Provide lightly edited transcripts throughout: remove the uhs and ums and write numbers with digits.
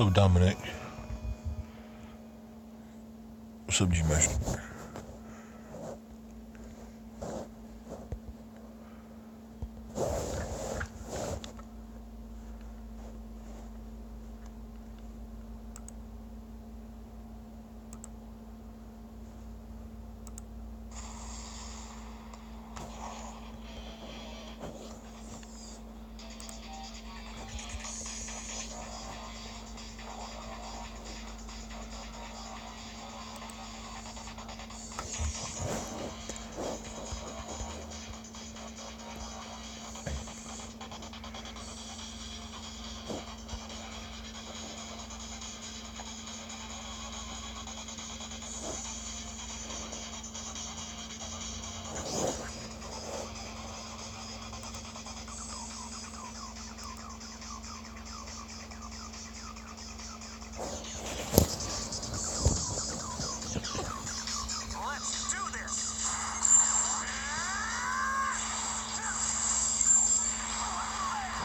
What's up, Dominic? What's up, G-Master?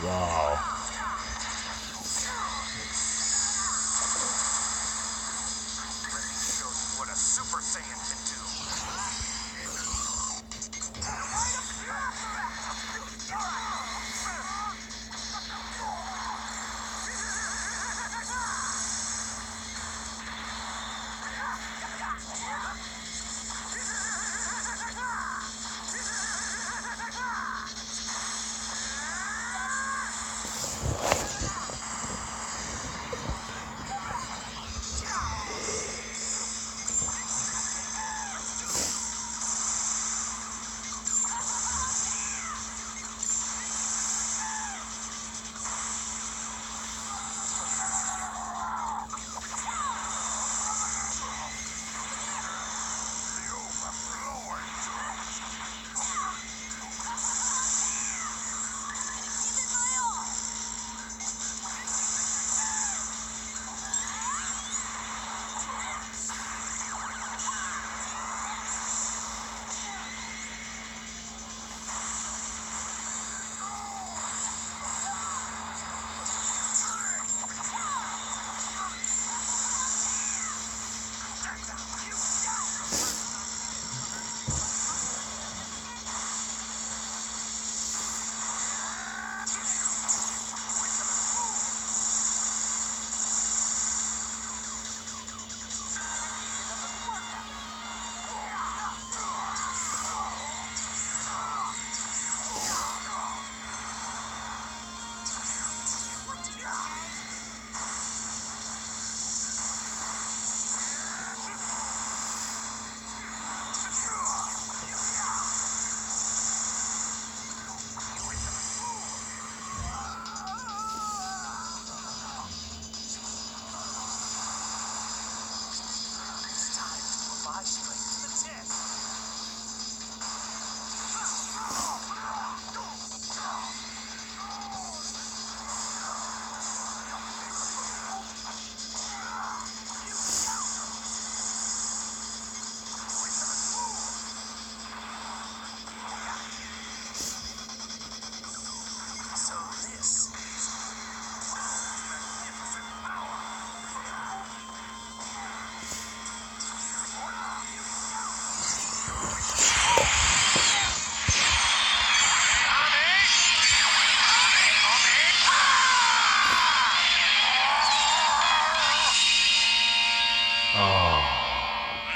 Wow. Let me show you what a Super Saiyan can do.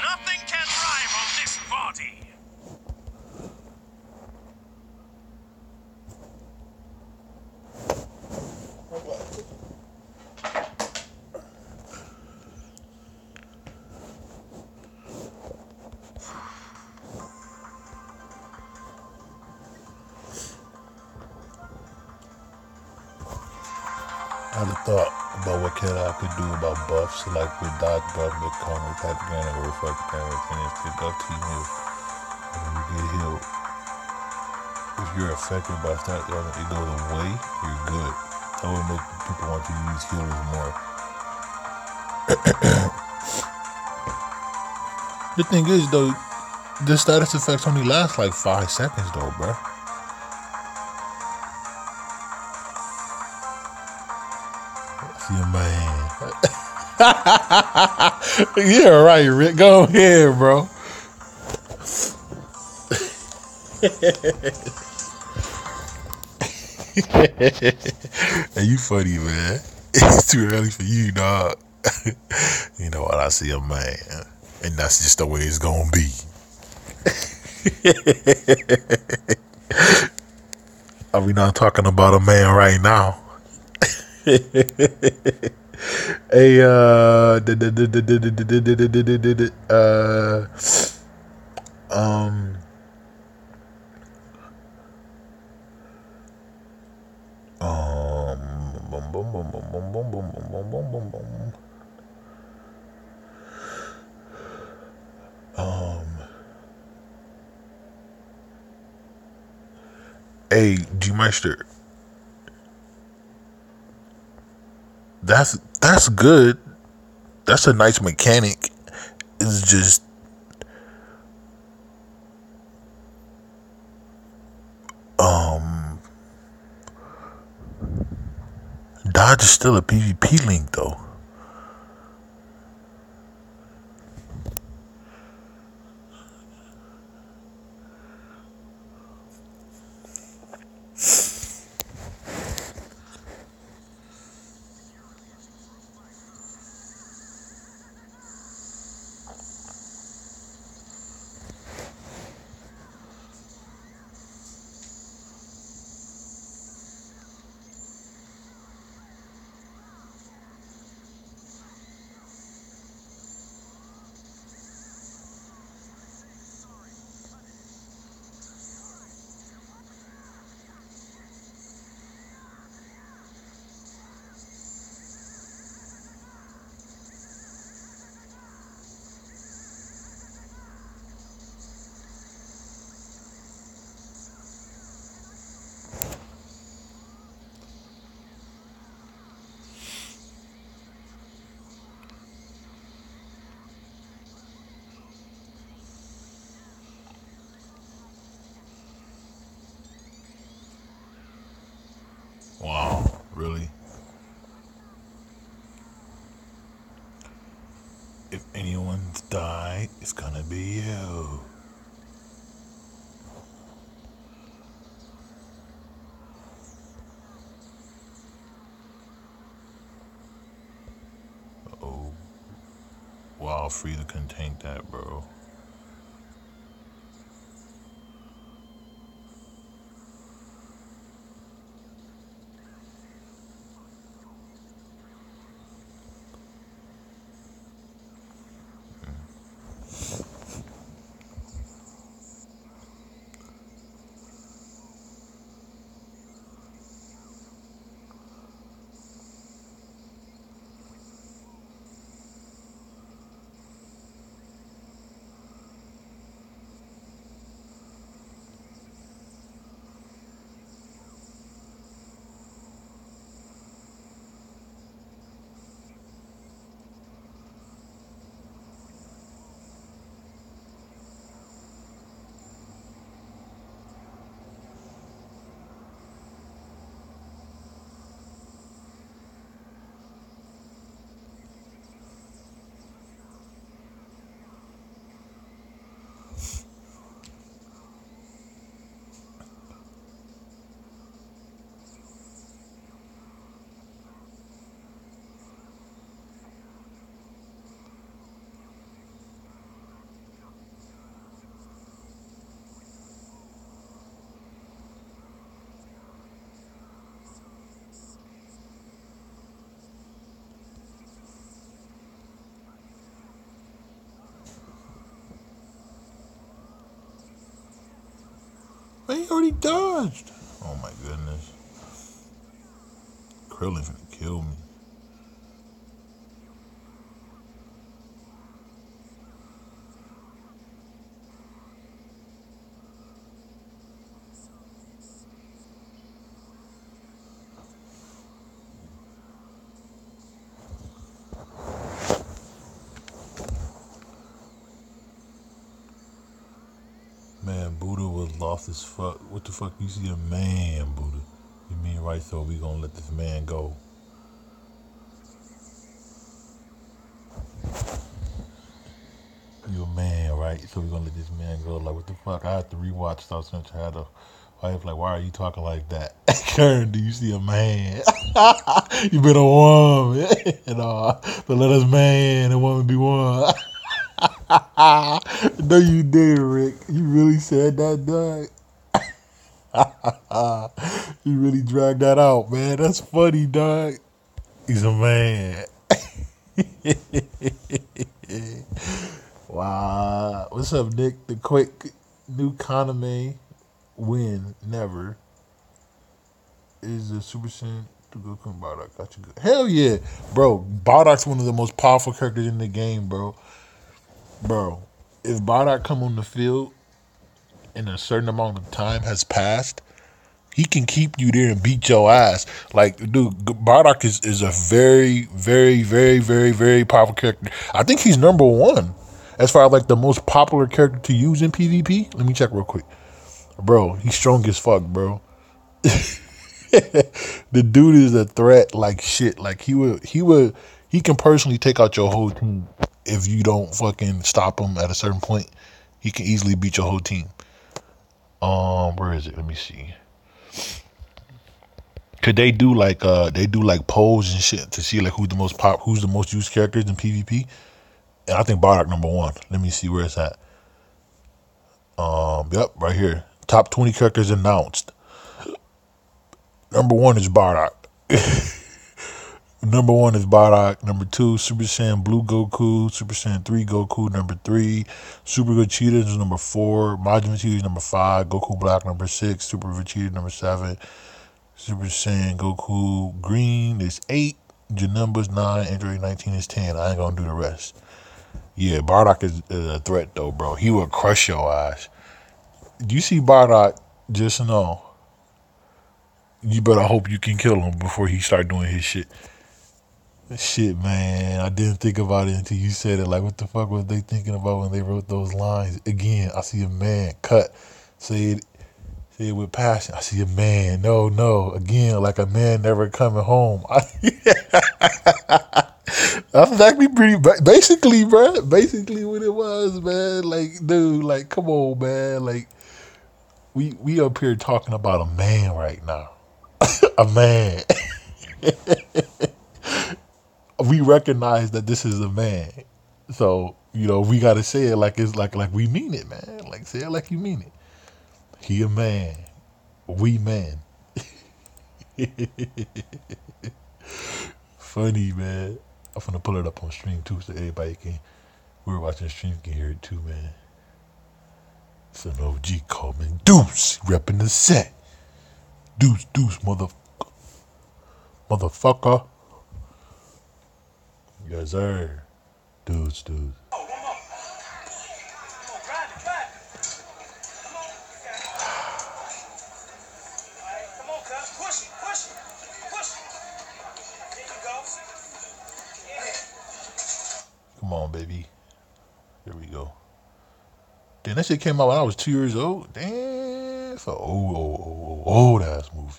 Nothing can rival this body. I had a thought about what I could do about buffs, like with dodge buff that come with that granite or reflect damage, and if pick up to you when you get healed. If you're affected by that, it goes away, you're good. That would make people want to use healers more. The thing is though, the status effects only last like 5 seconds though, bro. Yeah, man. Yeah, right, Rick. Go ahead, bro. Hey, you funny, man. It's too early for you, dog. You know what? I see a man, and that's just the way it's gonna be. Are we not talking about a man right now? Hey, boom, boom, boom, boom, boom, boom, boom, boom, boom, boom, boom. Hey, G Meister, that's good. That's a nice mechanic. It's just Dodge is still a PvP link though. Wow, really? If anyone's died, it's gonna be you. Oh, wow, Frida couldn't tank that, bro. Man, he already dodged. Oh my goodness. Krillin's gonna kill me. Man, Buddha was lost as fuck. What the fuck? You see a man, Buddha. You mean right, so we gonna let this man go. right? So we're gonna let this man go. Like, what the fuck? I had to rewatch South Central. I had to wife like, why are you talking like that? Karen, do you see a man? You been a woman. And but let us man and woman be one. No, you did, Rick. You really said that, dog. You really dragged that out, man. That's funny, dog. He's a man. Wow. What's up, Nick? The quick new Kaname win never is the Super Saiyan to Goku and Bardock. Got you good. Hell yeah, bro. Bardock's one of the most powerful characters in the game, bro. Bro, if Bardock come on the field and a certain amount of time has passed, he can keep you there and beat your ass. Like, dude, Bardock is a very, very, very, very, very powerful character. I think he's number one as far as like the most popular character to use in PvP. Let me check real quick. Bro, he's strong as fuck, bro. The dude is a threat like shit. Like he can personally take out your whole team if you don't fucking stop him at a certain point. He can easily beat your whole team. Where is it? Let me see. Could they do like polls and shit to see like who's the most used characters in PvP? And I think Bardock number one. Let me see where it's at. Yep, right here. Top 20 characters announced. Number one is Bardock. Number one is Bardock. Number two, Super Saiyan Blue Goku. Super Saiyan 3 Goku. Number three, Super Vegeta is number four. Majin Vegeta is number five. Goku Black number six. Super Vegeta number seven. Super Saiyan Goku Green is 8. Janemba's 9. Android 19 is 10. I ain't gonna do the rest. Yeah, Bardock is a threat though, bro. He will crush your ass. You see Bardock, just know you better hope you can kill him before he start doing his shit. Shit, man. I didn't think about it until you said it. Like, what the fuck was they thinking about when they wrote those lines? Again, I see a man cut. Say it with passion. I see a man. No. Again, like a man never coming home. That's exactly basically, bro. Basically what it was, man. Like, dude, like, come on, man. Like, we up here talking about a man right now. A man. We recognize that this is a man. So, we gotta say it like it's like we mean it, man. Like, say it like you mean it. He a man. We men. Funny, man. I'm finna pull it up on stream too so everybody we're watching the stream can hear it too, man. It's an OG called me Deuce, repping the set. Deuce, motherfucker. Yes, sir. Deuce. Come on, baby. Here we go. Damn, that shit came out when I was 2 years old. Damn, it's an old ass movie.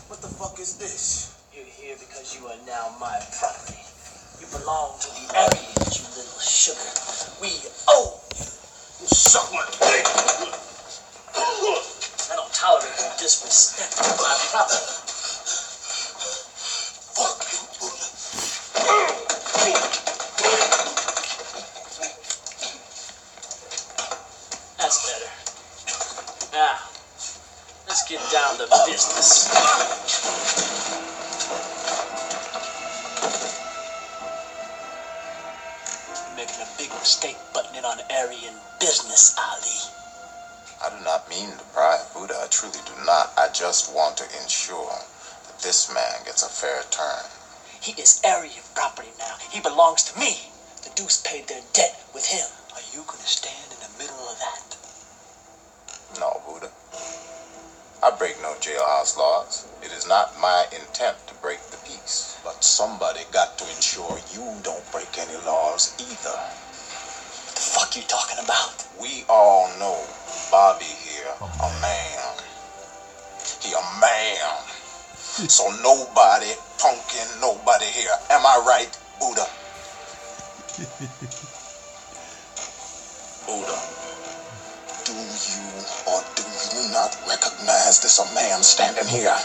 What the fuck is this? You're here because you are now my property. You belong to the Aryans, you little sugar. We own you. You suck my dick. I don't tolerate you disrespecting my property. Fuck you. That's better. Now, let's get down to business. Making a big mistake buttoning on Aryan business, Ali. I do not mean to pry, Buddha. I truly do not. I just want to ensure that this man gets a fair turn. He is Aryan property now. He belongs to me. The Deuce paid their debt with him. Are you going to stand in the middle of that? No, Buddha. I break no jailhouse laws. It is not my intent to break the peace. But somebody got to ensure you don't break any laws either. fuck you talking about? We all know Bobby here, a man. He a man. So nobody punking nobody here. Am I right, Buddha? Buddha, do you or do you not recognize this a man standing here?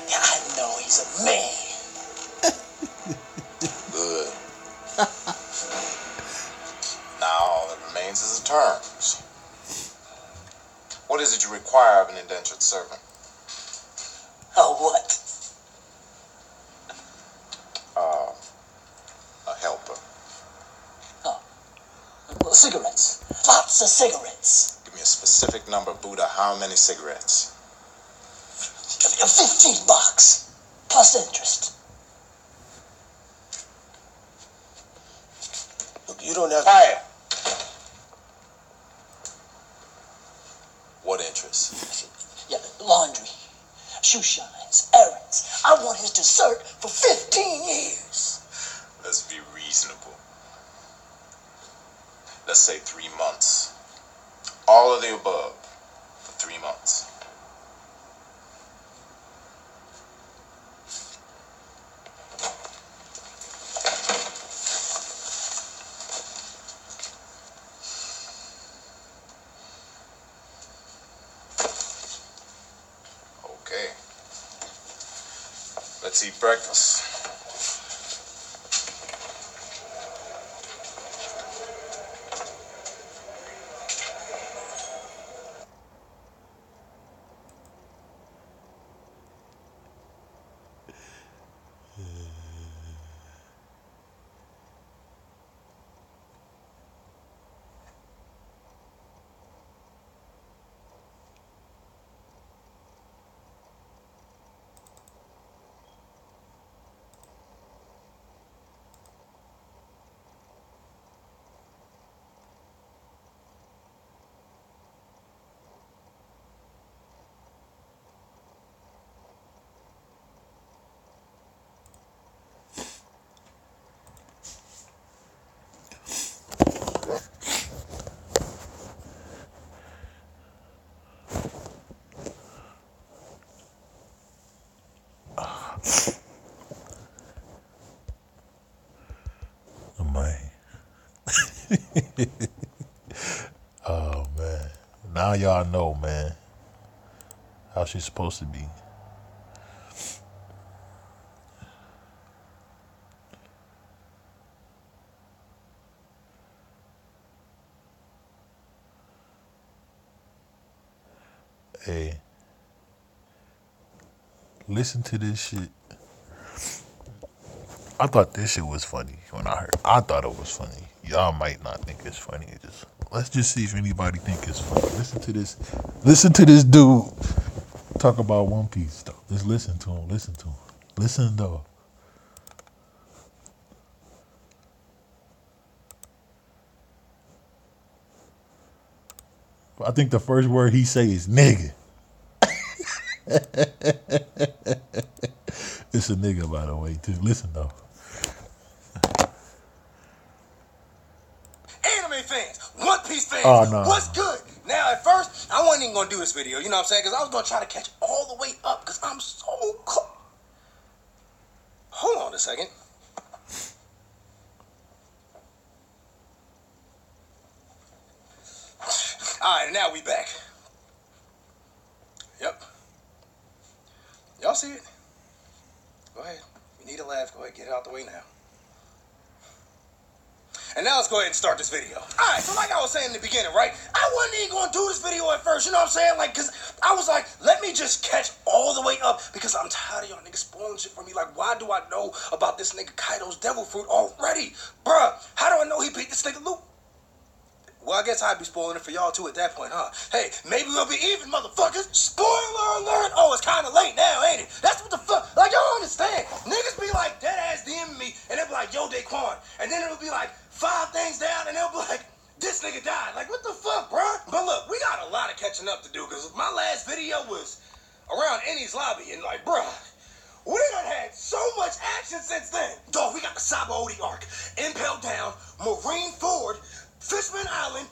Yeah, I know he's a man. Good. Now all that remains is the terms. What is it you require of an indentured servant? Oh, what? A helper. Oh, well, cigarettes. Lots of cigarettes. Give me a specific number, Buddha. How many cigarettes? 15 bucks. Plus interest. Look, you don't have... Fire! What interest? Yeah, laundry, shoe shines, errands. I want his dessert for 15 years. Let's be reasonable. Let's say 3 months. All of the above for 3 months. Okay. Let's eat breakfast. Oh, man. Oh, man. Now y'all know, man, how she's supposed to be. Hey, listen to this shit. I thought this shit was funny when I heard. I thought it was funny. Y'all might not think it's funny. Let's just see if anybody think it's funny. Listen to this. Listen to this dude talk about One Piece though. Just listen to him. Listen to him. Listen though. I think the first word he say is nigga. It's a nigga, by the way, too. Listen though. Anime fans, One Piece fans, Oh, no. what's good? Now, at first, I wasn't even going to do this video, you know what I'm saying? Because I was going to try to catch all the way up because I'm so close. Hold on a second. All right, now we back. Yep. Y'all see it? Go ahead. You need a laugh. Go ahead, get it out the way now. And now let's go ahead and start this video. Alright, so like I was saying in the beginning, right? I wasn't even going to do this video at first, you know what I'm saying? Like, because I was like, let me just catch all the way up because I'm tired of y'all niggas spoiling shit for me. Like, why do I know about this nigga Kaido's devil fruit already? Bruh, how do I know he beat this nigga Luke? Well, I guess I'd be spoiling it for y'all too at that point, huh? Hey, maybe we'll be even, motherfuckers. Spoiler alert. Oh, it's kind of late now, ain't it? That's what the fuck. Like, y'all understand. Niggas be like dead ass DMing me and they'll be like, yo, Daquan. And then it'll be like 5 things down and they'll be like, this nigga died. Like, what the fuck, bruh? But look, we got a lot of catching up to do because my last video was around Ennie's lobby and like, bruh. We done had so much action since then. Dog, we got the Saba Odi arc, Impel Down, Marine Ford, Fishman Island,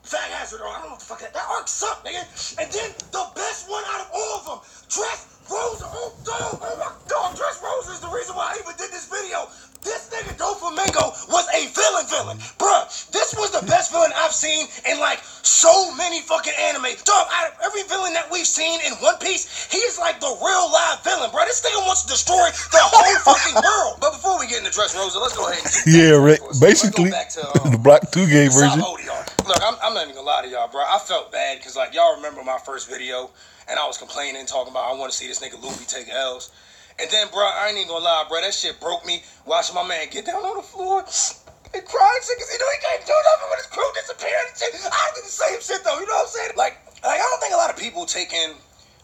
Fag Hazard, or I don't know what the fuck that arc sucked, nigga. And then the best one out of all of them, Dress Rosa. Oh, dog, oh my dog, Dress Rosa is the reason why I even did this video. This nigga Doflamingo was a villain. Bruh, this was the best villain I've seen in like so many fucking anime. Dog, out of every villain that we've seen in One Piece, he is like the real live villain, bro. This nigga wants to destroy the whole fucking world. But before we get into Dress Rosa, let's go ahead and yeah, right. Basically, back to, the Black 2K version. Look, I'm not even gonna lie to y'all, bro. I felt bad because like y'all remember my first video, and I was complaining, talking about I want to see this nigga Luffy take L's. And then, bro, I ain't even gonna lie, bro. That shit broke me watching my man get down on the floor and crying shit because he knew he can't do nothing when his crew disappeared and shit. I did the same shit though, you know what I'm saying? Like I don't think a lot of people take in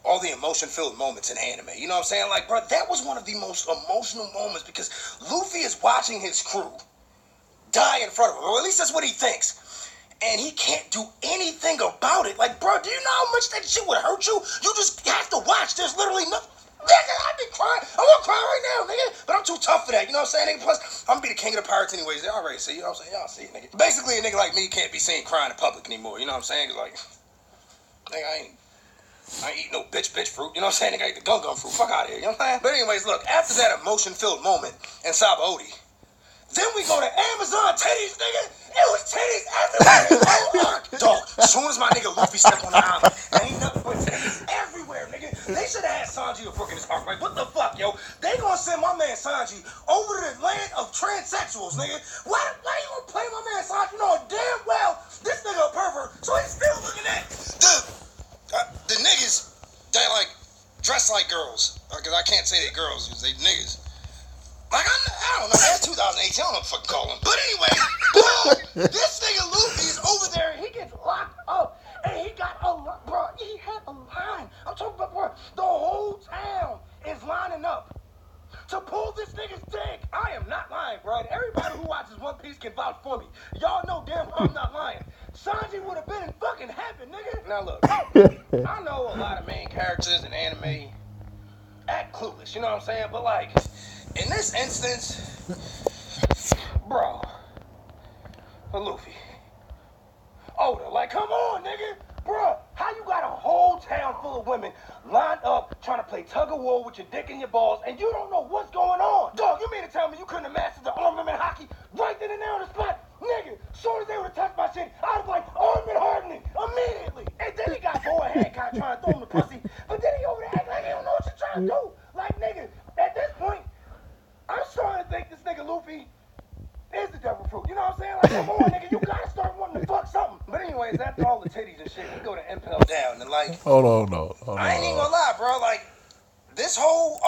all the emotion-filled moments in anime. You know what I'm saying? Like, bro, that was one of the most emotional moments because Luffy is watching his crew die in front of him, or at least that's what he thinks. And he can't do anything about it. Like, bro, do you know how much that shit would hurt you? You just have to watch. There's literally nothing. Nigga, I be crying. I want to cry right now, nigga. But I'm too tough for that. You know what I'm saying, nigga? Plus, I'm going to be the king of the pirates anyways. They already see, you know what I'm saying? Y'all see it, nigga. Basically, a nigga like me can't be seen crying in public anymore. You know what I'm saying? Like, nigga, I ain't eat no bitch fruit. You know what I'm saying? Nigga, I eat the gum fruit. Fuck out of here. You know what I'm saying? But anyways, look. After that emotion-filled moment in Saba Odi, then we go to Amazon titties, nigga. It was titties everywhere. Dog, as soon as my nigga Luffy stepped on the island, ain't nothing but titties everywhere, nigga. They should have had Sanji a in this arc. Like, what the fuck, yo? They gonna send my man Sanji over to the land of transsexuals, nigga. Why you gonna play my man Sanji? You know damn well this nigga a pervert, so he's still looking at the niggas that like dress like girls. Because I can't say they girls, they niggas. Like, I don't know, that's 2018, I don't know what the fuck call him. But anyway, this nigga Luffy is over there, he gets locked up, and he got bro, he had a line. I'm talking about, bro, the whole town is lining up to pull this nigga's dick. I am not lying, bro. Everybody who watches One Piece can vouch for me. Y'all know damn well I'm not lying. Sanji would have been in fucking heaven, nigga. Now look, I know a lot of main characters in anime act clueless, you know what I'm saying? But like, in this instance, bro, Luffy, Oda, like, come on, nigga, bro, how you got a whole town full of women lined up trying to play tug of war with your dick and your balls, and you don't know what's going on? Dog, you mean to tell me you couldn't have mastered the armament hockey right then and there on the spot? Nigga, as soon as they would have touched my shit, I'd have like armament hardening immediately. And then he got boy Hancock trying to throw him the pussy, but then he over there acting like he don't know what you're trying to do. Like, nigga, at this point, I'm starting to think this nigga Luffy is the devil fruit. You know what I'm saying? Like, come on, nigga, you gotta start wanting to fuck something. But anyways, after all the titties and shit, we go to Impel Down and like, Hold on. I ain't even gonna lie, bro. Like, this whole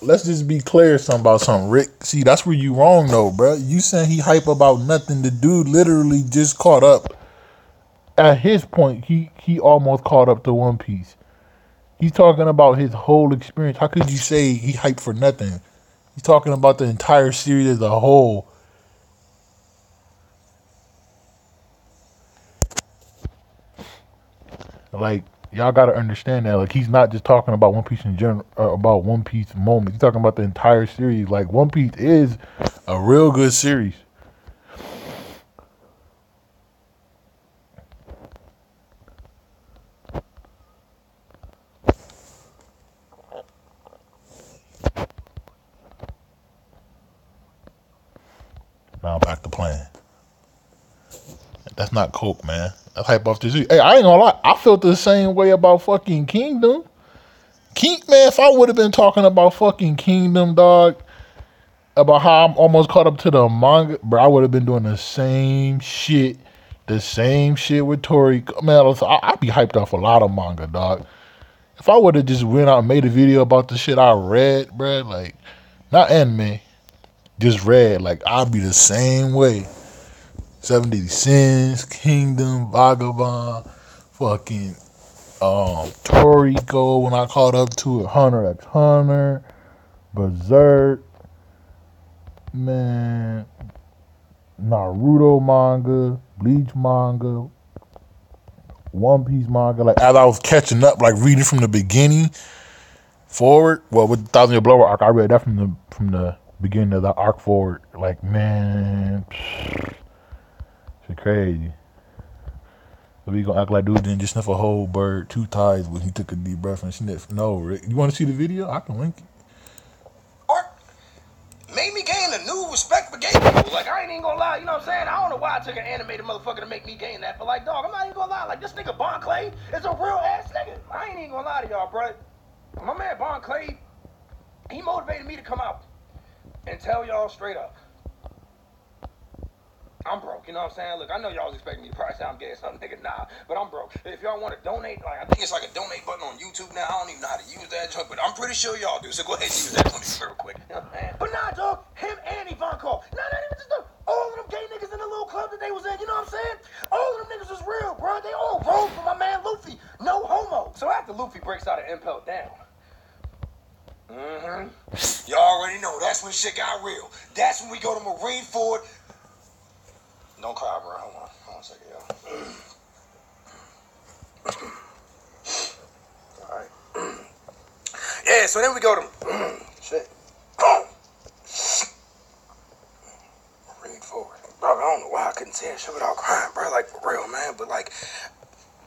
let's just be clear about something, Rick. See, that's where you wrong though, bro. You saying he hype about nothing. The dude literally just caught up. At his point, he almost caught up to One Piece. He's talking about his whole experience. How could you say he hyped for nothing? He's talking about the entire series as a whole. Like, y'all gotta understand that. Like, he's not just talking about One Piece in general, about One Piece moments. He's talking about the entire series. Like, One Piece is a real good series. Now back to playing. That's not coke, man. That's hype off the series. Hey, I ain't gonna lie. I felt the same way about fucking Kingdom. Man, if I would have been talking about fucking Kingdom, dog, about how I'm almost caught up to the manga, bro, I would have been doing the same shit. The same shit with Tori. Man, I'd be hyped off a lot of manga, dog. If I would have just went out and made a video about the shit I read, bro, like, not anime, just read, like, I'd be the same way. 70 Sins, Kingdom, Vagabond, fucking Toriko when I caught up to it, Hunter x Hunter, Berserk, man, Naruto manga, Bleach manga, One Piece manga. Like as I was catching up, like reading from the beginning forward. Well, with the 1,000 Year Blower arc, I read that from the beginning of the arc forward. Like man, shit crazy. So we gonna act like dude didn't just sniff a whole bird 2 times when he took a deep breath and sniffed. No, Rick. You want to see the video? I can link it. Art made me gain a new respect for gay people. Like, I ain't even gonna lie, you know what I'm saying? I don't know why I took an animated motherfucker to make me gain that, but like, dog, I'm not even gonna lie. Like, this nigga Bon Clay is a real ass nigga. I ain't even gonna lie to y'all, bro. My man Bon Clay, he motivated me to come out and tell y'all straight up. I'm broke, you know what I'm saying? Look, I know y'all was expecting me to probably sound gay or something, nigga, nah, but I'm broke. If y'all want to donate, like, I think it's like a donate button on YouTube now. I don't even know how to use that joint, but I'm pretty sure y'all do, so go ahead and use that for me real quick. You know what I'm saying? But nah, dog, him and Yvonne Cole. Nah, not even just them. All of them gay niggas in the little club that they was in, you know what I'm saying? All of them niggas was real, bro. They all rolled for my man Luffy. No homo. So after Luffy breaks out of Impel Down, y'all already know that's when shit got real. That's when we go to Marineford. Don't cry, bro. Hold on a second, y'all. Alright. Yeah, so then we go to shit. Marineford. Bro, I don't know why I couldn't say that shit without crying, bro. Like, for real, man. But, like,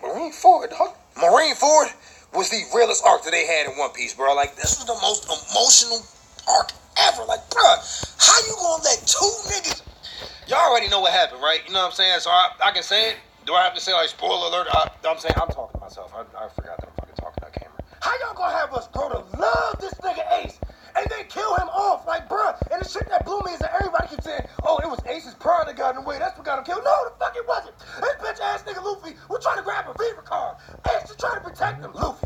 Marineford, dog. Marineford was the realest arc that they had in One Piece, bro. Like, this was the most emotional arc ever. Like, bro, how you gonna let 2 niggas... Y'all already know what happened, right? You know what I'm saying? So I can say it. Do I have to say, like, spoiler alert? I'm saying, I'm talking to myself. I forgot that I'm fucking talking to that camera. How y'all gonna have us grow to love this nigga Ace and then kill him off? Like, bruh, and the shit that blew me is that everybody keeps saying, oh, it was Ace's pride that got in the way. That's what got him killed. No, the fuck it wasn't. This bitch-ass nigga Luffy was trying to grab a fever card. Ace was trying to protect him. Luffy,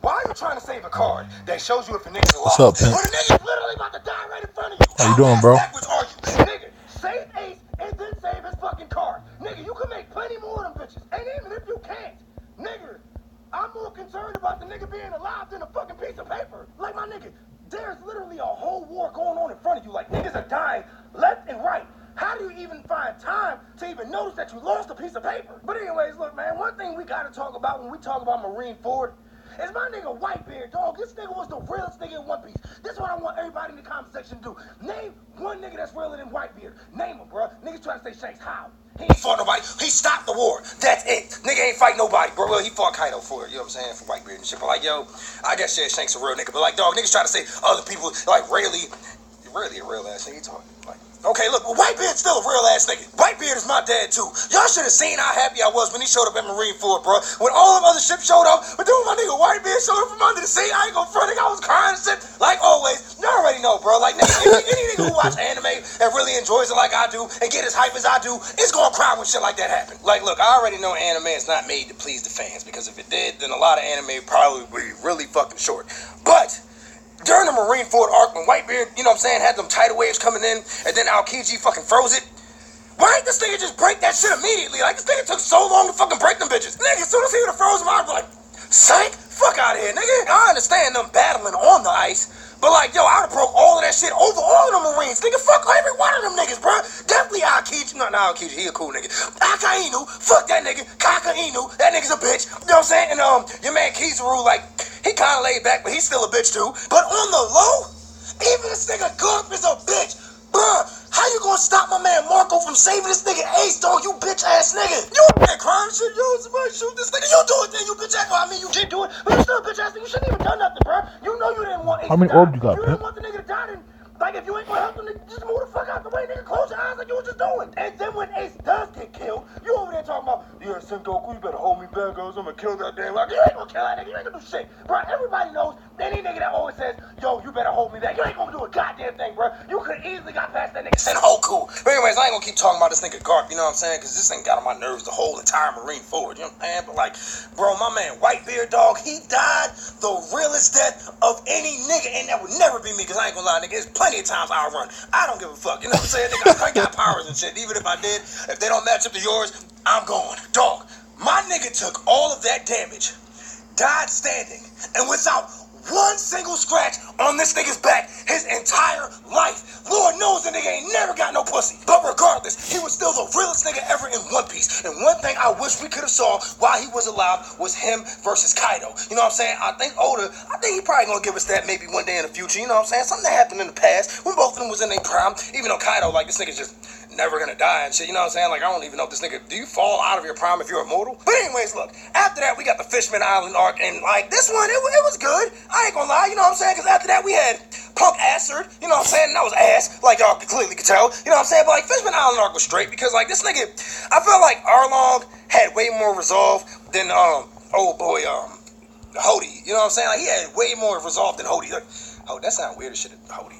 why are you trying to save a card that shows you if a nigga's alive? What's up, pimp? When a nigga's literally about to die right in front of you. How you doing, bro? Backwards are you? Nigga, save Ace and then save his fucking card. Nigga, you can make plenty more of them bitches. And even if you can't, nigga, I'm more concerned about the nigga being alive than a fucking piece of paper. Like, my nigga, there's literally a whole war going on in front of you. Like, niggas are dying left and right. How do you even find time to even notice that you lost a piece of paper? But anyways, look, man, one thing we gotta talk about when we talk about Marineford is my nigga Whitebeard, dog. This nigga was the realest nigga in One Piece. This is what I want everybody in the comment section to do. Name one nigga that's realer than Whitebeard. Name him, bro. Niggas trying to say Shanks. How? He ain't fought nobody. He stopped the war. That's it. Nigga ain't fight nobody, bro. Well, he fought Kaido for it, you know what I'm saying? For Whitebeard and shit. But like, yo, I guess yeah, Shanks a real nigga. But like, dog, niggas try to say other people, like, really a real ass nigga. He talking like, okay, look, well, Whitebeard's still a real ass nigga. Whitebeard is my dad too. Y'all should have seen how happy I was when he showed up at Marineford, bro. When all them other ships showed up, but dude, my nigga Whitebeard showed up from under the sea. I ain't gonna front, nigga. I was crying and shit. Like always, y'all already know, bro. Like, nigga, any nigga who watch anime and really enjoys it like I do and get as hype as I do, is gonna cry when shit like that happen. Like, look, I already know anime is not made to please the fans, because if it did, then a lot of anime probably would be really fucking short. But during the Marineford arc, when Whitebeard, you know what I'm saying, had them tidal waves coming in, and then Aokiji fucking froze it, why ain't this nigga just break that shit immediately? Like, this nigga took so long to fucking break them bitches. Nigga, as soon as he would have froze them, I'd be like, psych, fuck out of here, nigga. I understand them battling on the ice, but like, yo, I would have broke all of that shit over all of them Marines. Nigga, fuck every one of them niggas, bro. Definitely Aokiji, not Aokiji, he a cool nigga. Akainu, fuck that nigga. Kakainu, that nigga's a bitch. You know what I'm saying? And your man Kizaru, like, he kind of laid back, but he's still a bitch too. But on the low, even this nigga Garp is a bitch. Bruh, how you gonna stop my man Marco from saving this nigga Ace, dog? You bitch ass nigga. You ain't crying shit. Yo, somebody shoot this nigga. You do it then, you bitch ass. Well, I mean, you did do it, but you still a bitch ass nigga. You shouldn't even done nothing, bruh. You know you didn't want Ace How many to die. orbs you got, If you didn't want the nigga to die, then, like, if you ain't gonna help him, just move the fuck out the way, nigga. Close your eyes like you was just doing. And then when Ace does get killed, you over there talking about, yeah, Sengoku, you better hold me back, guys. I'm gonna kill that damn rock. You ain't gonna kill that nigga. You ain't gonna do shit. Bro, everybody knows any nigga that always says, yo, you better hold me back. You ain't gonna do a goddamn thing, bro. You could easily got past that nigga Sengoku. But anyways, I ain't gonna keep talking about this nigga Garp, you know what I'm saying? Because this thing got on my nerves the whole entire Marineford, you know what I'm saying? But like, bro, my man Whitebeard, dog, he died the realest death of any nigga, and that would never be me, because I ain't gonna lie, nigga, there's plenty of times I'll run. I don't give a fuck, you know what I'm saying? Nigga, I got powers and shit. Even if I did, if they don't match up to yours, I'm gone. Dog, my nigga took all of that damage, died standing, and without one single scratch on this nigga's back his entire life. Lord knows the nigga ain't never got no pussy. But regardless, he was still the realest nigga ever in One Piece. And one thing I wish we could have saw while he was alive was him versus Kaido. You know what I'm saying? I think he probably gonna give us that maybe one day in the future. You know what I'm saying? Something that happened in the past when both of them was in their prime. Even though Kaido, like, this nigga's just never gonna die and shit. You know what I'm saying? Like, I don't even know if this nigga, do you fall out of your prime if you're immortal? But anyways, look, after that, we got the Fishman Island arc. And like, this one, it was good. I ain't gonna lie. You know what I'm saying? Because after that, we had Punk Assard. You know what I'm saying? And that was ass. Like, y'all clearly could tell. You know what I'm saying? But like, Fishman Island arc was straight because like, this nigga, I felt like Arlong had way more resolve than, old boy, Hody. You know what I'm saying? Like, he had way more resolve than Hody. Like, oh, that sound weird as shit. Hody.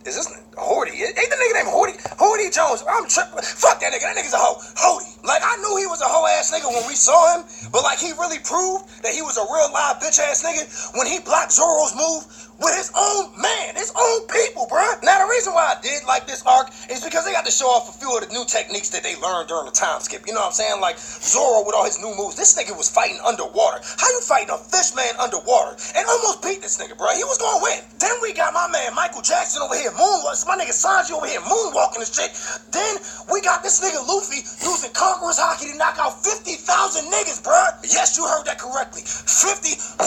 Is this Horty? Ain't the nigga named Horty? Horty Jones. I'm tripping. Fuck that nigga. That nigga's a hoe. Hody. Like, I knew he was a hoe ass nigga when we saw him, but like, he really proved that he was a real live bitch ass nigga when he blocked Zoro's move with his own man, his own people, bruh. Now, the reason why I did like this arc is because they got to show off a few of the new techniques that they learned during the time skip. You know what I'm saying? Like, Zoro with all his new moves. This nigga was fighting underwater. How you fighting a fish man underwater? And almost beat this nigga, bruh. He was gonna win. Then we got my man Michael Jackson over here, my nigga Sanji over here, moonwalking and shit. Then we got this nigga Luffy using Conqueror's Haki to knock out 50,000 niggas, bruh. Yes, you heard that correctly. 50,000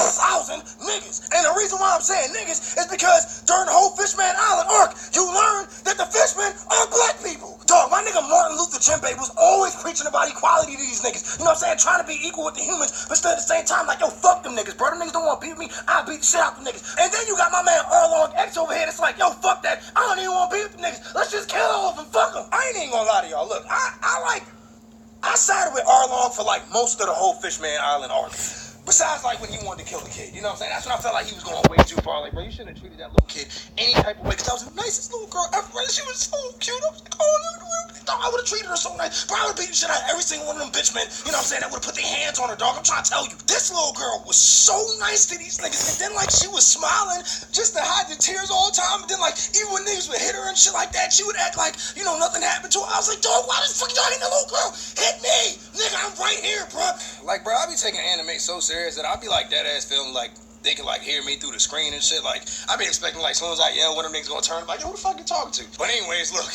niggas. And the reason why I'm saying niggas is because during the whole Fishman Island arc, you learn that the fishmen are black people. Dog, my nigga Martin Luther Jembe was always preaching about equality to these niggas. You know what I'm saying? Trying to be equal with the humans, but still at the same time, like, yo, fuck them niggas, bro. Them niggas don't want to beat me. I'll beat the shit out of them niggas. And then you got my man Arlong X over here that's like, yo, fuck that. I don't even want to beat with them niggas. Let's just kill all of them. Fuck them. I ain't even gonna lie to y'all. Look, I sided with Arlong for like most of the whole Fishman Island arc. Besides, like, when he wanted to kill the kid. You know what I'm saying? That's when I felt like he was going way too far. Like, bro, you shouldn't have treated that little kid any type of way. Because that was the nicest little girl ever. She was so cute. I was like, oh, look, I would have treated her so nice. Bro, I would have beat the shit out of every single one of them bitch men. You know what I'm saying? That would have put their hands on her, dog. I'm trying to tell you. This little girl was so nice to these niggas. And then, like, she was smiling just to hide the tears all the time. And then, like, even when niggas would hit her and shit like that, she would act like, you know, nothing happened to her. I was like, dog, why the fuck y'all hitting that little girl? Hit me. Nigga, I'm right here, bro. Like, bro, I be taking anime so serious that I be like that ass feeling like they can like hear me through the screen and shit. Like, I be expecting like as soon as I yell, one of them niggas gonna turn like, yo, who the fuck you talking to? But anyways, look,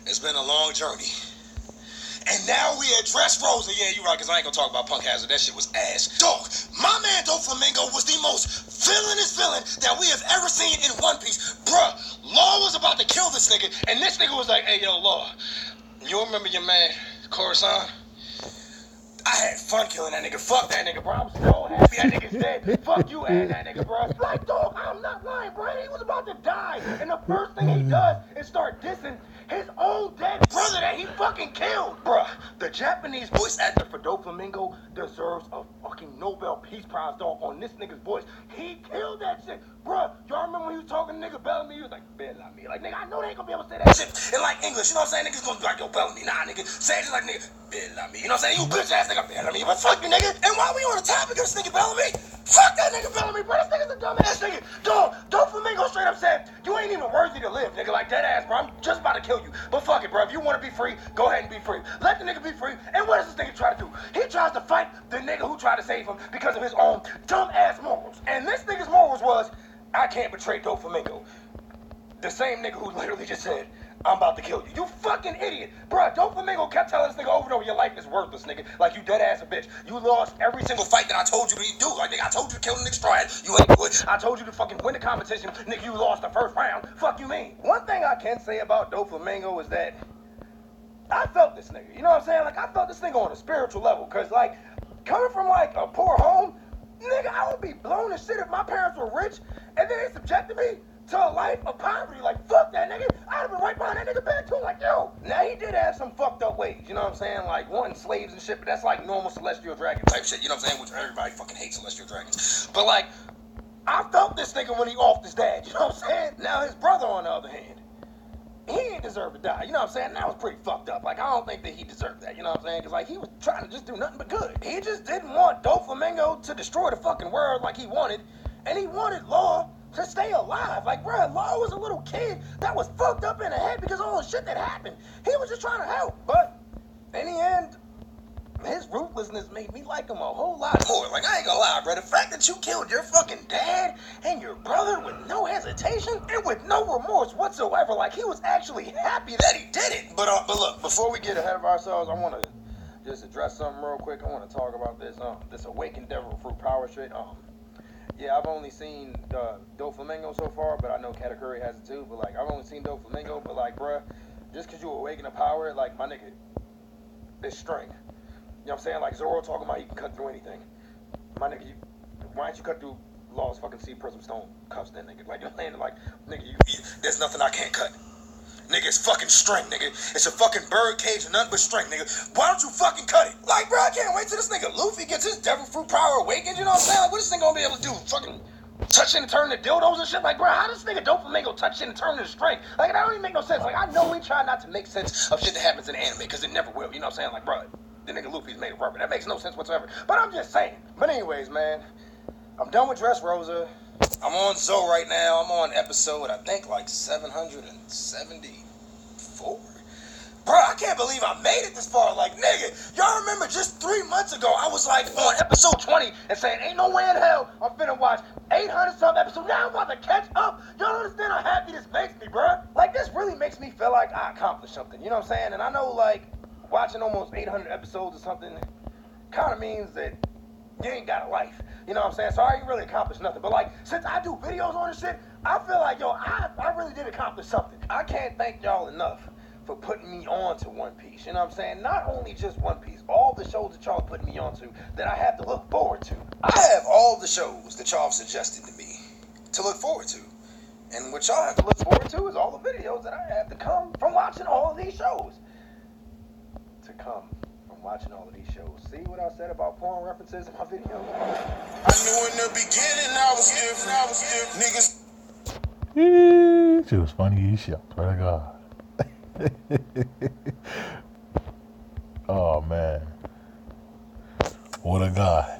it's been a long journey. And now we address Rosa. Yeah, you right, because I ain't gonna talk about Punk Hazard. That shit was ass. Dog, my man Doflamingo was the most villainous villain that we have ever seen in One Piece. Bruh, Law was about to kill this nigga, and this nigga was like, hey, yo, Law, you remember your man, Coruscant? I had fun killing that nigga. Fuck that nigga, bro. I'm so happy that nigga's dead. Fuck you and that nigga, bro. Like, dog, I'm not lying, bro. He was about to die. And the first thing he does is start dissing his own dead brother that he fucking killed. Bruh, the Japanese voice actor for Doflamingo deserves a fucking Nobel Peace Prize, dog, on this nigga's voice. He killed that shit. Bruh, y'all remember when he was talking to nigga Bellamy? He was like, Bellamy. Like, nigga, I know they ain't gonna be able to say that shit in like English. You know what I'm saying? Niggas gonna be like, yo, Bellamy. Nah, nigga. Say it just like, nigga, Bellamy. You know what I'm saying? You bitch ass nigga Bellamy. But fuck you, nigga. And while we on the topic of this nigga Bellamy, fuck that nigga Bellamy, bro. This nigga's a dumb ass nigga. Dog, Doflamingo straight up said, you ain't even worthy to live, nigga. Like, dead ass, bro. I'm just about to kill you. But fuck it, bro. If you want to be free, go ahead and be free. Let the nigga be free. And what does this nigga try to do? He tries to fight the nigga who tried to save him because of his own dumb ass morals. And this nigga's morals was, I can't betray Doflamingo. The same nigga who literally just said, I'm about to kill you. You fucking idiot. Bruh, Doflamingo kept telling this nigga over and over, your life is worthless, nigga. Like, you dead ass a bitch. You lost every single fight that I told you to do. Like, nigga, I told you to kill the nigga Straw Hat. You ain't do it. I told you to fucking win the competition. Nigga, you lost the first round. Fuck you mean? One thing I can say about Doflamingo is that I felt this nigga. You know what I'm saying? Like, I felt this nigga on a spiritual level. Because, like, coming from, like, a poor home, nigga, I would be blown as shit if my parents were rich and then they subjected me to a life of poverty. Like, fuck that nigga. I'd have been right behind that nigga back too. Like, yo. Now, he did have some fucked up ways. You know what I'm saying? Like, wanting slaves and shit. But that's like normal Celestial Dragon type shit. You know what I'm saying? Which everybody fucking hates Celestial Dragons. But, like, I felt this nigga when he offed his dad. You know what I'm saying? Now, his brother, on the other hand, he ain't deserve to die. You know what I'm saying? That was pretty fucked up. Like, I don't think that he deserved that. You know what I'm saying? Because, like, he was trying to just do nothing but good. He just didn't want Doflamingo to destroy the fucking world like he wanted. And he wanted Law to stay alive. Like, bro, Law was a little kid that was fucked up in the head because of all the shit that happened. He was just trying to help. But in the end, his ruthlessness made me like him a whole lot more. Like, I ain't gonna lie, bro. The fact that you killed your fucking dad and your brother with no hesitation and with no remorse whatsoever, like, he was actually happy that he did it. But look, before we get ahead of ourselves, I want to just address something real quick. I want to talk about this awakened devil fruit power shit. Yeah, I've only seen Doflamingo so far, but I know Katakuri has it too. But like, I've only seen Doflamingo, but like, bruh, just because you awaken a power, like, my nigga, it's strength. You know what I'm saying? Like Zoro talking about he can cut through anything. My nigga, why don't you cut through Law's fucking Sea Prism Stone cuffs then, nigga? Like, you're landing like, nigga, there's nothing I can't cut. Nigga, it's fucking strength, nigga. It's a fucking bird cage and nothing but strength, nigga. Why don't you fucking cut it? Like, bro, I can't wait till this nigga Luffy gets his devil fruit power awakened, you know what I'm saying? Like, what is this nigga gonna be able to do? Fucking touch and turn to dildos and shit? Like, bro, how does this nigga Doflamingo touch and turn to strength? Like, that don't even make no sense. Like, I know we try not to make sense of shit that happens in anime, because it never will, you know what I'm saying? Like, bro, the nigga Luffy's made of rubber. That makes no sense whatsoever. But I'm just saying. But anyways, man, I'm done with Dressrosa. I'm on Zoe right now. I'm on episode, I think, like 774. Bro, I can't believe I made it this far. Like, nigga, y'all remember just 3 months ago, I was like on episode 20 and saying, ain't no way in hell I'm finna watch 800-some episodes. Now I'm about to catch up. Y'all understand how happy this makes me, bro? Like, this really makes me feel like I accomplished something. You know what I'm saying? And I know, like, watching almost 800 episodes or something kind of means that you ain't got a life. You know what I'm saying? So I ain't really accomplished nothing. But, like, since I do videos on this shit, I feel like, yo, I really did accomplish something. I can't thank y'all enough for putting me on to One Piece. You know what I'm saying? Not only just One Piece, all the shows that y'all putting me on to that I have to look forward to. I have all the shows that y'all have suggested to me to look forward to. And what y'all have to look forward to is all the videos that I have to come from watching all of these shows. To come from watching all of these shows. See what I said about porn references in my videos? I knew in the beginning I was different. Niggas. It was funny as shit. Swear to God. Oh man, what a guy.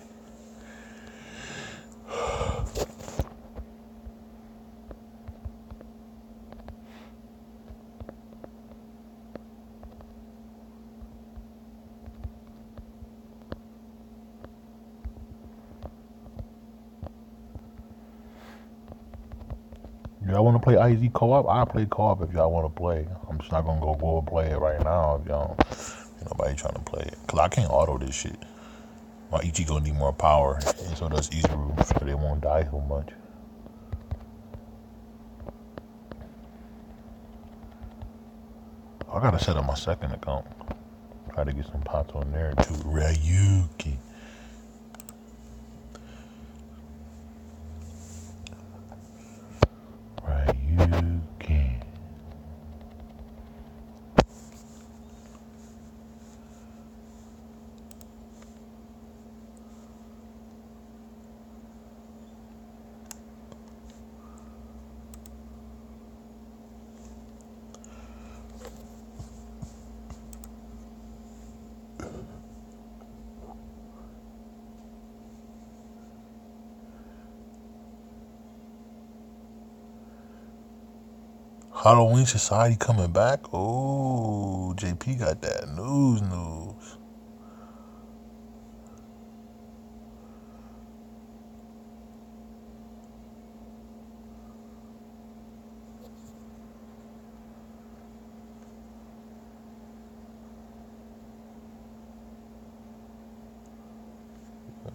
Y'all want to play IZ co-op? I'll play co-op if y'all want to play. I'm just not gonna go and play it right now if y'all ain't nobody trying to play it. Cause I can't auto this shit. My Ichi gonna need more power, and so does Izuru, so they won't die so much. I gotta set up my second account. Try to get some pots on there too. Ryuki. Halloween Society coming back? Oh, JP got that news.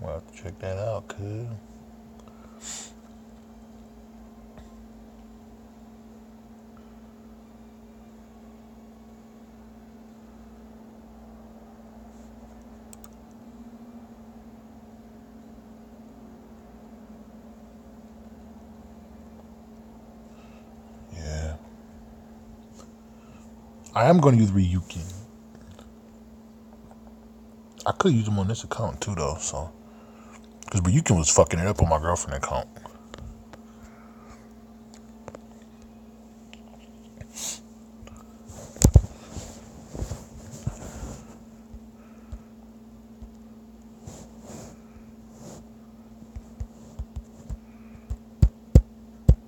We'll have to check that out, cuz. I am going to use Ryuki. I could use him on this account too, though, so. Because Ryuki was fucking it up on my girlfriend account.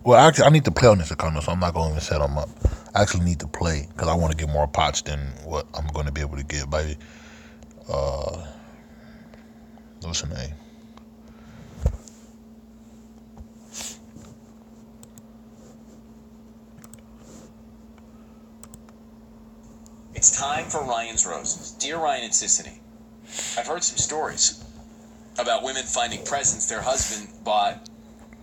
Well, actually, I need to play on this account, so I'm not going to even set them up. I actually need to play because I want to get more pots than what I'm going to be able to get by what's her name? It's time for Ryan's Roses. Dear Ryan and Sissany, I've heard some stories about women finding presents their husband bought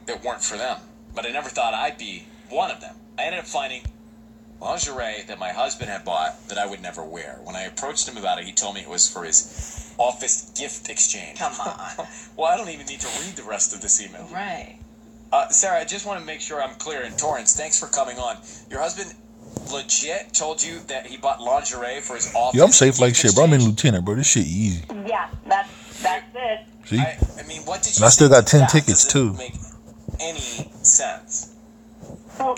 that weren't for them, but I never thought I'd be one of them. I ended up finding lingerie that my husband had bought that I would never wear. When I approached him about it, he told me it was for his office gift exchange. Come on. Well, I don't even need to read the rest of this email. Right. Sarah, I just want to make sure I'm clear. And Torrance, thanks for coming on. Your husband legit told you that he bought lingerie for his office? Yeah, I'm safe like shit, bro. I'm in lieutenant, bro. This shit easy. Yeah, that's it. See? I mean, what did you And I still got 10 that tickets, doesn't too. Make any sense? So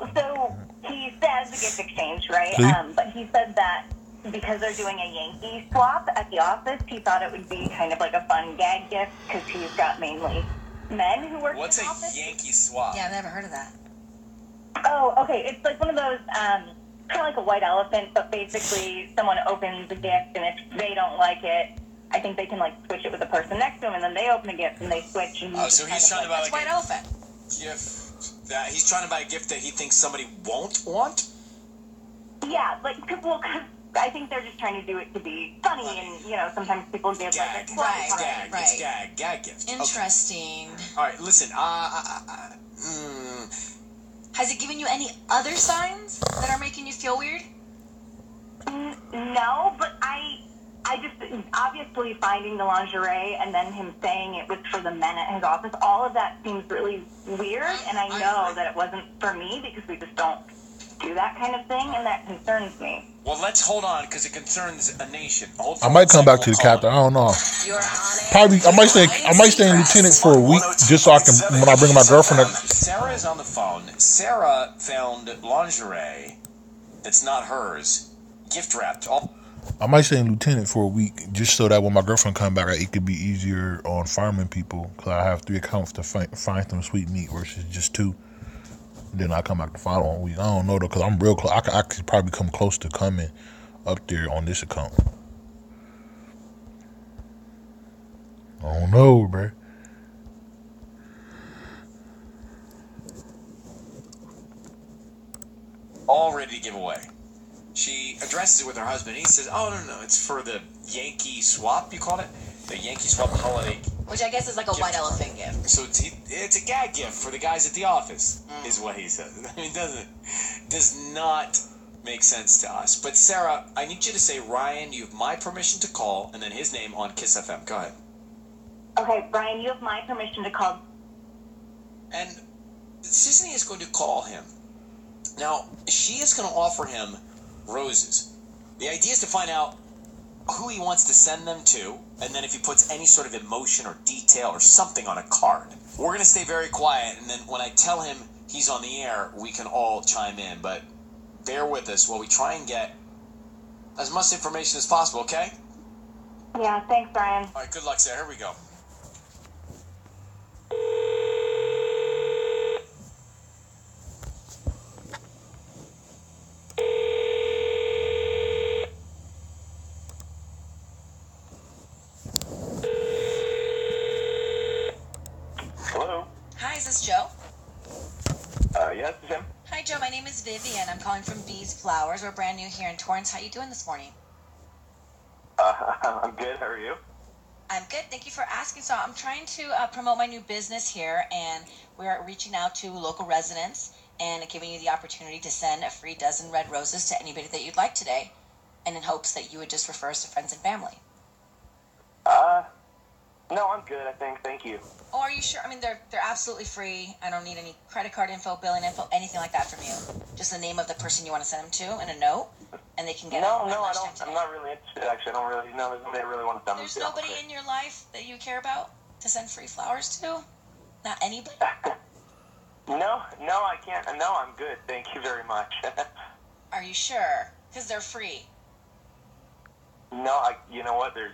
he says the gift exchange, right? See? But he said that because they're doing a Yankee swap at the office, he thought it would be kind of like a fun gag gift because he's got mainly men who work What's in the a office. Yankee swap? Yeah, I've never heard of that. Oh, okay. It's like one of those, kind of like a white elephant, but basically someone opens a gift, and if they don't like it, I think they can like switch it with the person next to them, and then they open the gift and they switch. And Oh, so he's trying to buy That's like white elephant. a gift that he's trying to buy a gift that he thinks somebody won't want. Yeah, like, cause I think they're just trying to do it to be funny, and sometimes people give Gag, like a Right, gag, right. it's gag gift. Okay. Interesting. All right, listen. Has it given you any other signs that are making you feel weird? No, but I just obviously finding the lingerie and then him saying it was for the men at his office. All of that seems really weird, and I know that it wasn't for me because we just don't do that kind of thing, and that concerns me. Well, let's hold on because it concerns a nation. Hold I for might one come back second, to the we'll captain. I don't know. You're on it. Probably, I might stay in lieutenant for a week just so I can, when I bring my girlfriend up. Sarah is on the phone. Sarah found lingerie that's not hers, gift wrapped. I might stay in lieutenant for a week just so that when my girlfriend come back, it could be easier on fireman people because I have 3 accounts to find some sweet meat versus just 2. Then I come back the following week. I don't know though because I'm real close. I could probably come close to coming up there on this account. I don't know, bro. All ready to give away. She addresses it with her husband. He says, "Oh no, it's for the Yankee swap. You called it the Yankee swap holiday." Which I guess is like a white elephant gift. So it's a gag gift for the guys at the office, is what he says. I mean, does not make sense to us. But Sarah, I need you to say, Ryan, you have my permission to call, and then his name on Kiss FM. Go ahead. Okay, Brian, you have my permission to call. And Sissany is going to call him. Now, she is going to offer him roses. The idea is to find out who he wants to send them to, and then if he puts any sort of emotion or detail or something on a card. We're going to stay very quiet, and then when I tell him he's on the air, we can all chime in. But bear with us while we try and get as much information as possible, okay? Yeah, thanks, Brian. All right, good luck, Sarah. Here we go. Hello. Hi, is this Joe? Yes, it's him. Hi, Joe. My name is Vivian. I'm calling from Bees Flowers. We're brand new here in Torrance. How you doing this morning? I'm good. How are you? I'm good. Thank you for asking. So I'm trying to promote my new business here, and we're reaching out to local residents and giving you the opportunity to send a free dozen red roses to anybody that you'd like today, and in hopes that you would just refer us to friends and family. No, I'm good, I think. Thank you. Oh, are you sure? I mean, they're absolutely free. I don't need any credit card info, billing info, anything like that from you. Just the name of the person you want to send them to and a note, and they can get it No, by I lunchtime don't. today. I'm not really interested, actually. I don't really, no, there's nobody I really want to send them There's to. nobody in your life that you care about to send free flowers to? Not anybody? No, I can't. No, I'm good. Thank you very much. Are you sure? Because they're free. No, you know what? There's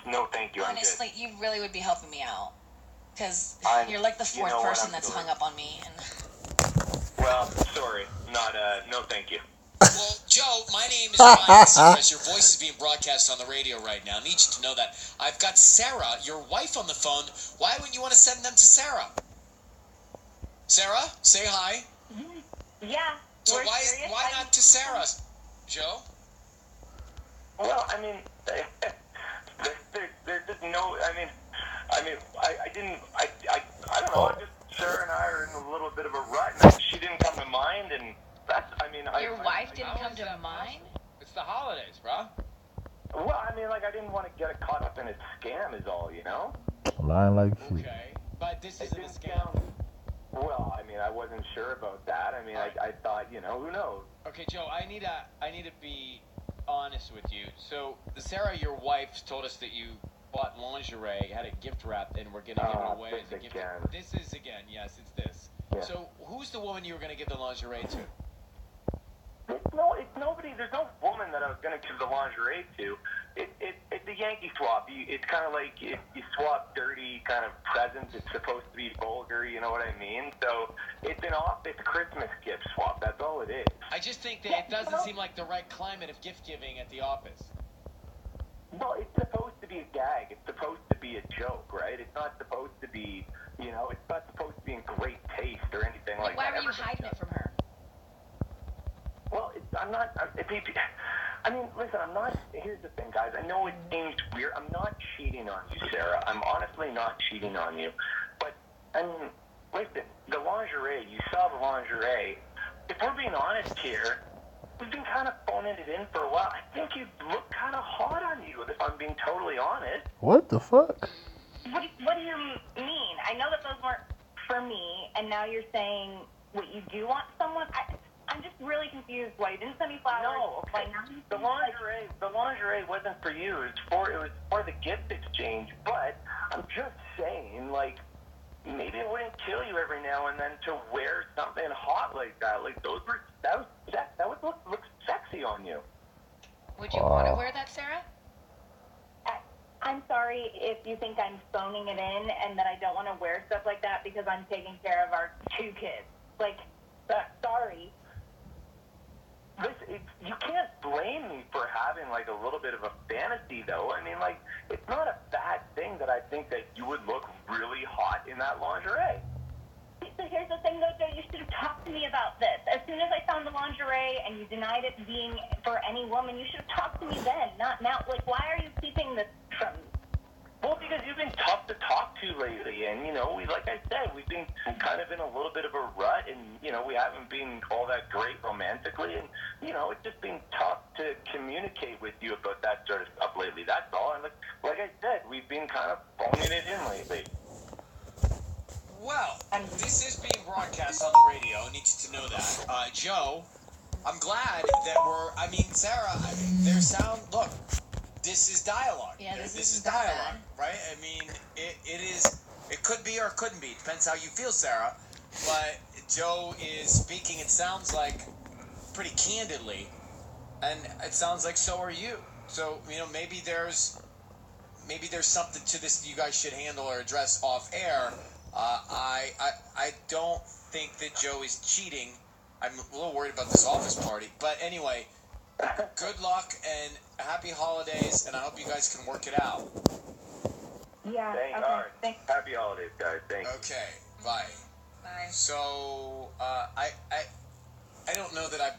no thank you. Honestly, you really would be helping me out. Because I'm- you're like the you fourth know what, person I'm that's sorry. hung up on me. And I'm good. Well, sorry. No thank you. Well, Joe, my name is Ryan Seacrest. Your voice is being broadcast on the radio right now. I need you to know that. I've got Sarah, your wife, on the phone. Why wouldn't you want to send them to Sarah? Sarah, say hi. Yeah. So why not to Sarah, Joe? Well, I mean, there's just no. I don't know. I'm just Sarah and I are in a little bit of a rut, and she didn't come to mind, and that's. Your wife didn't come to mind? It's the holidays, bro. Well, I didn't want to get it caught up in a scam, is all, you know. Lying like shit. Okay, but this It isn't a didn't scam. sound. Well, I wasn't sure about that. I thought, who knows? Okay, Joe, I need to be honest with you. So, Sarah, your wife, told us that you bought lingerie, had it gift wrapped, and we're going to give it away as a gift. Again. This is again, yes, it's this. Yeah. So, who's the woman you were going to give the lingerie to? It's nobody. There's no woman that I was going to give the lingerie to. It's a Yankee swap. It's kind of like you swap dirty kind of presents. It's supposed to be vulgar. You know what I mean? So it's it's a Christmas gift swap. That's all it is. I just think that it doesn't seem like the right climate of gift giving at the office. Well, it's supposed to be a gag. It's supposed to be a joke, right? It's not supposed to be, it's not supposed to be in great taste or anything like Why that. were you hiding it from her? Well, listen, I'm not, here's the thing, guys. I know it seems weird. I'm not cheating on you, Sarah. I'm honestly not cheating on you. But, listen, the lingerie, you saw the lingerie. If we're being honest here, we've been kind of phoning it in for a while. I think you look kind of hot on you, if I'm being totally honest. What the fuck? What do you mean? I know that those weren't for me, and now you're saying what you do want someone. I'm just really confused why you didn't send me flowers. No, okay. The lingerie wasn't for you. It was for the gift exchange. But I'm just saying, maybe it wouldn't kill you every now and then to wear something hot like that. That would look sexy on you. Would you want to wear that, Sarah? I'm sorry if you think I'm phoning it in and that I don't want to wear stuff like that because I'm taking care of our 2 kids. Sorry. Listen, you can't blame me for having a little bit of a fantasy, though. It's not a bad thing that I think that you would look really hot in that lingerie. So here's the thing, though, Joe. You should have talked to me about this. As soon as I found the lingerie and you denied it being for any woman, you should have talked to me then, not now. Why are you keeping this from me? Well, because you've been tough to talk to lately, and, like I said, we've been kind of in a little bit of a rut, and, we haven't been all that great romantically, and, it's just been tough to communicate with you about that sort of stuff lately, that's all, and like I said, we've been kind of phoning it in lately. Well, this is being broadcast on the radio. I need you to know that. Joe, I'm glad that Sarah, look, this is dialogue. Yeah, this is isn't that dialogue, right? It could be or it couldn't be. Depends how you feel, Sarah. But Joe is speaking, it sounds like, pretty candidly. And it sounds like so are you. So, maybe there's something to this that you guys should handle or address off air. I don't think that Joe is cheating. I'm a little worried about this office party. But anyway, good luck and happy holidays, and I hope you guys can work it out. Yeah, All right. Thanks. Happy holidays, guys. Thank you. Okay, bye. Bye. So, I don't know that I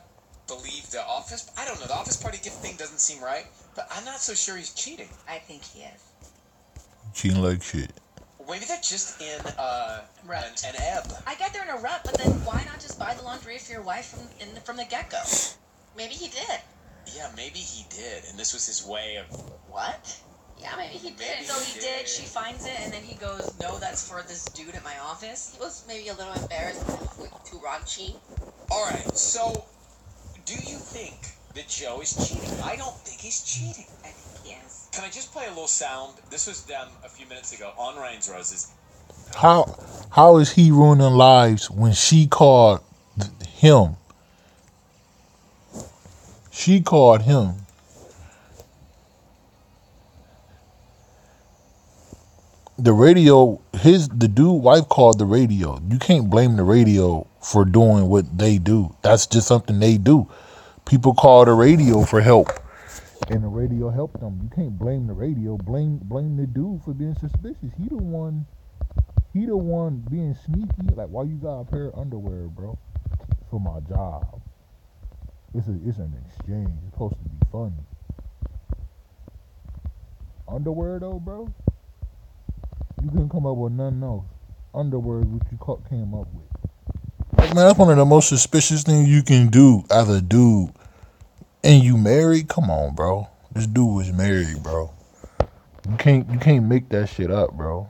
believe the office. I don't know. The office party gift thing doesn't seem right, but I'm not so sure he's cheating. I think he is. Cheating like shit. Maybe they're just in Rut. an ebb. I get they're in a rut, but then why not just buy the lingerie for your wife from the get-go? Maybe he did. Yeah, maybe he did, and this was his way of... What? Yeah, maybe he did. Maybe So he he did. did. She finds it, and then he goes, "No, that's for this dude at my office." He was maybe a little embarrassed, too raunchy. All right, so do you think that Joe is cheating? I don't think he's cheating. I think he is. Can I just play a little sound? This was them a few minutes ago on Ryan's Roses. How is he ruining lives when she called him? She called him. The radio, the dude wife called the radio. You can't blame the radio for doing what they do. That's just something they do. People call the radio for help, and the radio helped them. You can't blame the radio. Blame the dude for being suspicious. He the one being sneaky. Like, why you got a pair of underwear, bro? For my job. It's an exchange. It's supposed to be funny. Underwear though, bro. You couldn't come up with nothing else. Underwear is what you came up with. Like, man, that's one of the most suspicious things you can do as a dude. And you married? Come on, bro. This dude was married, bro. You can't make that shit up, bro.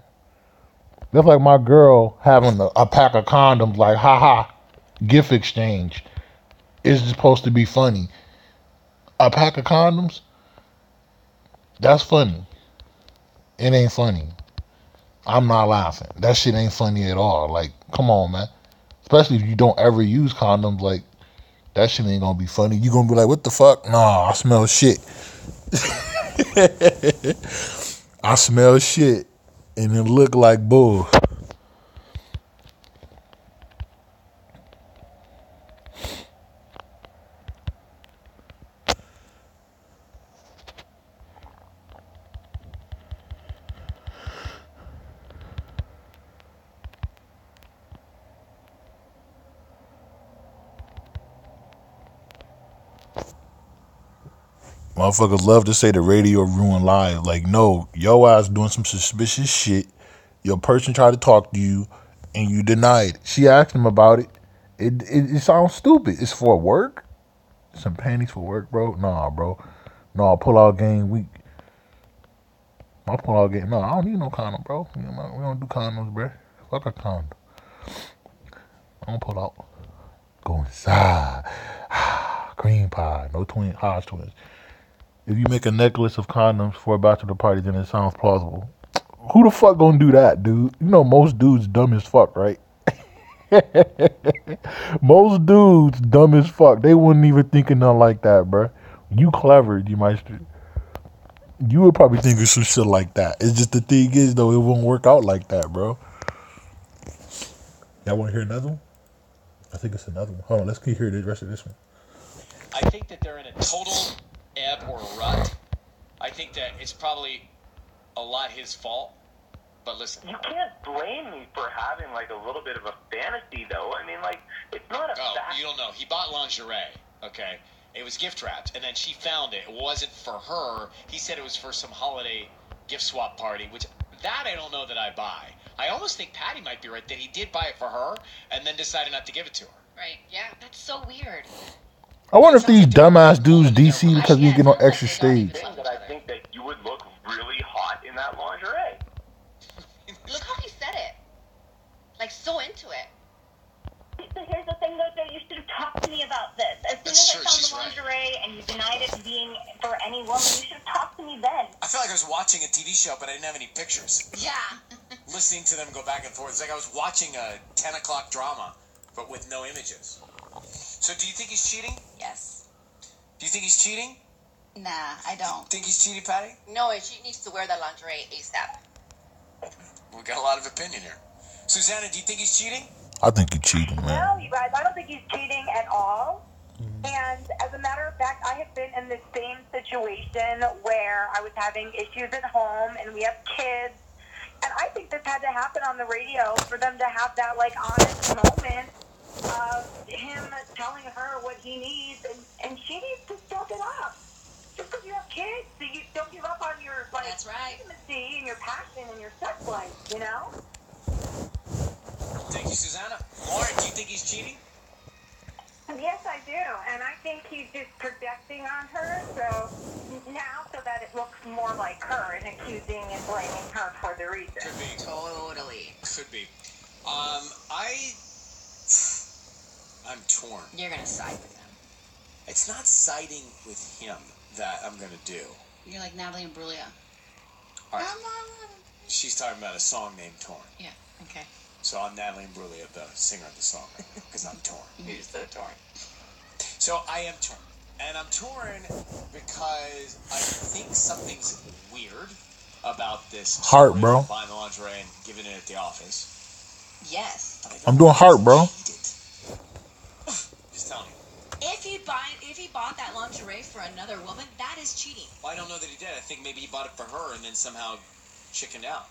That's like my girl having a pack of condoms, like, haha, gift exchange. It's supposed to be funny. A pack of condoms? That's funny. It ain't funny. I'm not laughing. That shit ain't funny at all. Like, come on, man. Especially if you don't ever use condoms, like, that shit ain't gonna be funny. You gonna be like, what the fuck? Nah, I smell shit. I smell shit. And it look like bull. Motherfuckers love to say the radio ruined lives. Like, no, your ass doing some suspicious shit. Your person tried to talk to you, and you denied it. She asked him about it. It sounds stupid. It's for work? Some panties for work, bro? Nah, bro. Nah, pull-out game week. My pull-out game, no, I don't need no condom, bro. We don't do condoms, bro. Fuck a condom. I don't pull out. Go inside. Cream pie. No Hodge twins. If you make a necklace of condoms for a bachelor party, then it sounds plausible. Who the fuck gonna do that, dude? You know most dudes dumb as fuck, right? Most dudes dumb as fuck. They wouldn't even think of nothing like that, bro. You clever, you would probably think of some shit like that. It's just the thing is, though, it won't work out like that, bro. Y'all want to hear another one? I think it's another one. Hold on, let's hear the rest of this one. I think that they're in a total ebb or rut. I think that it's probably a lot his fault. But listen. You can't blame me for having, like, a little bit of a fantasy, though. I mean, like, it's not a fact. You don't know. He bought lingerie, okay? It was gift wrapped, and then she found it. It wasn't for her. He said it was for some holiday gift swap party, which that I don't know that I buy. I almost think Patty might be right that he did buy it for her and then decided not to give it to her. Right, yeah. That's so weird. I wonder if these dumbass dudes DC because we get on extra stage. That I think that you would look really hot in that lingerie. Look how he said it. Like, so into it. So here's the thing, though, Joe. You should have talked to me about this. As soon as I found the lingerie and you denied it being for any woman, you should have talked to me then. I feel like I was watching a TV show, but I didn't have any pictures. Yeah. Listening to them go back and forth. It's like I was watching a 10 o'clock drama, but with no images. So do you think he's cheating? Yes. Do you think he's cheating? Nah, I don't. Think he's cheating, Patty? No, she needs to wear that lingerie ASAP. We got a lot of opinion here. Susanna, do you think he's cheating? I think he's cheating, man. No, you guys, I don't think he's cheating at all. And as a matter of fact, I have been in the same situation where I was having issues at home and we have kids. And I think this had to happen on the radio for them to have that, like, honest moment of him telling her what he needs. And she needs to step it up. Just because you have kids, so you don't give up on your, like, that's right, intimacy and your passion and your sex life, you know? Thank you, Susanna. Lauren, do you think he's cheating? Yes, I do. And I think he's just projecting on her so that it looks more like her and accusing and blaming her for the reason. Could be. Totally. Could be. I'm torn. You're going to side with him. It's not siding with him that I'm going to do. You're like Natalie Imbruglia. All right. She's talking about a song named Torn. Yeah, okay. So I'm Natalie Imbruglia, the singer of the song, because I'm torn. You're so torn. So I am torn. And I'm torn because I think something's weird about this. Heart, bro. Buying the lingerie and giving it at the office. Yes. I'm doing heart, bro. Just telling you. If he bought that lingerie for another woman, that is cheating. Well, I don't know that he did. I think maybe he bought it for her and then somehow chickened out.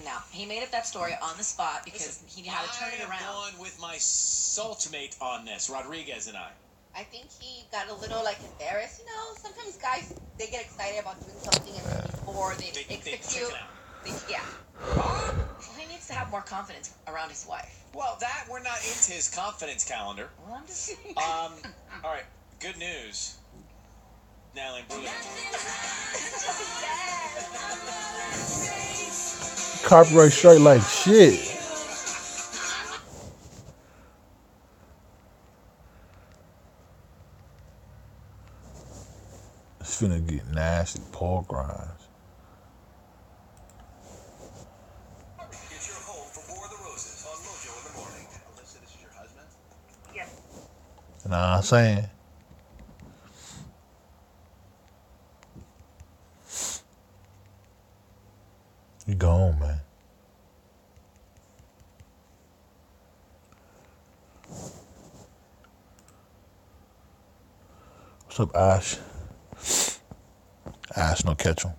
No, he made up that story on the spot because he had to turn it around. I'm going with my soulmate on this, Rodriguez and I. I think he got a little embarrassed. Sometimes guys they get excited about doing something and then before they execute. Yeah. Well, he needs to have more confidence around his wife. Well, we're not into his confidence calendar. Well, I'm just All right. Good news. Natalie and Bruno. Copyright strike like shit. It's finna get nasty. Paul Grimes. Get your home for War of the Roses on Mojo in the morning. Alyssa, this is your husband? Yes. You know what I'm saying? You gone, man. What's up, Ash? Ash, no catch 'em.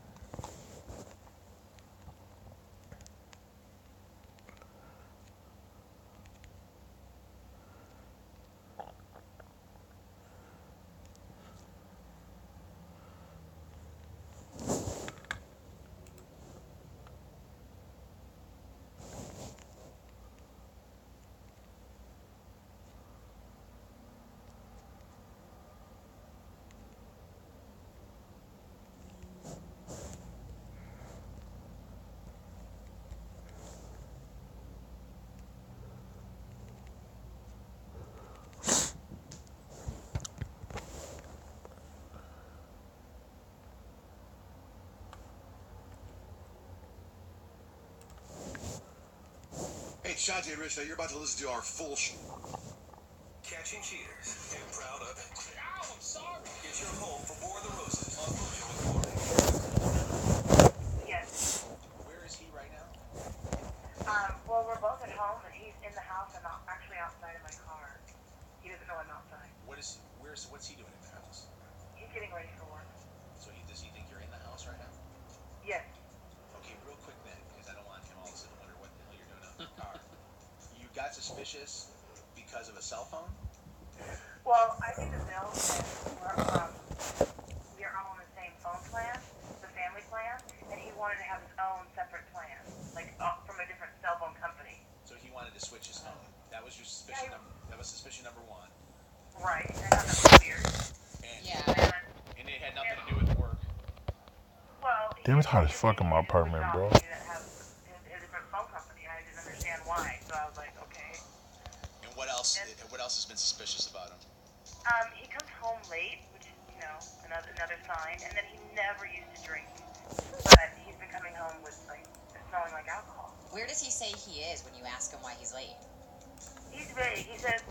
Hey, Shanti and Rich, you're about to listen to our full show. Catching cheaters and proud of it. Ow, I'm sorry. Get your home for War of the Roses on Mojo in the morning. Yes. Where is he right now? Well, we're both at home, but he's in the house. I'm actually outside of my car. He doesn't know I'm outside. What's he doing in the house? He's getting ready for work. So does he think you're in the house right now? Yes. Okay, real quick then, because I don't want him all of a sudden to wonder what the hell you're doing out in the car. You got suspicious because of a cell phone? Well, I think the bill said we're all on the same phone plan, the family plan, and he wanted to have his own separate plan, from a different cell phone company. So he wanted to switch his phone. That was your suspicion. That was suspicion number one. Right. And I thought that was weird. And it had nothing to do with work. Well, Damn, it's hot as fuck in my apartment, bro. That have a different phone company, and I didn't understand why. So I was like, okay. And what else? What else has been suspicious about him? He comes home late, which is, another sign, and then he never used to drink. But he's been coming home with, smelling like alcohol. Where does he say he is when you ask him why he's late? He's vague. He says,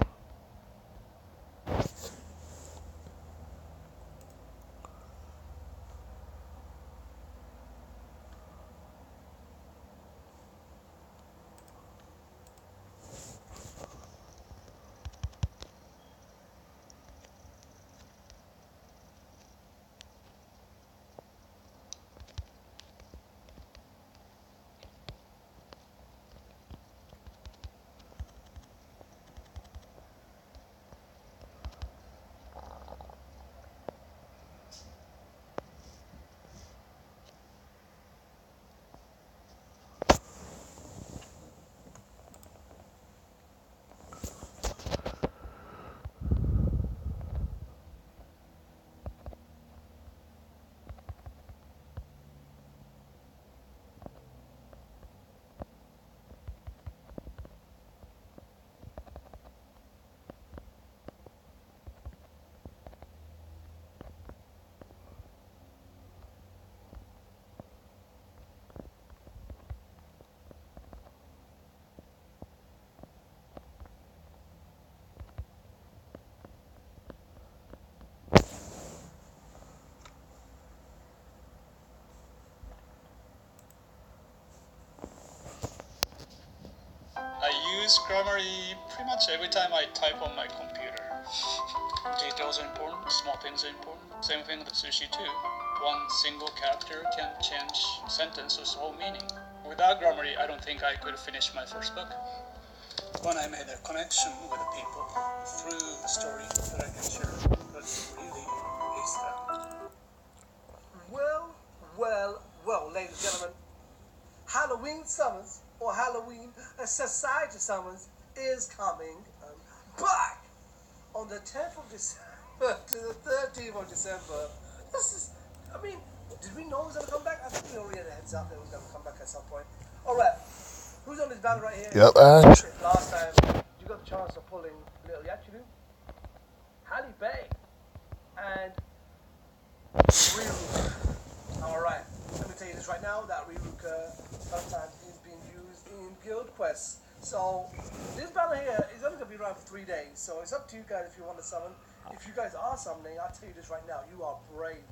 I use Grammarly pretty much every time I type on my computer. details are important, small things are important. Same thing with sushi too. One single character can change sentence's whole meaning. Without grammar, I don't think I could finish my first book. When I made a connection with the people through the story that I can share, that's really is that. Well, ladies and gentlemen, Halloween Summers, or Halloween Society Summers, is coming back on the 10th of December to the 13th of December. Did we know it was going to come back? I think we already had a heads up that it was going to come back at some point. Alright, who's on this banner right here? Yep, Ash. Last time, you got the chance of pulling Little Yachiru, Halle Bay, and Ryuk. Alright, let me tell you this right now, that Ryuk sometimes is being used in Guild Quests. So, this banner here is only going to be around for 3 days, so it's up to you guys if you want to summon. If you guys are summoning, I'll tell you this right now, you are brave.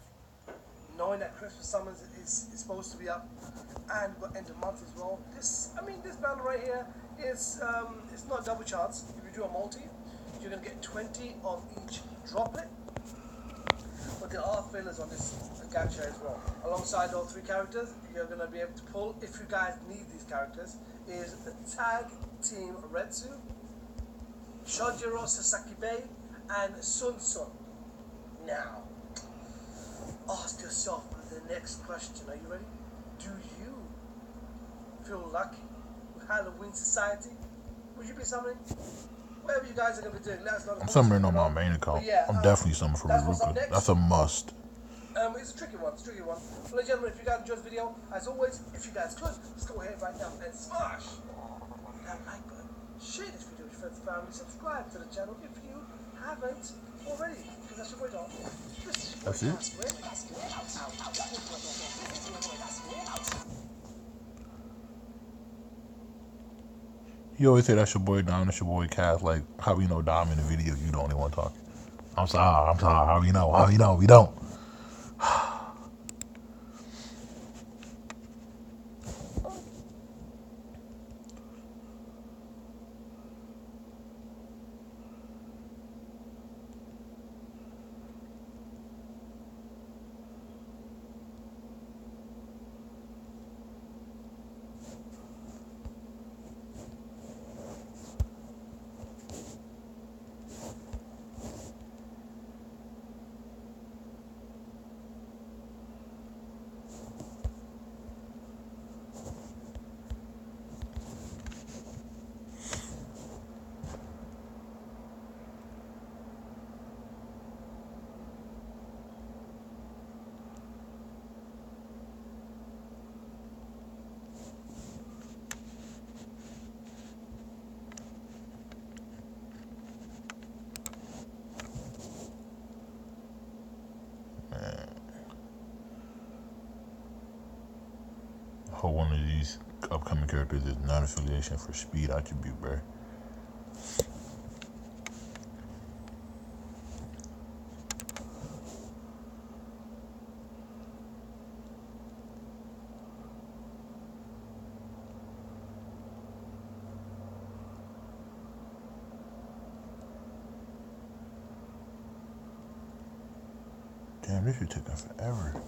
Knowing that Christmas summons is supposed to be up, and we've got end of month as well. This banner right here is it's not a double chance. If you do a multi, you're going to get 20 of each droplet. But there are fillers on this gacha as well. Alongside those 3 characters, you're going to be able to pull, if you guys need these characters, is the Tag Team Retsu, Shojiro Sasaki Bay, and Sun Sun. Now, ask yourself the next question. Are you ready? Do you feel lucky with Halloween Society? Would you be summoning? Whatever you guys are going to be doing, let us know. I'm summoning on my main account. Yeah, I'm definitely summoning for Ruka. That's a must. It's a tricky one. Well, ladies and gentlemen, if you guys enjoyed the video, as always, if you guys could, just go ahead right now and smash that like button. Share this video with your friends and family. Subscribe to the channel if you haven't already. Because that's your boy, Dom. That's it. You always say that's your boy Dom, that's your boy Cass. Like, how we know Dom in the video, you the only one talking. I'm sorry. How we know? We don't. I hope one of these upcoming characters is non-affiliation for speed attribute, bro. Damn, this is taking forever.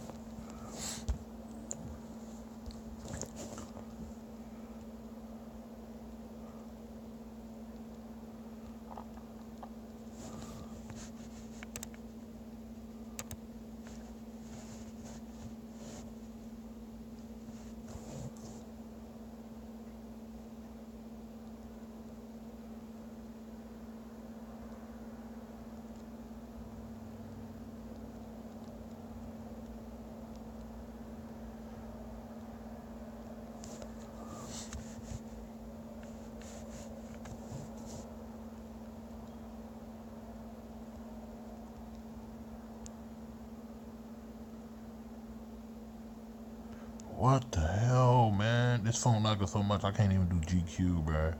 What the hell, man? This phone lagging so much I can't even do GQ, bruh.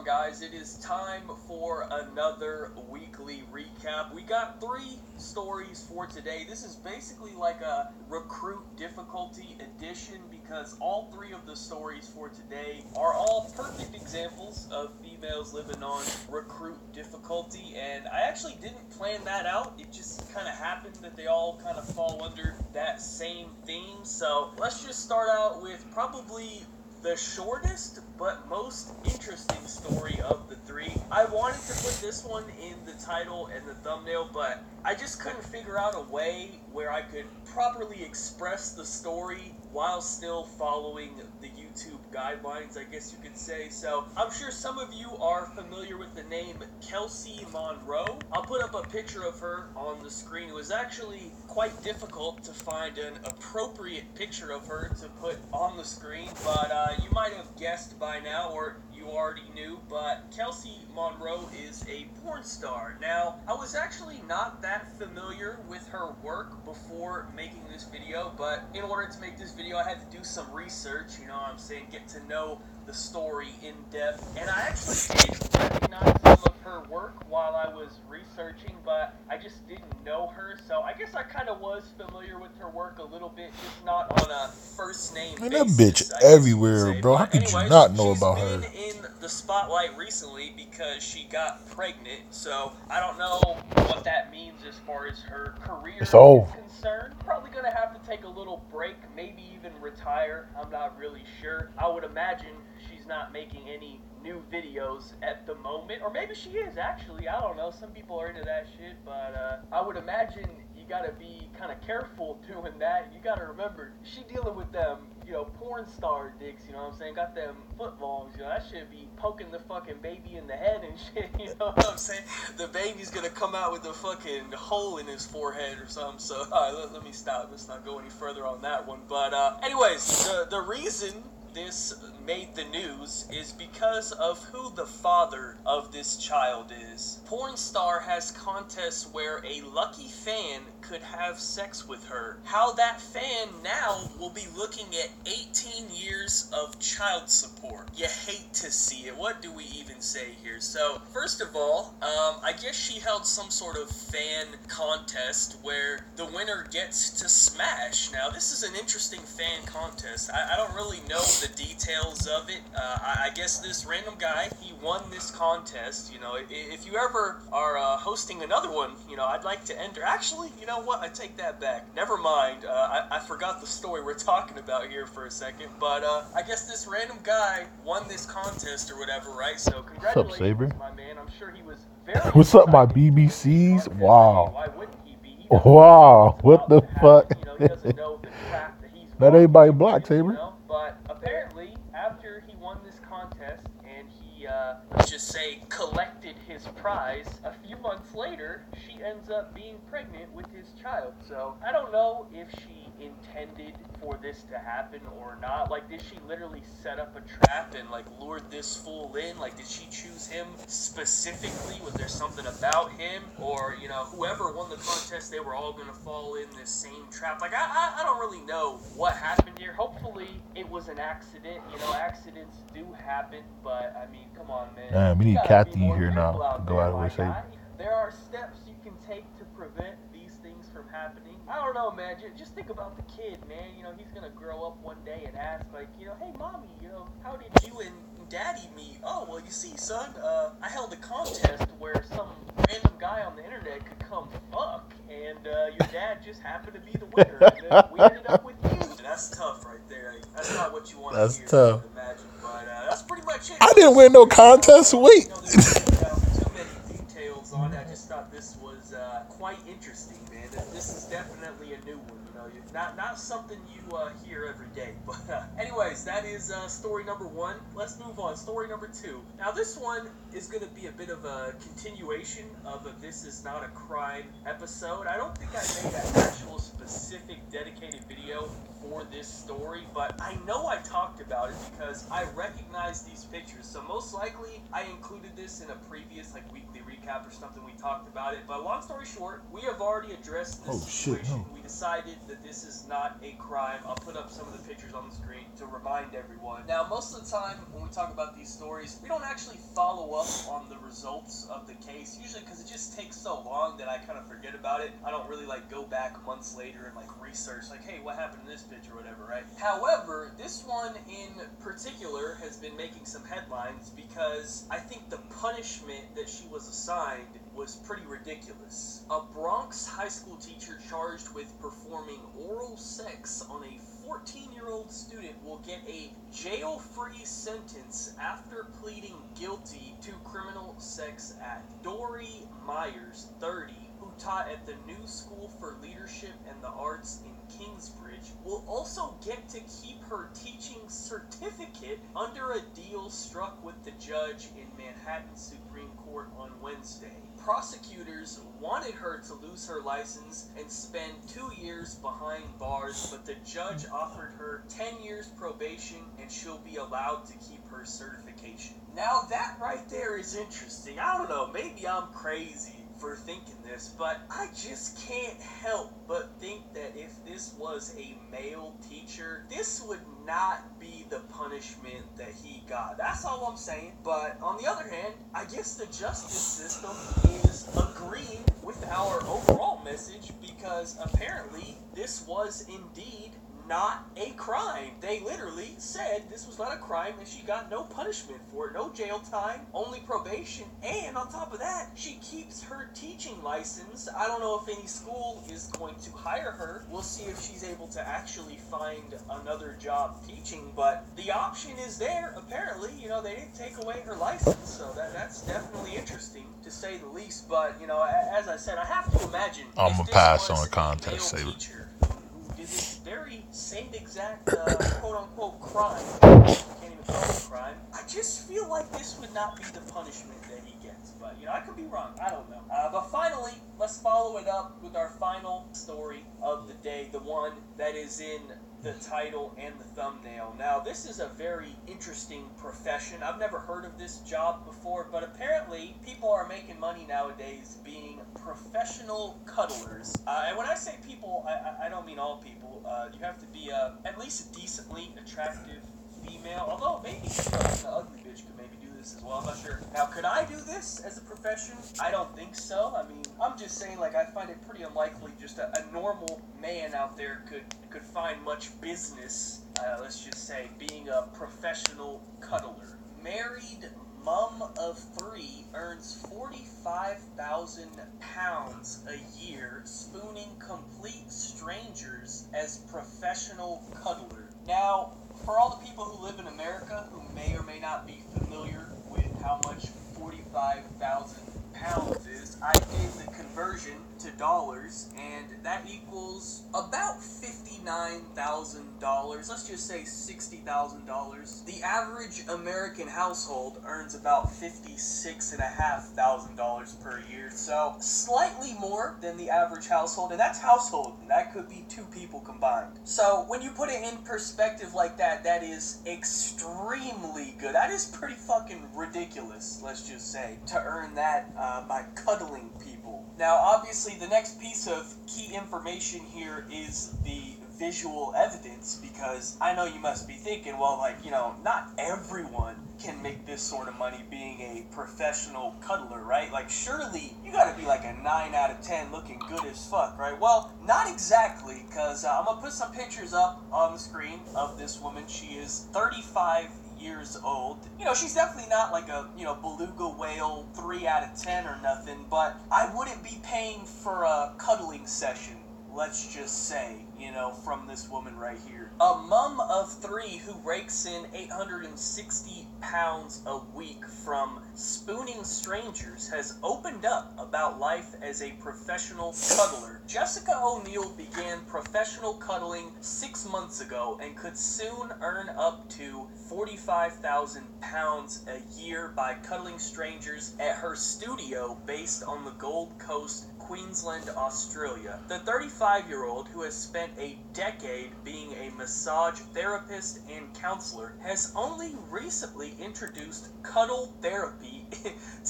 guys, it is time for another weekly recap. We got 3 stories for today. This is basically like a recruit difficulty edition because all 3 of the stories for today are all perfect examples of females living on recruit difficulty, and I actually didn't plan that out. It just kind of happened that they all kind of fall under that same theme. So let's just start out with probably the shortest but most interesting story of the 3. I wanted to put this one in the title and the thumbnail, but I just couldn't figure out a way where I could properly express the story while still following the YouTube guidelines, I guess you could say. So I'm sure some of you are familiar with the name Kelsey Monroe. I'll put up a picture of her on the screen. It was actually quite difficult to find an appropriate picture of her to put on the screen, but you might have guessed by now, or you already knew, but Kelsey Monroe is a porn star. Now, I was actually not that familiar with her work before making this video, but in order to make this video, I had to do some research, you know what I'm saying, get to know the story in depth, and I actually did recognize some of her work while I was researching, but I just didn't know her, so I guess I kind of was familiar with her work a little bit, just not on a first name basis. That bitch everywhere, bro. How could you not know about her? She's been in the spotlight recently because she got pregnant, so I don't know what that means as far as her career is concerned. Probably gonna have to take a little break, maybe even retire. I'm not really sure. I would imagine she's not making any new videos at the moment, or maybe she is actually. I don't know. Some people are into that shit, but I would imagine you gotta be kind of careful doing that. You gotta remember, she dealing with them, you know, porn star dicks, you know what I'm saying? Got them foot longs, you know, that should be poking the fucking baby in the head and shit, you know what I'm saying? The baby's gonna come out with a fucking hole in his forehead or something, so, alright, let me stop. Let's not go any further on that one, but, anyways, the reason this made the news is because of who the father of this child is. Pornstar has contests where a lucky fan could have sex with her. How that fan now will be looking at 18 years of child support. You hate to see it. What do we even say here? So, first of all, I guess she held some sort of fan contest where the winner gets to smash. Now, this is an interesting fan contest. I don't really know the details of it. I guess this random guy, he won this contest. You know, if you ever are hosting another one, you know, I'd like to enter. Actually, you know what? I take that back. Never mind. I forgot the story we're talking about here for a second. But I guess this random guy won this contest or whatever, right? So congratulations, my man. I'm sure he was very What's up, my BBCs? Wow. Why wouldn't he be? Wow. What the fuck? You know, he doesn't know the crap that he's That ain't by Black, Saber. You know? But apparently, after he won this contest and he, let's just say, collected his prize, a few months later, she ends up being pregnant with his child. So I don't know if she intended for this to happen or not. Like, did she literally set up a trap and, like, lured this fool in? Like, did she choose him specifically? Was there something about him? Or, you know, whoever won the contest, they were all gonna fall in this same trap. Like, I don't really know what happened here. Hopefully, it was an accident. You know, accidents do happen, but, I mean, come on, man. Damn, we need Kathy here now to go out of the way. There are steps you can take to prevent these things from happening. I don't know, man. Just think about the kid, man. You know, he's gonna grow up one day and ask, like, you know, hey, mommy, you know, how did you and daddy meet? Oh, well, you see, son, I held a contest where some random guy on the internet could come fuck, and your dad just happened to be the winner, and then we ended up with you. And that's tough right there. That's not what you want to hear. That's tough. Imagine, but that's pretty much it. I didn't win no contest. Wait. Too many details on it. I just thought this was quite interesting, man. This is definitely a new one. You know, not something you hear every day. But anyways, that is story number 1. Let's move on. Story number 2. Now this one is going to be a bit of a continuation of a This Is Not a Crime episode. I don't think I made an actual specific dedicated video for this story, but I know I talked about it because I recognize these pictures. So most likely I included this in a previous like weekly recap or something. We talked about it, but long story short, we have already addressed this situation. We decided decided that this is not a crime. I'll put up some of the pictures on the screen to remind everyone. Now, most of the time when we talk about these stories, we don't actually follow up on the results of the case, usually because it just takes so long that I kind of forget about it. I don't really like go back months later and like research like, hey, what happened in this picture or whatever, right? However, this one in particular has been making some headlines because I think the punishment that she was assigned was pretty ridiculous. A Bronx high school teacher charged with performing oral sex on a 14-year-old student will get a jail-free sentence after pleading guilty to criminal sex act. Dory Myers, 30, who taught at the New School for Leadership and the Arts in Kingsbridge, will also get to keep her teaching certificate under a deal struck with the judge in Manhattan Supreme Court on Wednesday. Prosecutors wanted her to lose her license and spend 2 years behind bars, but the judge offered her 10 years probation and she'll be allowed to keep her certification. Now that right there is interesting. I don't know, maybe I'm crazy for thinking this, but I just can't help but think that if this was a male teacher, this would not be the punishment that he got. That's all I'm saying. But on the other hand, I guess the justice system is agreeing with our overall message because apparently this was indeed not a crime. They literally said this was not a crime and she got no punishment for it, no jail time, only probation, and on top of that, she keeps her teaching license. I don't know if any school is going to hire her. We'll see if she's able to actually find another job teaching, but the option is there. Apparently, you know, they didn't take away her license, so that's definitely interesting to say the least. But, you know, as I said, I have to imagine I'm gonna pass on the contest, male Saber. teacher who did this very same exact quote-unquote crime, can't even call it a crime, I just feel like this would not be the punishment that he gets. But, you know, I could be wrong. I don't know. But finally, let's follow it up with our final story of the day, the one that is in the title and the thumbnail. Now, this is a very interesting profession. I've never heard of this job before, but apparently people are making money nowadays being professional cuddlers. And when I say people, I don't mean all people. You have to be at least a decently attractive female, although maybe an ugly bitch could maybe do this as well. I'm not sure. Now, could I do this as a profession? I don't think so. I mean, I'm just saying, like, I find it pretty unlikely just a normal man out there could find much business, let's just say, being a professional cuddler. Married mom of 3 earns £45,000 a year spooning complete strangers as professional cuddler. Now, for all the people who live in America who may or may not be familiar with how much £45,000 is, I did the conversion to dollars, and that equals about $59,000. Let's just say $60,000. The average American household earns about $56,500 per year, so slightly more than the average household, and that's household, and that could be 2 people combined. So when you put it in perspective like that, that is extremely good. That is pretty fucking ridiculous, let's just say, to earn that by cuddling people. Now, obviously, the next piece of key information here is the visual evidence, because I know you must be thinking, well, like, you know, not everyone can make this sort of money being a professional cuddler, right? Like, surely you gotta be like a 9 out of 10 looking good as fuck, right? Well, not exactly, because I'm gonna put some pictures up on the screen of this woman. She is 35 years old. You know, she's definitely not like a, you know, beluga whale 3 out of 10 or nothing, but I wouldn't be paying for a cuddling session, let's just say, you know, from this woman right here. A mom of 3 who rakes in 860 pounds a week from spooning strangers has opened up about life as a professional cuddler. Jessica O'Neill began professional cuddling 6 months ago and could soon earn up to £45,000 a year by cuddling strangers at her studio based on the Gold Coast Queensland, Australia. The 35-year-old, who has spent a decade being a massage therapist and counselor, has only recently introduced cuddle therapy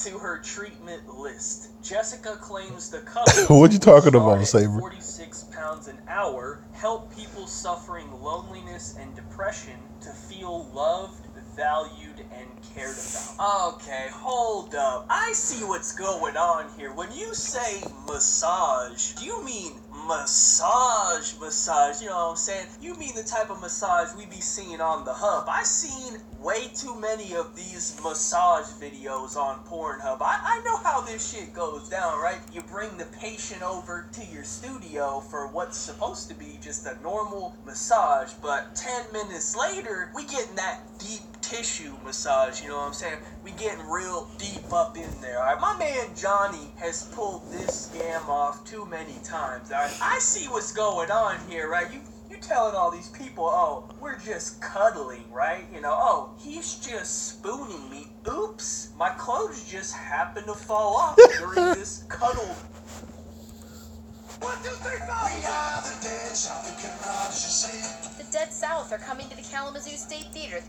to her treatment list. Jessica claims the cuddle, What you talking about, which Saber? 46 pounds an hour, help people suffering loneliness and depression to feel loved, valued, and cared about. Okay, hold up. I see what's going on here. When you say massage, do you mean massage? You know what I'm saying? You mean the type of massage we be seeing on the hub. I seen way too many of these massage videos on Pornhub. I know how this shit goes down, right? You bring the patient over to your studio for what's supposed to be just a normal massage, but 10 minutes later, we getting that deep tissue massage, you know what I'm saying? We getting real deep up in there, alright? My man Johnny has pulled this scam off too many times, alright? I see what's going on here, right? You telling all these people, oh, we're just cuddling, right? You know, oh, he's just spooning me. Oops, my clothes just happened to fall off during this cuddle. 1, 2, 3, 4. We are the dead South, you can rush. The Dead South are coming to the Kalamazoo State Theater.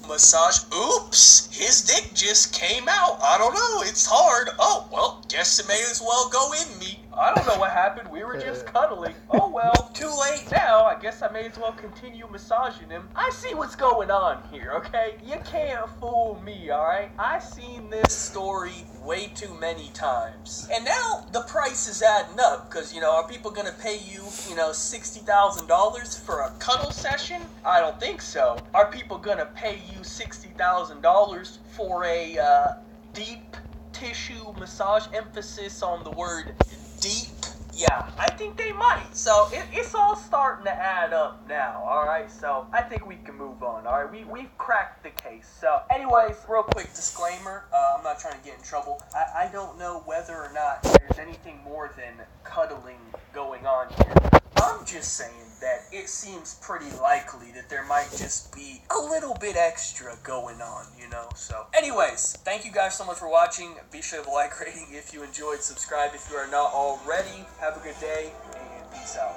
Massage. Oops, his dick just came out. I don't know, it's hard. Oh, well, guess it may as well go in me. I don't know what happened. We were just cuddling. Oh, well, too late now. I guess I may as well continue massaging him. I see what's going on here, okay? You can't fool me, alright? I've seen this story way too many times. And now the price is adding up because, you know, are people going to pay you, you know, $60,000 for a cuddle session? I don't think so. Are people going to pay you $60,000 for a deep tissue massage? Emphasis on the word deep. Yeah, I think they might. So it's all starting to add up now, alright? So I think we can move on, alright? We've cracked the case. So anyways, real quick disclaimer. I'm not trying to get in trouble. I don't know whether or not there's anything more than cuddling going on here. I'm just saying that it seems pretty likely that there might just be a little bit extra going on, you know? So anyways, thank you guys so much for watching. Be sure to like, rating if you enjoyed, subscribe if you are not already. Have a good day, and peace out.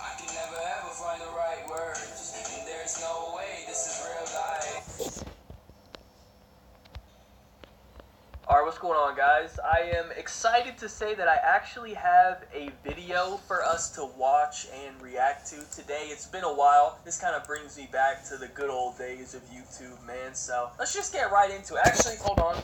I can never ever find the right words, and there's no way this is real life. Alright, what's going on, guys? I am excited to say that I actually have a video for us to watch and react to today. It's been a while. This kind of brings me back to the good old days of YouTube, man. So let's just get right into it. Actually, hold on.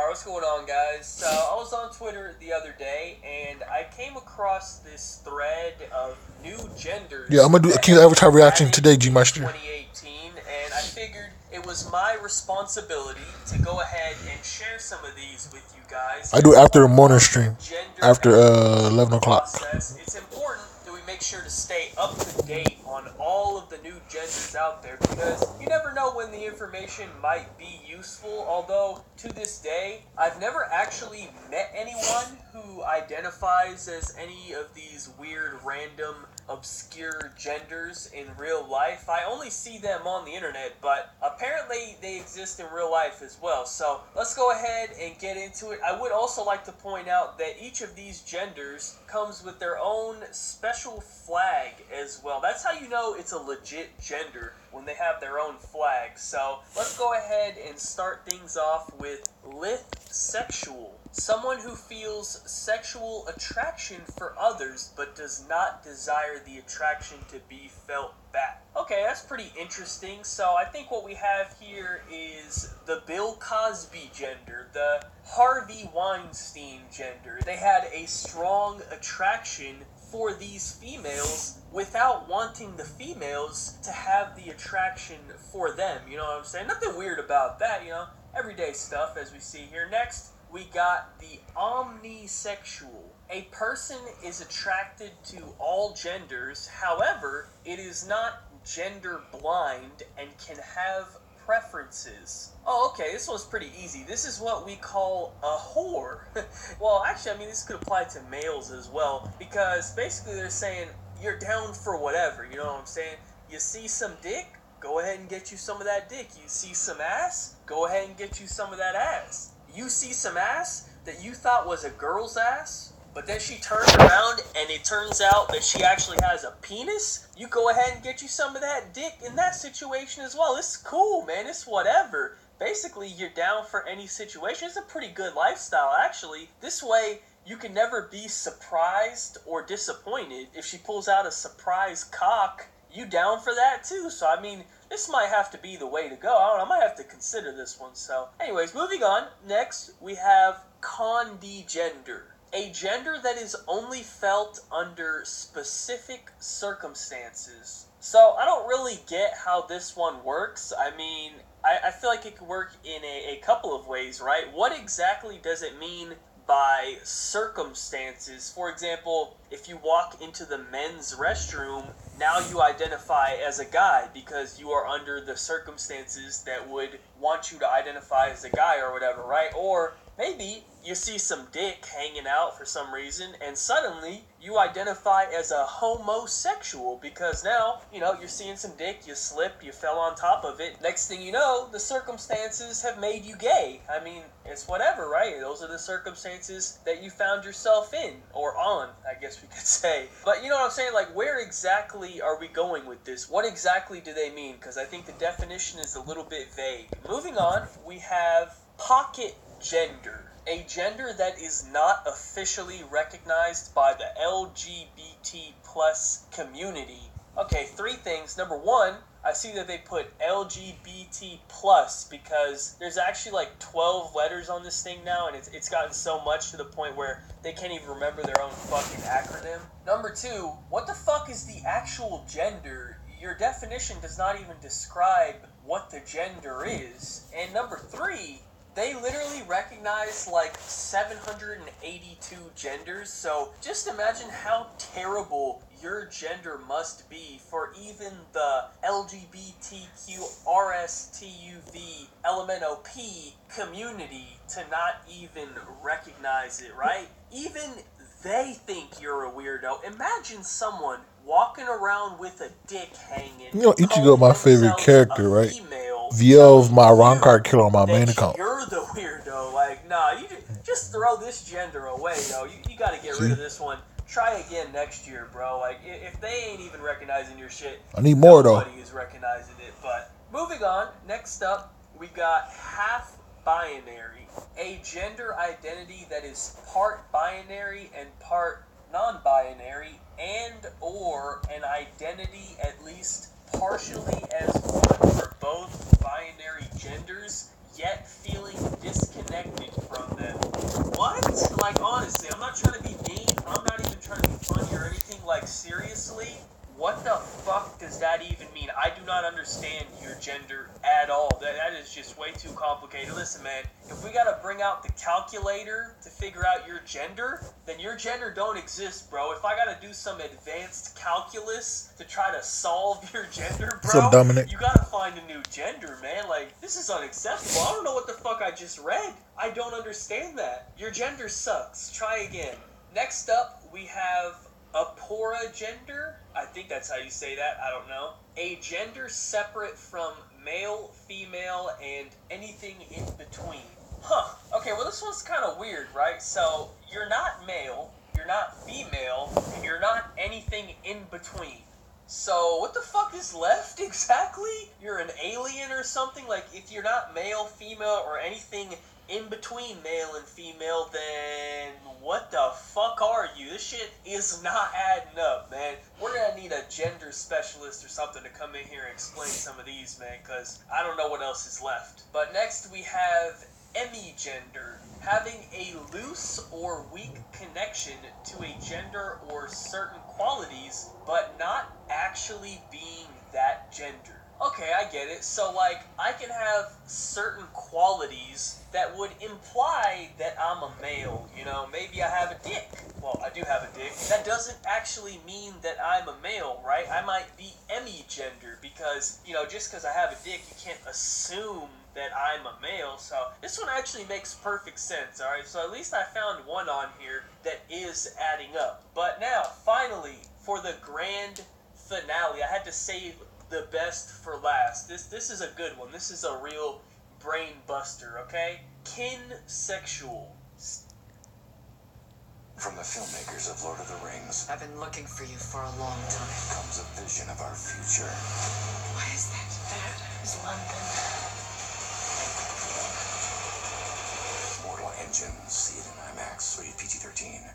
What's going on, guys? So I was on Twitter the other day and I came across this thread of new genders. Yeah, I'm gonna do a King Avatar reaction today, G Master. 2018, and I figured it was my responsibility to go ahead and share some of these with you guys. I do it after the morning stream, after 11 o'clock. It's important that we make sure to stay up to date on all of the new genders out there, because you never know when the information might be useful. Although to this day I've never actually met anyone who identifies as any of these weird, random, obscure genders in real life. I only see them on the internet, but apparently they exist in real life as well. So let's go ahead and get into it. I would also like to point out that each of these genders comes with their own special flag as well. That's how you know it's a legit gender, when they have their own flag. So let's go ahead and start things off with lithsexual. Someone who feels sexual attraction for others but does not desire the attraction to be felt back. Okay, that's pretty interesting. So I think what we have here is the Bill Cosby gender, the Harvey Weinstein gender. They had a strong attraction for these females without wanting the females to have the attraction for them. You know what I'm saying? Nothing weird about that, you know? Everyday stuff, as we see here. Next, we got the omnisexual. A person is attracted to all genders, however, it is not gender blind and can have preferences. Oh, okay, this one's pretty easy. This is what we call a whore. Well, actually, I mean, this could apply to males as well, because basically they're saying you're down for whatever, you know what I'm saying? You see some dick? Go ahead and get you some of that dick. You see some ass? Go ahead and get you some of that ass. You see some ass that you thought was a girl's ass, but then she turned around and it turns out that she actually has a penis? You go ahead and get you some of that dick in that situation as well. It's cool, man. It's whatever. Basically, you're down for any situation. It's a pretty good lifestyle, actually. This way, you can never be surprised or disappointed. If she pulls out a surprise cock, you down for that too. So, I mean, this might have to be the way to go. I don't know, I might have to consider this one. So, anyways, moving on. Next, we have condegender. A gender that is only felt under specific circumstances. So, I don't really get how this one works. I mean, I feel like it could work in a couple of ways, right? What exactly does it mean by circumstances? For example, if you walk into the men's restroom, now you identify as a guy because you are under the circumstances that would want you to identify as a guy or whatever, right? Or maybe you see some dick hanging out for some reason and suddenly you identify as a homosexual because now, you know, you're seeing some dick, you slip, you fell on top of it. Next thing you know, the circumstances have made you gay. I mean, it's whatever, right? Those are the circumstances that you found yourself in, or on, I guess we could say. But you know what I'm saying? Like, where exactly are we going with this? What exactly do they mean? Because I think the definition is a little bit vague. Moving on, we have pocket gender. A gender that is not officially recognized by the LGBT plus community. Okay, 3 things. Number 1, I see that they put LGBT plus because there's actually like 12 letters on this thing now, and it's gotten so much to the point where they can't even remember their own fucking acronym. Number 2, what the fuck is the actual gender? Your definition does not even describe what the gender is. And number 3, they literally recognize like 782 genders, so just imagine how terrible your gender must be for even the LGBTQRSTUV LMNOP community to not even recognize it, right? Even they think you're a weirdo. Imagine someone walking around with a dick hanging. You know, Ichigo, my favorite character, right? VL's my Ron card killer on my main account. You're the weirdo. Like, nah, you just throw this gender away, yo. You gotta get rid of this one. Try again next year, bro. Like, if they ain't even recognizing your shit, I need more, though. Nobody is recognizing it. But moving on, next up, we got half binary. A gender identity that is part binary and part non-binary, and or an identity at least partially as one for both binary genders, yet feeling disconnected from them. What? Like, honestly, I'm not trying to be mean, I'm not even trying to be funny or anything like, seriously? What the fuck does that even mean? I do not understand your gender at all. That is just way too complicated. Listen, man, if we gotta bring out the calculator to figure out your gender, then your gender don't exist, bro. If I gotta do some advanced calculus to try to solve your gender, What's up, bro, Dominic? you gotta find a new gender, man. Like, this is unacceptable. I don't know what the fuck I just read. I don't understand that. Your gender sucks. Try again. Next up, we have apora gender. I think that's how you say that. I don't know. A gender separate from male, female, and anything in between. Huh. Okay, well, this one's kind of weird, right? So, you're not male, you're not female, and you're not anything in between. So, what the fuck is left exactly? You're an alien or something? Like, if you're not male, female, or anything in between male and female, then what the fuck are you? This shit is not adding up, man. We're gonna need a gender specialist or something to come in here and explain some of these, man, because I don't know what else is left. But next we have emigender, having a loose or weak connection to a gender or certain qualities, but not actually being that gender. Okay, I get it. So, like, I can have certain qualities that would imply that I'm a male. You know, maybe I have a dick. Well, I do have a dick. That doesn't actually mean that I'm a male, right? I might be emigender because, you know, just because I have a dick, you can't assume that I'm a male. So, this one actually makes perfect sense, alright? So, at least I found one on here that is adding up. But now, finally, for the grand finale, I had to save the best for last. This is a good one. This is a real brain buster, okay? Kinsexual. From the filmmakers of Lord of the Rings I've been looking for you for a long time. comes a vision of our future. What is that? That is London. Mortal Engines. See it in IMAX. Rated PG-13.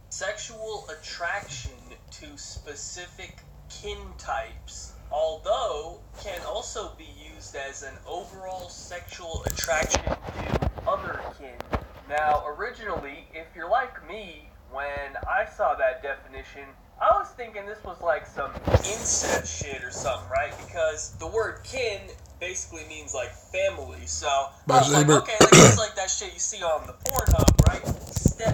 Sexual attraction to specific kin types, although can also be used as an overall sexual attraction to other kin. Now, originally, if you're like me, when I saw that definition, I was thinking this was like some incest shit or something, right? Because the word kin basically means like family, so I was like, okay, like it's like that shit you see on the Pornhub, right?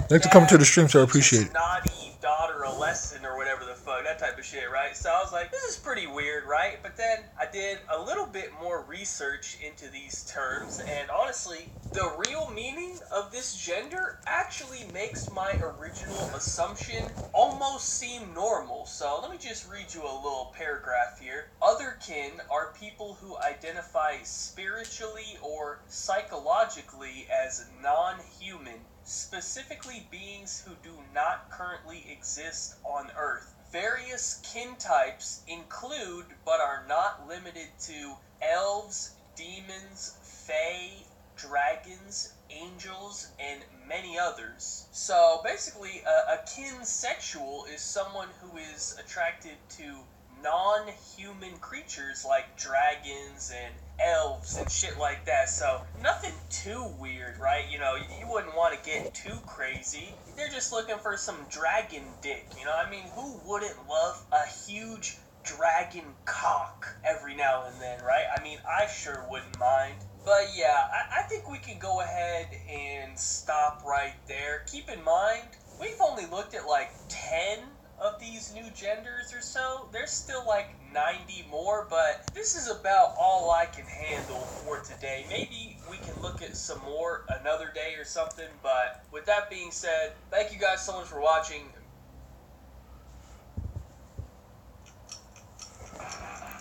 Thanks for coming to the stream, so I appreciate it. Naughty daughter a lesson or whatever the fuck, that type of shit, right? So I was like, this is pretty weird, right? But then I did a little bit more research into these terms, and honestly, the real meaning of this gender actually makes my original assumption almost seem normal. So let me just read you a little paragraph here. Other kin are people who identify spiritually or psychologically as non-human, specifically beings who do not currently exist on Earth. Various kin types include, but are not limited to, elves, demons, fae, dragons, angels, and many others. So basically, a kinsexual is someone who is attracted to non-human creatures like dragons and elves and shit like that. So nothing too weird, right? You know, you wouldn't want to get too crazy. They're just looking for some dragon dick, you know? I mean, who wouldn't love a huge dragon cock every now and then, right? I mean, I sure wouldn't mind. But yeah, I think we can go ahead and stop right there. Keep in mind, we've only looked at like 10 of these new genders or so. There's still like 90 more, but this is about all I can handle for today. Maybe we can look at some more another day or something, but with that being said, thank you guys so much for watching.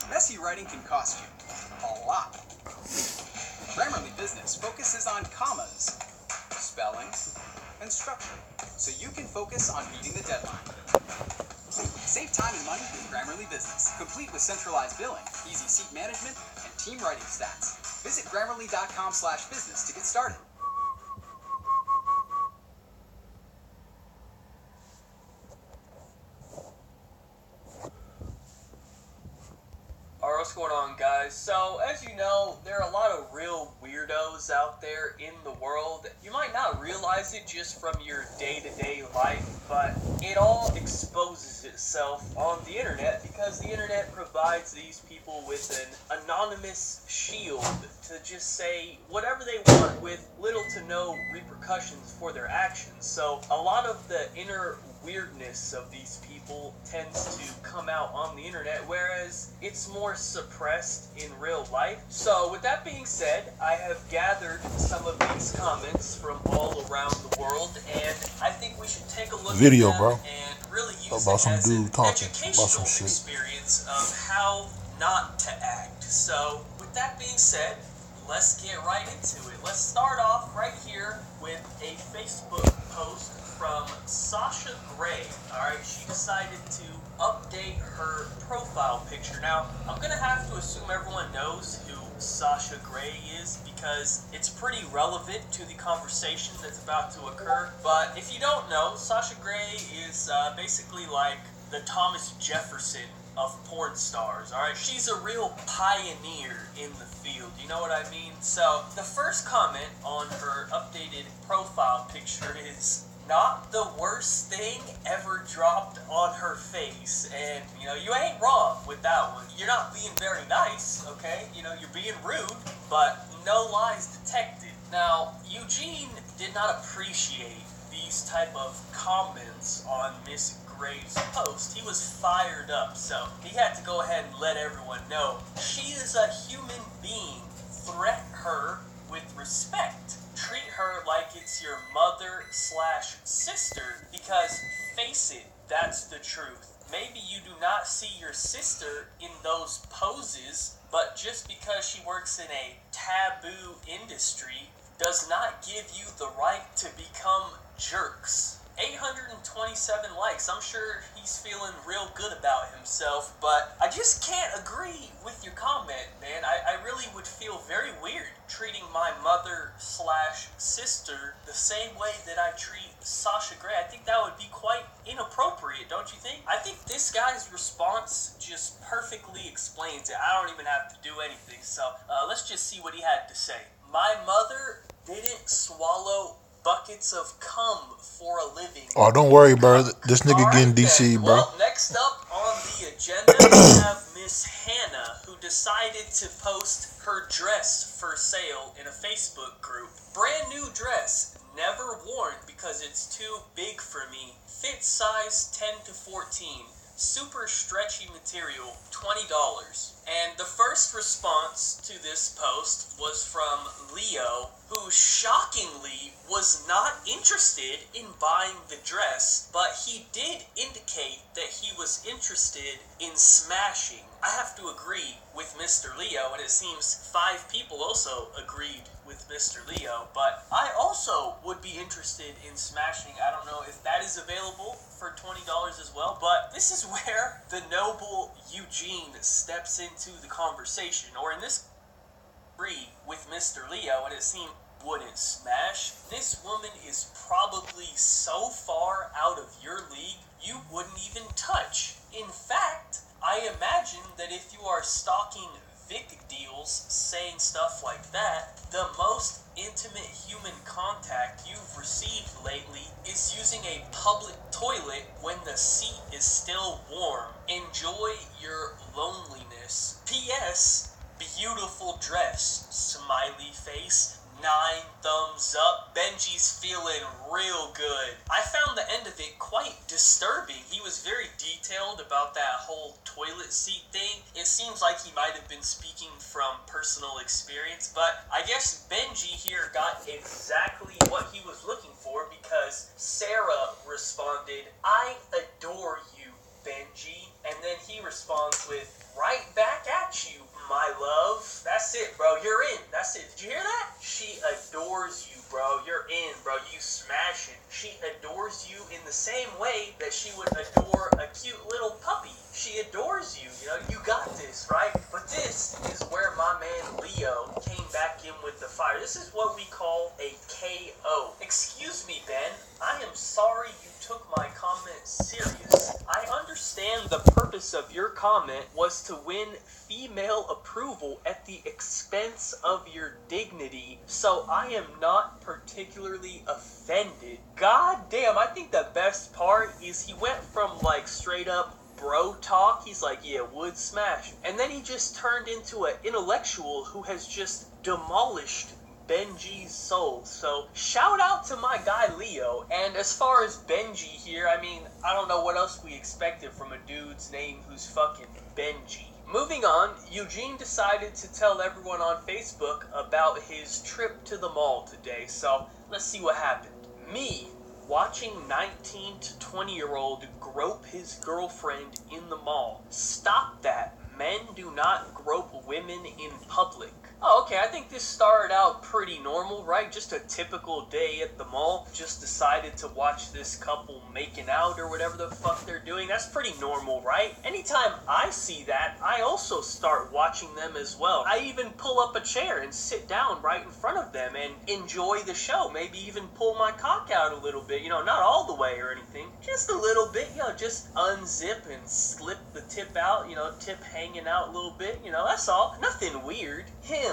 Messy writing can cost you a lot. Grammarly Business focuses on commas, spelling, and structure, so you can focus on meeting the deadline. Save time and money with Grammarly Business, complete with centralized billing, easy seat management, and team writing stats. Visit Grammarly.com/business to get started. Alright, what's going on, guys? So, as you know, there are a lot of real weirdos goes out there in the world. You might not realize it just from your day-to-day life, but it all exposes itself on the internet because the internet provides these people with an anonymous shield to just say whatever they want with little to no repercussions for their actions. So a lot of the inner weirdness of these people tends to come out on the internet, whereas it's more suppressed in real life. So with that being said, I have gathered some of these comments from all around the world, and I think we should take a look at them and really use about it some as dude an talking educational about some shit. experience of how not to act. So with that being said, let's get right into it. Let's start off right here with a Facebook post from Sasha Gray. Alright, she decided to update her profile picture. Now, I'm gonna have to assume everyone knows who Sasha Gray is because it's pretty relevant to the conversation that's about to occur. But if you don't know, Sasha Gray is basically like the Thomas Jefferson of porn stars, alright? She's a real pioneer in the field, you know what I mean? So, the first comment on her updated profile picture is not the worst thing ever dropped on her face. And, you know, you ain't wrong with that one. You're not being very nice, okay? You know, you're being rude, but no lies detected. Now, Eugene did not appreciate these type of comments on Miss Gray's post. He was fired up, so he had to go ahead and let everyone know she is a human being. Threat her with respect. Treat her like it's your mother/sister, because face it, that's the truth. Maybe you do not see your sister in those poses, but just because she works in a taboo industry does not give you the right to become jerks. 827 likes. I'm sure he's feeling real good about himself, but I just can't agree with your comment, man. I really would feel very weird treating my mother/sister the same way that I treat Sasha Gray. I think that would be quite inappropriate, don't you think? I think this guy's response just perfectly explains it. I don't even have to do anything, so let's just see what he had to say. My mother didn't swallow buckets of cum for a living. Oh, don't worry, bro. This nigga getting DC, bro. Well, next up on the agenda, we have Miss Hannah, who decided to post her dress for sale in a Facebook group. Brand new dress, never worn because it's too big for me. Fit size 10 to 14. Super stretchy material, $20. And the first response to this post was from Leo, who shockingly was not interested in buying the dress, but he did indicate that he was interested in smashing. I have to agree with Mr. Leo, and it seems 5 people also agreed with Mr. Leo, but I also would be interested in smashing. I don't know if that is available for $20 as well, but this is where the noble Eugene steps into the conversation, or in this agree with Mr. Leo, and it seemed wouldn't smash. This woman is probably so far out of your league, you wouldn't even touch. In fact, I imagine that if you are stalking Vic deals saying stuff like that, the most intimate human contact you've received lately is using a public toilet when the seat is still warm. Enjoy your loneliness. P.S. Beautiful dress. Smiley face. 9 thumbs up. Benji's feeling real good. I found the end of it quite disturbing. He was very detailed about that whole toilet seat thing. It seems like he might have been speaking from personal experience, but I guess Benji here got exactly what he was looking for, because Sarah responded, "I adore you, Benji." And then he responds with, "Right back at you, my love." That's it, bro. You're in. That's it. Did you hear that? She adores you, bro. You're in, bro. You smash it. She adores you in the same way that she would adore a cute little puppy. She adores you. You know, you got this, right? But this is where my man Leo came back in with the fire. This is what we call a KO. Excuse me, Ben. I am sorry you took my comment serious. I understand the purpose of your comment was to win female approval at the expense of your dignity, so I am not particularly offended. God damn, I think the best part is he went from like straight up bro talk, he's like, yeah, would smash, and then he just turned into an intellectual who has just demolished Benji's soul. So shout out to my guy Leo. And as far as Benji here, I mean, I don't know what else we expected from a dude's name who's fucking Benji. Moving on, Eugene decided to tell everyone on Facebook about his trip to the mall today, so let's see what happened. Me watching 19 to 20-year-old grope his girlfriend in the mall. Stop that. Men do not grope women in public. Oh, okay, I think this started out pretty normal, right? Just a typical day at the mall. Just decided to watch this couple making out or whatever the fuck they're doing. That's pretty normal, right? Anytime I see that, I also start watching them as well. I even pull up a chair and sit down right in front of them and enjoy the show. Maybe even pull my cock out a little bit, you know, not all the way or anything. Just a little bit, you know, just unzip and slip the tip out, you know, tip hanging out a little bit, you know, that's all. Nothing weird. Him.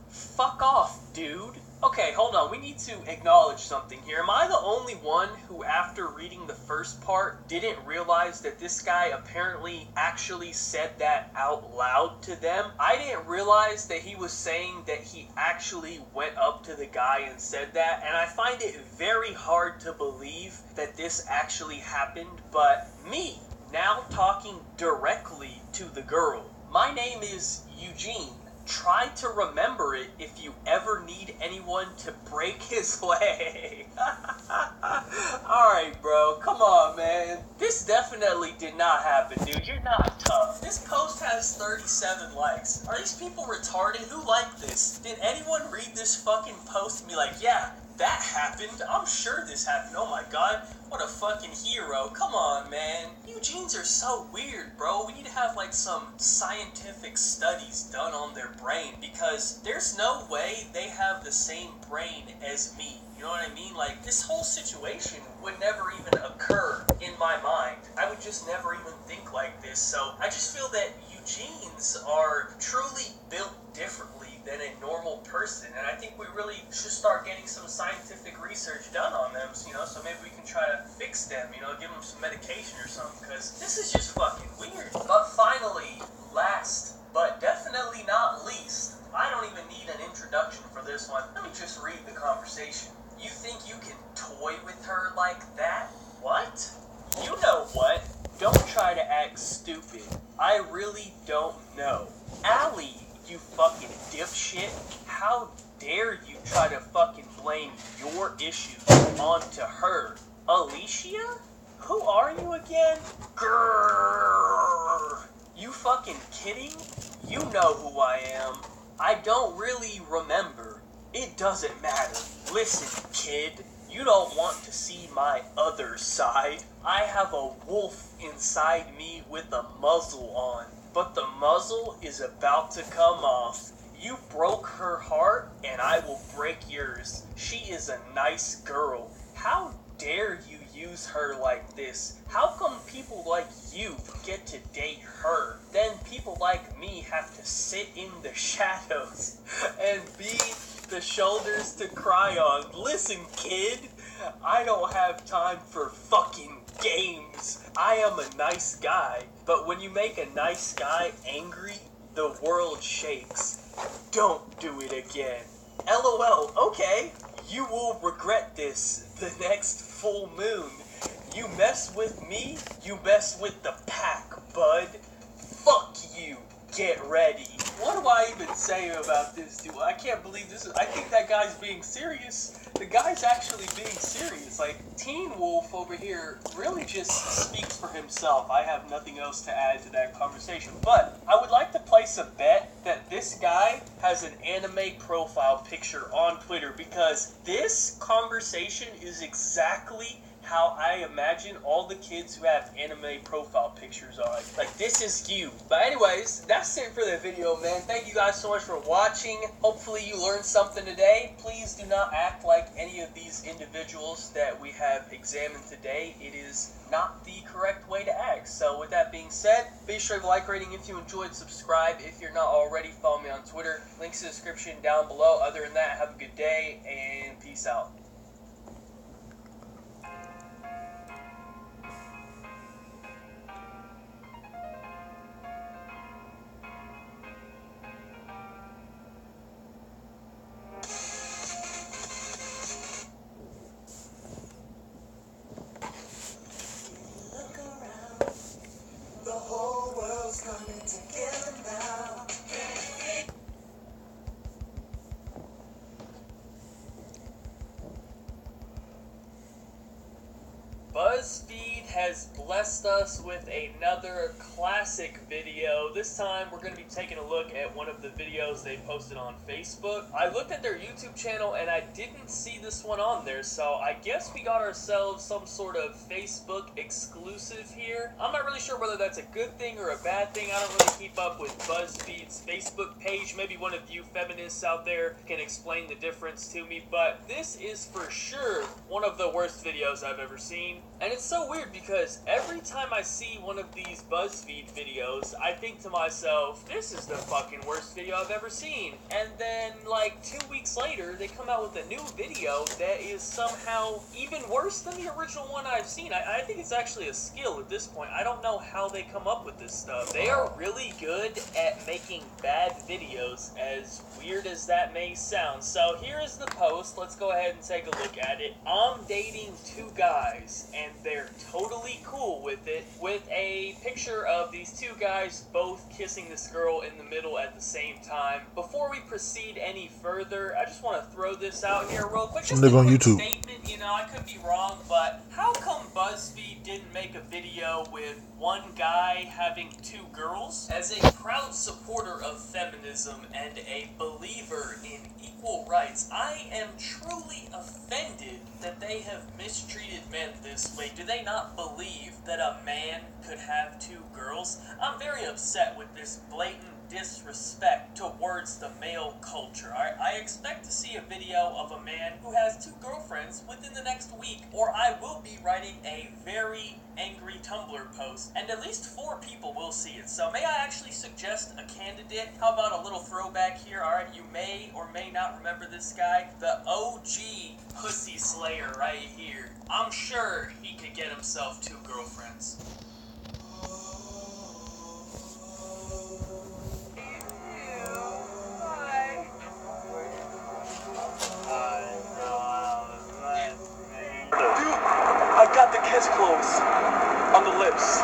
Fuck off, dude. Okay, hold on. We need to acknowledge something here. Am I the only one who, after reading the first part, didn't realize that this guy apparently actually said that out loud to them? I didn't realize that he was saying that he actually went up to the guy and said that, and I find it very hard to believe that this actually happened, but me, now talking directly to the girl. My name is Eugene. Try to remember it if you ever need anyone to break his leg. Alright, bro. Come on, man. This definitely did not happen, dude. You're not tough. This post has 37 likes. Are these people retarded? Who liked this? Did anyone read this fucking post and be like, yeah, that happened? I'm sure this happened. Oh my god. What a fucking hero. Come on, man. Eugenes are so weird, bro. We need to have, like, some scientific studies done on their brain, because there's no way they have the same brain as me. You know what I mean? Like, this whole situation would never even occur in my mind. I would just never even think like this. So I just feel that Eugenes are truly built differently than a normal person, and I think we really should start getting some scientific research done on them, you know, so maybe we can try to fix them, you know, give them some medication or something, because this is just fucking weird. But finally, last, but definitely not least, I don't even need an introduction for this one. Let me just read the conversation. You think you can toy with her like that? What? You know what? Don't try to act stupid. I really don't know. Allie, you fucking dipshit. How dare you try to fucking blame your issues onto her? Alicia? Who are you again? Grrr. You fucking kidding? You know who I am. I don't really remember. It doesn't matter. Listen, kid. You don't want to see my other side. I have a wolf inside me with a muzzle on. But the muzzle is about to come off. You broke her heart, and I will break yours. She is a nice girl. How dare you use her like this? How come people like you get to date her? Then people like me have to sit in the shadows and be the shoulders to cry on. Listen, kid, I don't have time for fucking games. I am a nice guy, but when you make a nice guy angry, the world shakes. Don't do it again. LOL, okay. You will regret this the next full moon. You mess with me, you mess with the pack, bud. Fuck you. Get ready. What do I even say about this dude? I can't believe this is... I think that guy's being serious. The guy's actually being serious. Like, Teen Wolf over here really just speaks for himself. I have nothing else to add to that conversation. But I would like to place a bet that this guy has an anime profile picture on Twitter, because this conversation is exactly how I imagine all the kids who have anime profile pictures are. Like, this is you. But anyways, that's it for the video, man. Thank you guys so much for watching. Hopefully you learned something today. Please do not act like any of these individuals that we have examined today. It is not the correct way to act. So with that being said, be sure to like, rating if you enjoyed, subscribe if you're not already, follow me on Twitter. Links in the description down below. Other than that, have a good day and peace out. BuzzFeed has blessed us with another classic video. This time we're going to be taking a look at one of the videos they posted on Facebook. I looked at their YouTube channel and I didn't see this one on there, so I guess we got ourselves some sort of Facebook exclusive here. I'm not really sure whether that's a good thing or a bad thing. I don't really keep up with BuzzFeed's Facebook page. Maybe one of you feminists out there can explain the difference to me, but this is for sure one of the worst videos I've ever seen. And it's so weird because every time I see one of these BuzzFeed videos, I think to myself, this is the fucking worst video I've ever seen. And then, like, 2 weeks later, they come out with a new video that is somehow even worse than the original one I've seen. I think it's actually a skill at this point. I don't know how they come up with this stuff. They are really good at making bad videos, as weird as that may sound. So here is the post. Let's go ahead and take a look at it. I'm dating 2 guys, and they're totally cool with it, with a picture of these 2 guys both kissing this girl in the middle at the same time. Before we proceed any further, I just want to throw this out here real quick. Just a on quick YouTube. statement, you know, I could be wrong, but how come BuzzFeed didn't make a video with one guy having 2 girls? As a proud supporter of feminism and a believer in equal rights, I am truly offended that they have mistreated men this way. Do they not believe that a man could have 2 girls? I'm very upset with this blatant disrespect towards the male culture. I expect to see a video of a man who has 2 girlfriends within the next week, or I will be writing a very angry Tumblr post, and at least 4 people will see it. So may I actually suggest a candidate? How about a little throwback here? Alright, you may or may not remember this guy. The OG Pussy Slayer right here. I'm sure he could get himself 2 girlfriends. I got the kiss close on the lips.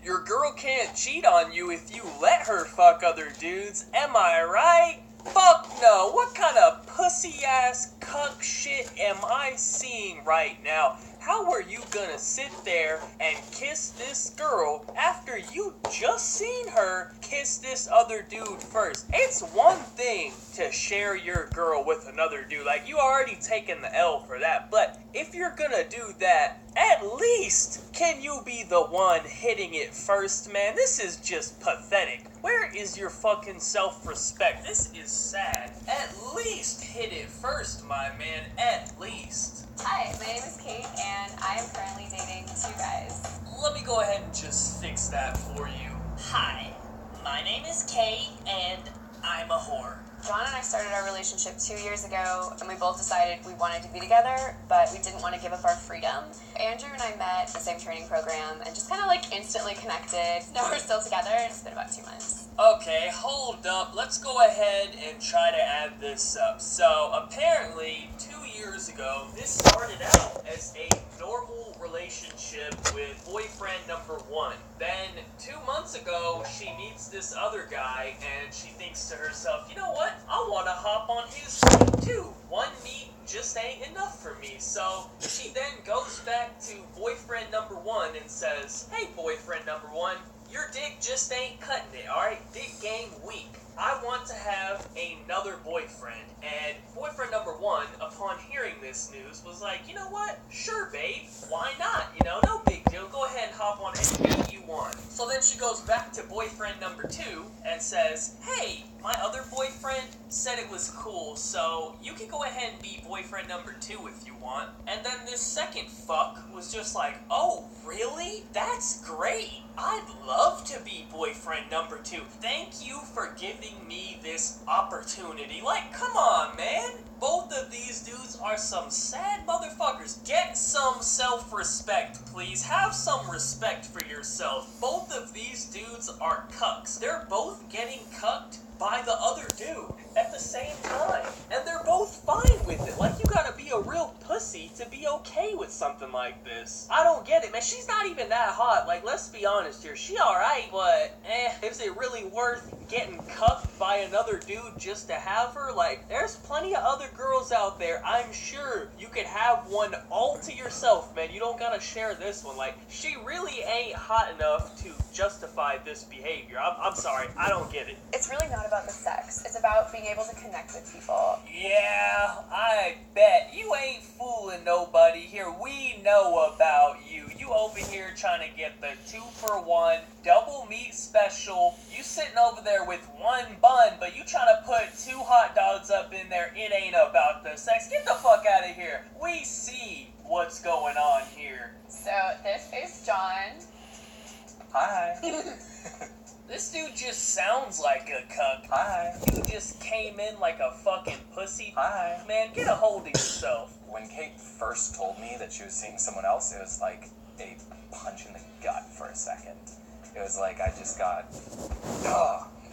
Your girl can't cheat on you if you let her fuck other dudes, am I right? Fuck no, what kind of pussy-ass cuck shit am I seeing right now? How are you gonna sit there and kiss this girl after you just seen her kiss this other dude first? It's one thing to share your girl with another dude, like you already taken the L for that, but if you're gonna do that, at least can you be the one hitting it first, man? This is just pathetic. Where is your fucking self-respect? This is sad. At least hit it first, my man, at least. Hi, my name is Kate, and I am currently dating 2 guys. Let me go ahead and just fix that for you. Hi, my name is Kate, and I'm a whore. John and I started our relationship 2 years ago, and we both decided we wanted to be together, but we didn't want to give up our freedom. Andrew and I met at the same training program and just kind of like instantly connected. Now we're still together, and it's been about 2 months. Okay, hold up. Let's go ahead and try to add this up. So, apparently, 2 years ago, this started out as a normal relationship with boyfriend number 1. Then, 2 months ago, she meets this other guy, and she thinks to herself, you know what? I want to hop on his team too. 1 meet just ain't enough for me. So, she then goes back to boyfriend number 1 and says, hey, boyfriend number 1, your dick just ain't cutting it, alright? Dick game weak. I want to have another boyfriend, and boyfriend number one, upon hearing this news, was like, you know what? Sure, babe. Why not? You know, no big deal. Go ahead and hop on any date you want. So then she goes back to boyfriend number two and says, hey, my other boyfriend said it was cool, so you can go ahead and be boyfriend number two if you want. And then this second fuck was just like, oh, really? That's great. I'd love to be boyfriend number two. Thank you for giving me this opportunity. Like, come on, man. Both of these dudes are some sad motherfuckers. Get some self-respect, please. Have some respect for yourself. Both of these dudes are cucks. They're both getting cucked by the other dude at the same time. And they're both fine with it. Like, you gotta be a real pussy to be okay with something like this. I don't get it, man. She's not even that hot. Like, let's be honest here. She alright, but is it really worth getting cucked by another dude just to have her? Like, there's plenty of other girls out there. I'm sure you could have one all to yourself, man. You don't gotta share this one. Like, she really ain't hot enough to justify this behavior. I'm sorry. I don't get it. It's really not about the sex. It's about being able to connect with people. Yeah, I bet. You ain't fooling nobody here. We know about you. You over here trying to get the 2-for-1 double meat special. You sitting over there with one bun, but you trying to put 2 hot dogs up in there. It ain't about the sex. Get the fuck out of here. We see what's going on here. So this is John. Hi. This dude just sounds like a cuck. Hi. You just came in like a fucking pussy. Hi. Man, get a hold of yourself. When Kate first told me that she was seeing someone else, it was like a punch in the gut for a second. It was like I just got,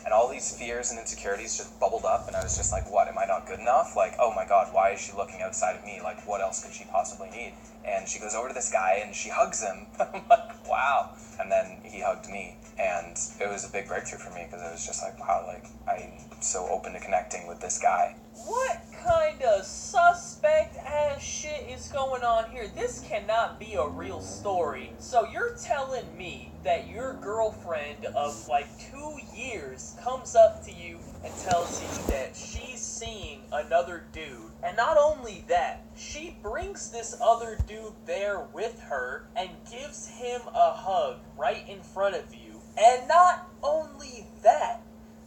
and all these fears and insecurities just bubbled up, and I was just like, what, am I not good enough? Like, oh my god, why is she looking outside of me? Like, what else could she possibly need? And she goes over to this guy, and she hugs him. I'm like, wow. And then he hugged me, and it was a big breakthrough for me, because I was just like, wow, like, I'm so open to connecting with this guy. What kind of suspect ass shit is going on here? This cannot be a real story. So you're telling me that your girlfriend of like 2 years comes up to you and tells you that she's seeing another dude. And not only that, she brings this other dude there with her and gives him a hug right in front of you. And not only that,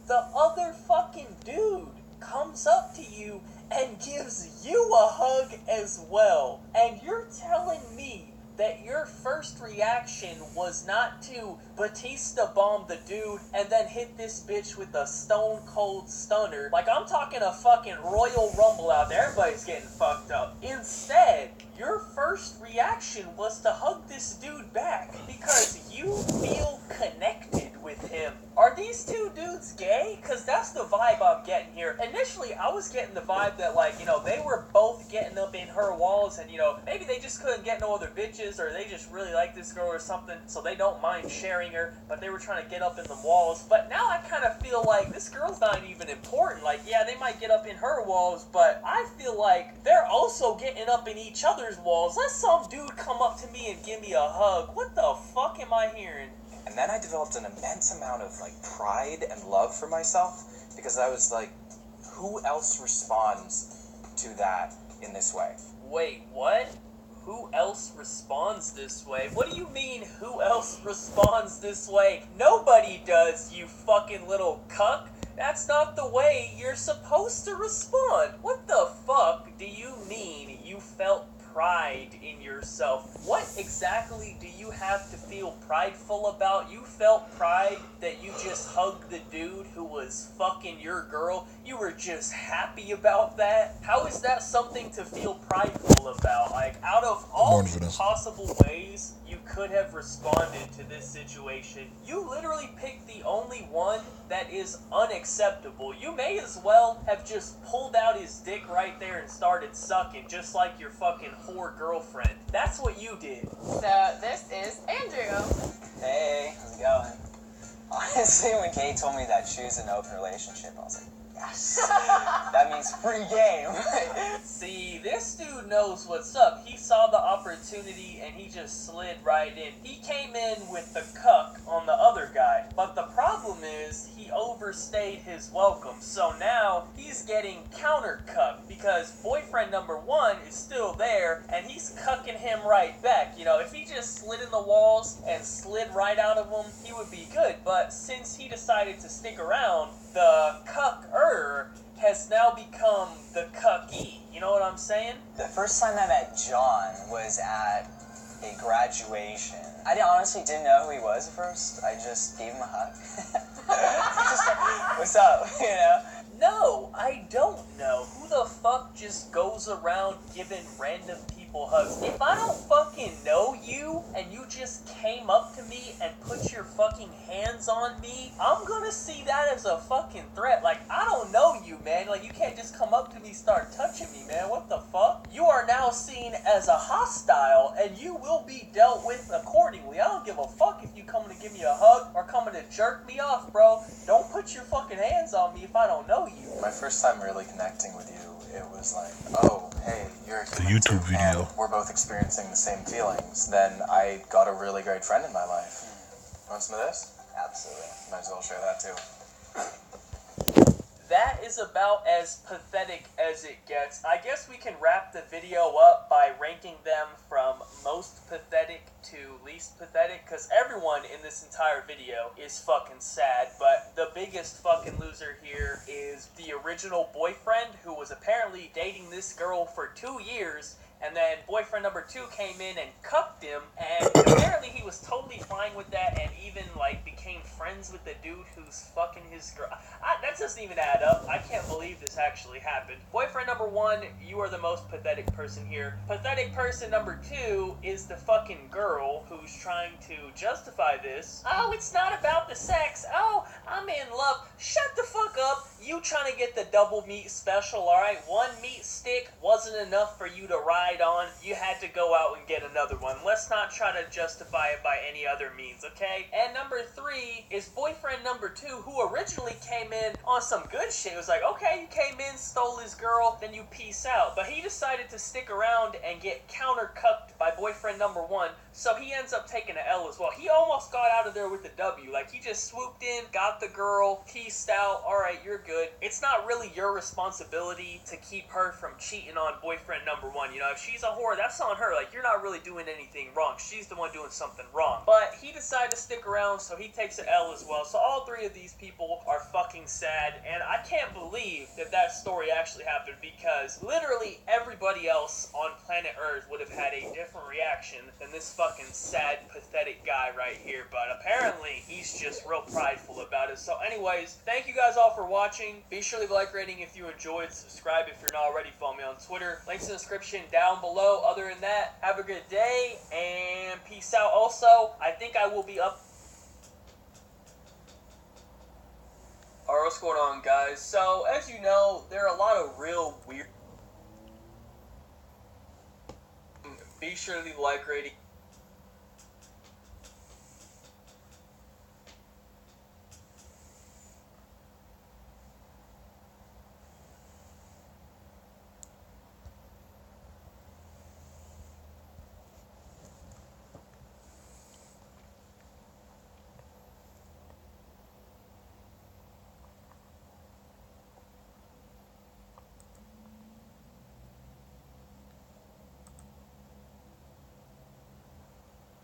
the other fucking dude comes up to you and gives you a hug as well. And you're telling me that your first reaction was not to Batista bomb the dude and then hit this bitch with a stone cold stunner. Like, I'm talking a fucking Royal Rumble out there. Everybody's getting fucked up. Instead, your first reaction was to hug this dude back because you feel connected with him. Are these two dudes gay? Because that's the vibe I'm getting here. Initially, I was getting the vibe that, like, you know, they were both getting up in her walls and, you know, maybe they just couldn't get no other bitches or they just really like this girl or something, so they don't mind sharing her, but they were trying to get up in the walls. But now I kind of feel like this girl's not even important. Like, yeah, they might get up in her walls, but I feel like they're also getting up in each other's walls. Let some dude come up to me and give me a hug. What the fuck am I hearing? And then I developed an immense amount of like pride and love for myself because I was like, who else responds to that in this way? Wait, what? Who else responds this way? What do you mean, who else responds this way? Nobody does, you fucking little cuck. That's not the way you're supposed to respond. What the fuck do you mean you felt pride in yourself? What exactly do you have to feel prideful about? You felt pride that you just hugged the dude who was fucking your girl? You were just happy about that? How is that something to feel prideful about? Like, out of all the possible ways you could have responded to this situation, you literally picked the only one that is unacceptable. You may as well have just pulled out his dick right there and started sucking, just like your fucking whore girlfriend. That's what you did. So this is Andrew. Hey, how's it going? Honestly, when Kate told me that she was in an open relationship, I was like, yes, that means free game. See, this dude knows what's up. He saw the opportunity and he just slid right in. He came in with the cuck on the other guy. But the problem is he overstayed his welcome. So now he's getting counter-cucked because boyfriend number 1 is still there and he's cucking him right back. You know, if he just slid in the walls and slid right out of them, he would be good. But since he decided to stick around, the cucker has now become the cucky. You know what I'm saying? The first time I met John was at a graduation. I honestly didn't know who he was at first. I just gave him a hug. Just like, what's up, you know? No, I don't know. Who the fuck just goes around giving random people hugs? If I don't fucking know you and you just came up to me and put your fucking hands on me, I'm gonna see that as a fucking threat. Like, I don't know you, man. Like, you can't just come up to me, start touching me, man. What the fuck? You are now seen as a hostile and you will be dealt with accordingly. I don't give a fuck if you coming to give me a hug or coming to jerk me off, bro. Don't put your fucking hands on me if I don't know you. My first time really connecting with you, it was like, oh, hey, you're The YouTube video. and we're both experiencing the same feelings. Then I got a really great friend in my life. Want some of this? Absolutely. Might as well share that too. That is about as pathetic as it gets. I guess we can wrap the video up by ranking them from most pathetic to least pathetic, because everyone in this entire video is fucking sad, but the biggest fucking loser here is the original boyfriend, who was apparently dating this girl for 2 years, and then boyfriend number 2 came in and cucked him, and apparently he was totally fine with that and even, like, became friends with the dude who's fucking his girl. That doesn't even add up. I can't believe this actually happened. Boyfriend number 1, you are the most pathetic person here. Pathetic person number 2 is the fucking girl who's trying to justify this. Oh, it's not about the sex. Oh, I'm in love. Shut the fuck up. You trying to get the double meat special, alright? 1 meat stick wasn't enough for you to ride on. You had to go out and get another one. Let's not try to justify it by any other means, okay? And number 3 is boyfriend number 2, who originally came in on some good shit. It was like, okay, you came in, stole his girl, then you peace out. But he decided to stick around and get counter-cucked by boyfriend number 1, so he ends up taking an L as well. He almost got out of there with a W. Like, he just swooped in, got the girl, peaced out, alright, you're good. It's not really your responsibility to keep her from cheating on boyfriend number 1. You know, if she's a whore, that's on her. Like, you're not really doing anything wrong. She's the one doing something wrong. But he decided to stick around, so he takes an L as well. So all 3 of these people are fucking sad, and I can't believe that that story actually happened, because literally everybody else on planet Earth would have had a different reaction than this fucking sad, pathetic guy right here. But apparently, he's just real prideful about it. So anyways, thank you guys all for watching. Be sure to leave a like rating if you enjoyed. Subscribe if you're not already. Follow me on Twitter. Links in the description down below. Other than that, have a good day and peace out. Also, I think I will be up. Alright, what's going on, guys? So, as you know, there are a lot of real weird. Be sure to leave a like rating.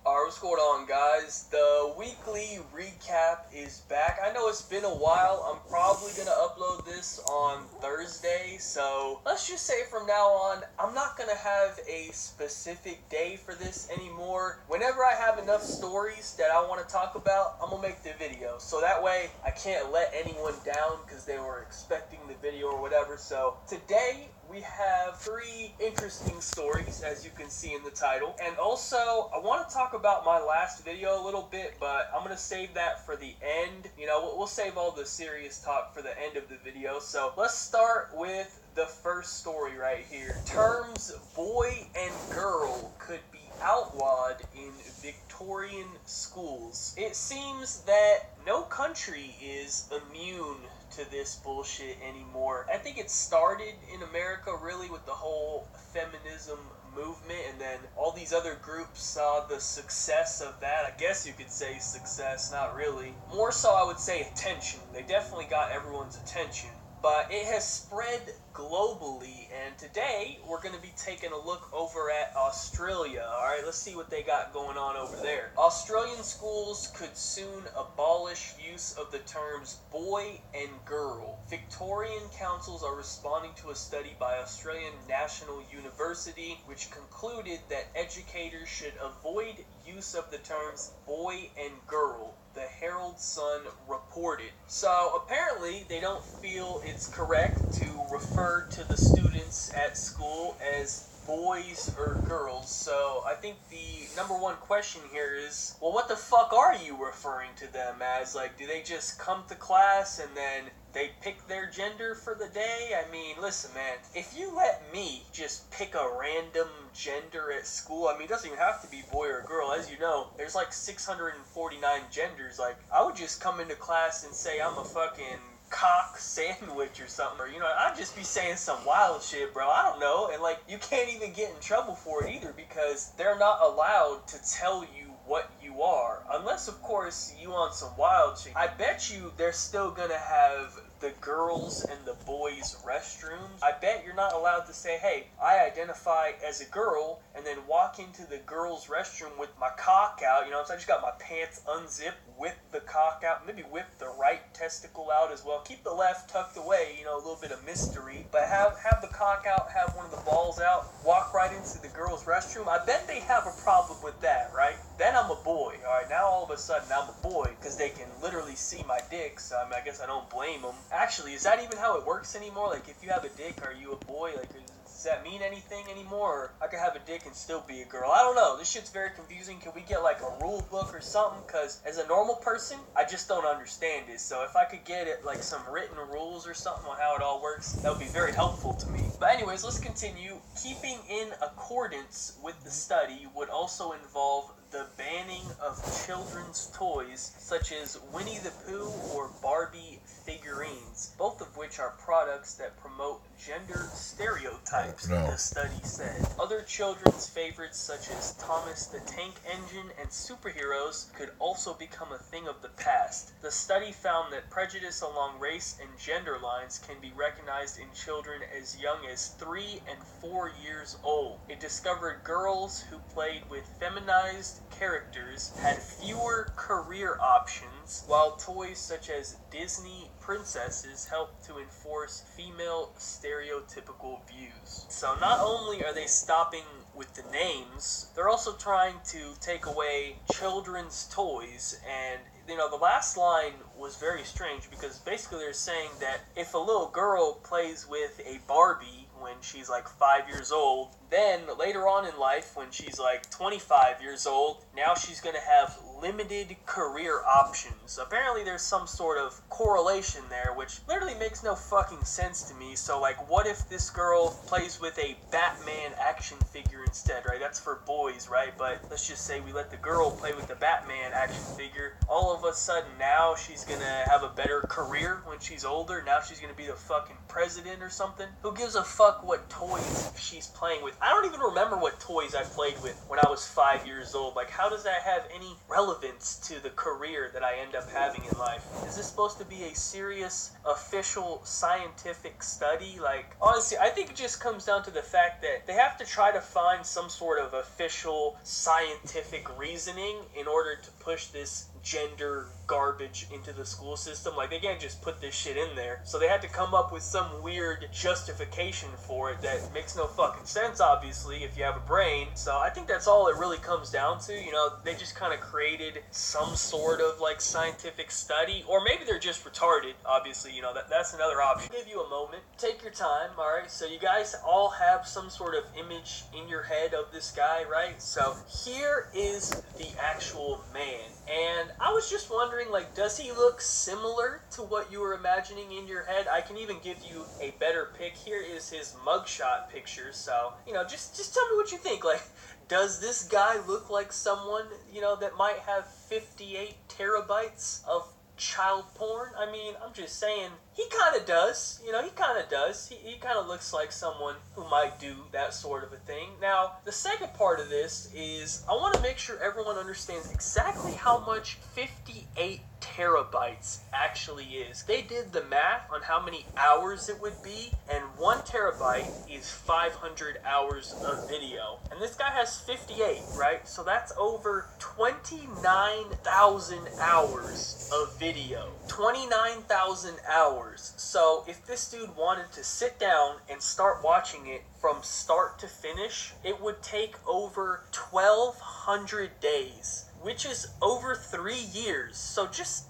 Alright, what's going on, guys? The weekly recap is back. I know it's been a while. I'm probably going to upload this on Thursday, so let's just say from now on, I'm not going to have a specific day for this anymore. Whenever I have enough stories that I want to talk about, I'm going to make the video. So that way, I can't let anyone down because they were expecting the video or whatever. So today, we have 3 interesting stories, as you can see in the title. And also, I want to talk about my last video a little bit, but I'm going to save that for the end. You know, we'll save all the serious talk for the end of the video. So let's start with the first story right here. Terms boy and girl could be outlawed in Victorian schools. It seems that no country is immune to this bullshit anymore. I think it started in America really with the whole feminism movement, and then all these other groups saw the success of that. I guess you could say success, not really. More so, I would say attention. They definitely got everyone's attention. But it has spread globally, and today we're going to be taking a look over at Australia. Alright, let's see what they got going on over there. Australian schools could soon abolish use of the terms boy and girl. Victorian councils are responding to a study by Australian National University, which concluded that educators should avoid use of the terms boy and girl, the Herald Sun reported. So apparently they don't feel it's correct to refer to the students at school as boys or girls. So I think the number one question here is, well, what the fuck are you referring to them as? Like, do they just come to class and then they pick their gender for the day? I mean, listen, man, if you let me just pick a random gender at school, I mean, it doesn't even have to be boy or girl. As you know, there's like 649 genders. Like, I would just come into class and say I'm a fucking cock sandwich or something, or, you know, I'd just be saying some wild shit, bro. I don't know. And, like, you can't even get in trouble for it either, because they're not allowed to tell you what you are, unless, of course, you on some wild shit. I bet you they're still gonna have the girls and the boys' restrooms. I bet you're not allowed to say, hey, I identify as a girl, and then walk into the girls' restroom with my cock out, you know, so I just got my pants unzipped with the cock out, maybe with the right testicle out as well. Keep the left tucked away, you know, a little bit of mystery, but have the cock out, have one of the balls out, walk right into the girls' restroom. I bet they have a problem with that, right? Then I'm a boy, alright? Now all of a sudden I'm a boy, because they can literally see my dick, so I mean, I guess I don't blame them. Actually, is that even how it works anymore? Like, if you have a dick, are you a boy? Like, does that mean anything anymore? Or I could have a dick and still be a girl? I don't know. This shit's very confusing. Can we get, like, a rule book or something? Because as a normal person, I just don't understand it. So if I could get it, like, some written rules or something on how it all works, that would be very helpful to me. But anyways, let's continue. Keeping in accordance with the study would also involve the banning of children's toys such as Winnie the Pooh or Barbie figurines, both of which are products that promote gender stereotypes, the study said. Other children's favorites such as Thomas the Tank Engine and superheroes could also become a thing of the past. The study found that prejudice along race and gender lines can be recognized in children as young as 3 and 4 years old. It discovered girls who played with feminized characters had fewer career options, while toys such as Disney princesses helped to enforce female stereotypical views. So not only are they stopping with the names, they're also trying to take away children's toys. And you know, the last line was very strange, because basically they're saying that if a little girl plays with a Barbie when she's like 5 years old, then later on in life when she's like 25 years old, now she's going to have limited career options. Apparently there's some sort of correlation there, which literally makes no fucking sense to me. So like, what if this girl plays with a Batman action figure instead, right? That's for boys, right? But let's just say we let the girl play with the Batman action figure. All of a sudden now she's gonna have a better career when she's older. Now she's gonna be the fucking president or something. Who gives a fuck what toys she's playing with? I don't even remember what toys I played with when I was 5 years old. Like, how does that have any relevance to the career that I end up having in life? Is this supposed to be a serious, official, scientific study? Like, honestly, I think it just comes down to the fact that they have to try to find some sort of official scientific reasoning in order to push this gender garbage into the school system. Like, they can't just put this shit in there. So they had to come up with some weird justification for it that makes no fucking sense, obviously, if you have a brain. So I think that's all it really comes down to. You know, they just kind of created some sort of, like, scientific study. Or maybe they're just retarded, obviously. You know, that's another option. I'll give you a moment. Take your time, alright? So you guys all have some sort of image in your head of this guy, right? So here is the actual man. And I was just wondering, like, does he look similar to what you were imagining in your head? I can even give you a better pick. Here is his mugshot picture. So, you know, just tell me what you think. Like, does this guy look like someone, you know, that might have 58 terabytes of child porn? I mean, I'm just saying, he kind of does. You know, he kind of does. He kind of looks like someone who might do that sort of a thing. Now, the second part of this is I want to make sure everyone understands exactly how much 58 terabytes actually is. They did the math on how many hours it would be, and 1 terabyte is 500 hours of video. And this guy has 58, right? So that's over 29,000 hours of video. 29,000 hours. So if this dude wanted to sit down and start watching it from start to finish, it would take over 1,200 days, which is over 3 years. So just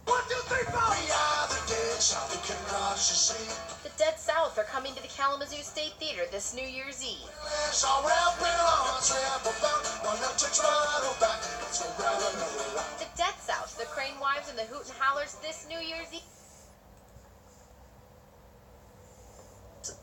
1, 2, 3, 4. We are the Dead South. You can rush your seat. The Dead South are coming to the Kalamazoo State Theater this New Year's Eve. Let's all wrap it on, trap about. One up to throttle back. Let's go round another round. The Dead South, the Crane Wives, and the Hoot and Howlers this New Year's Eve.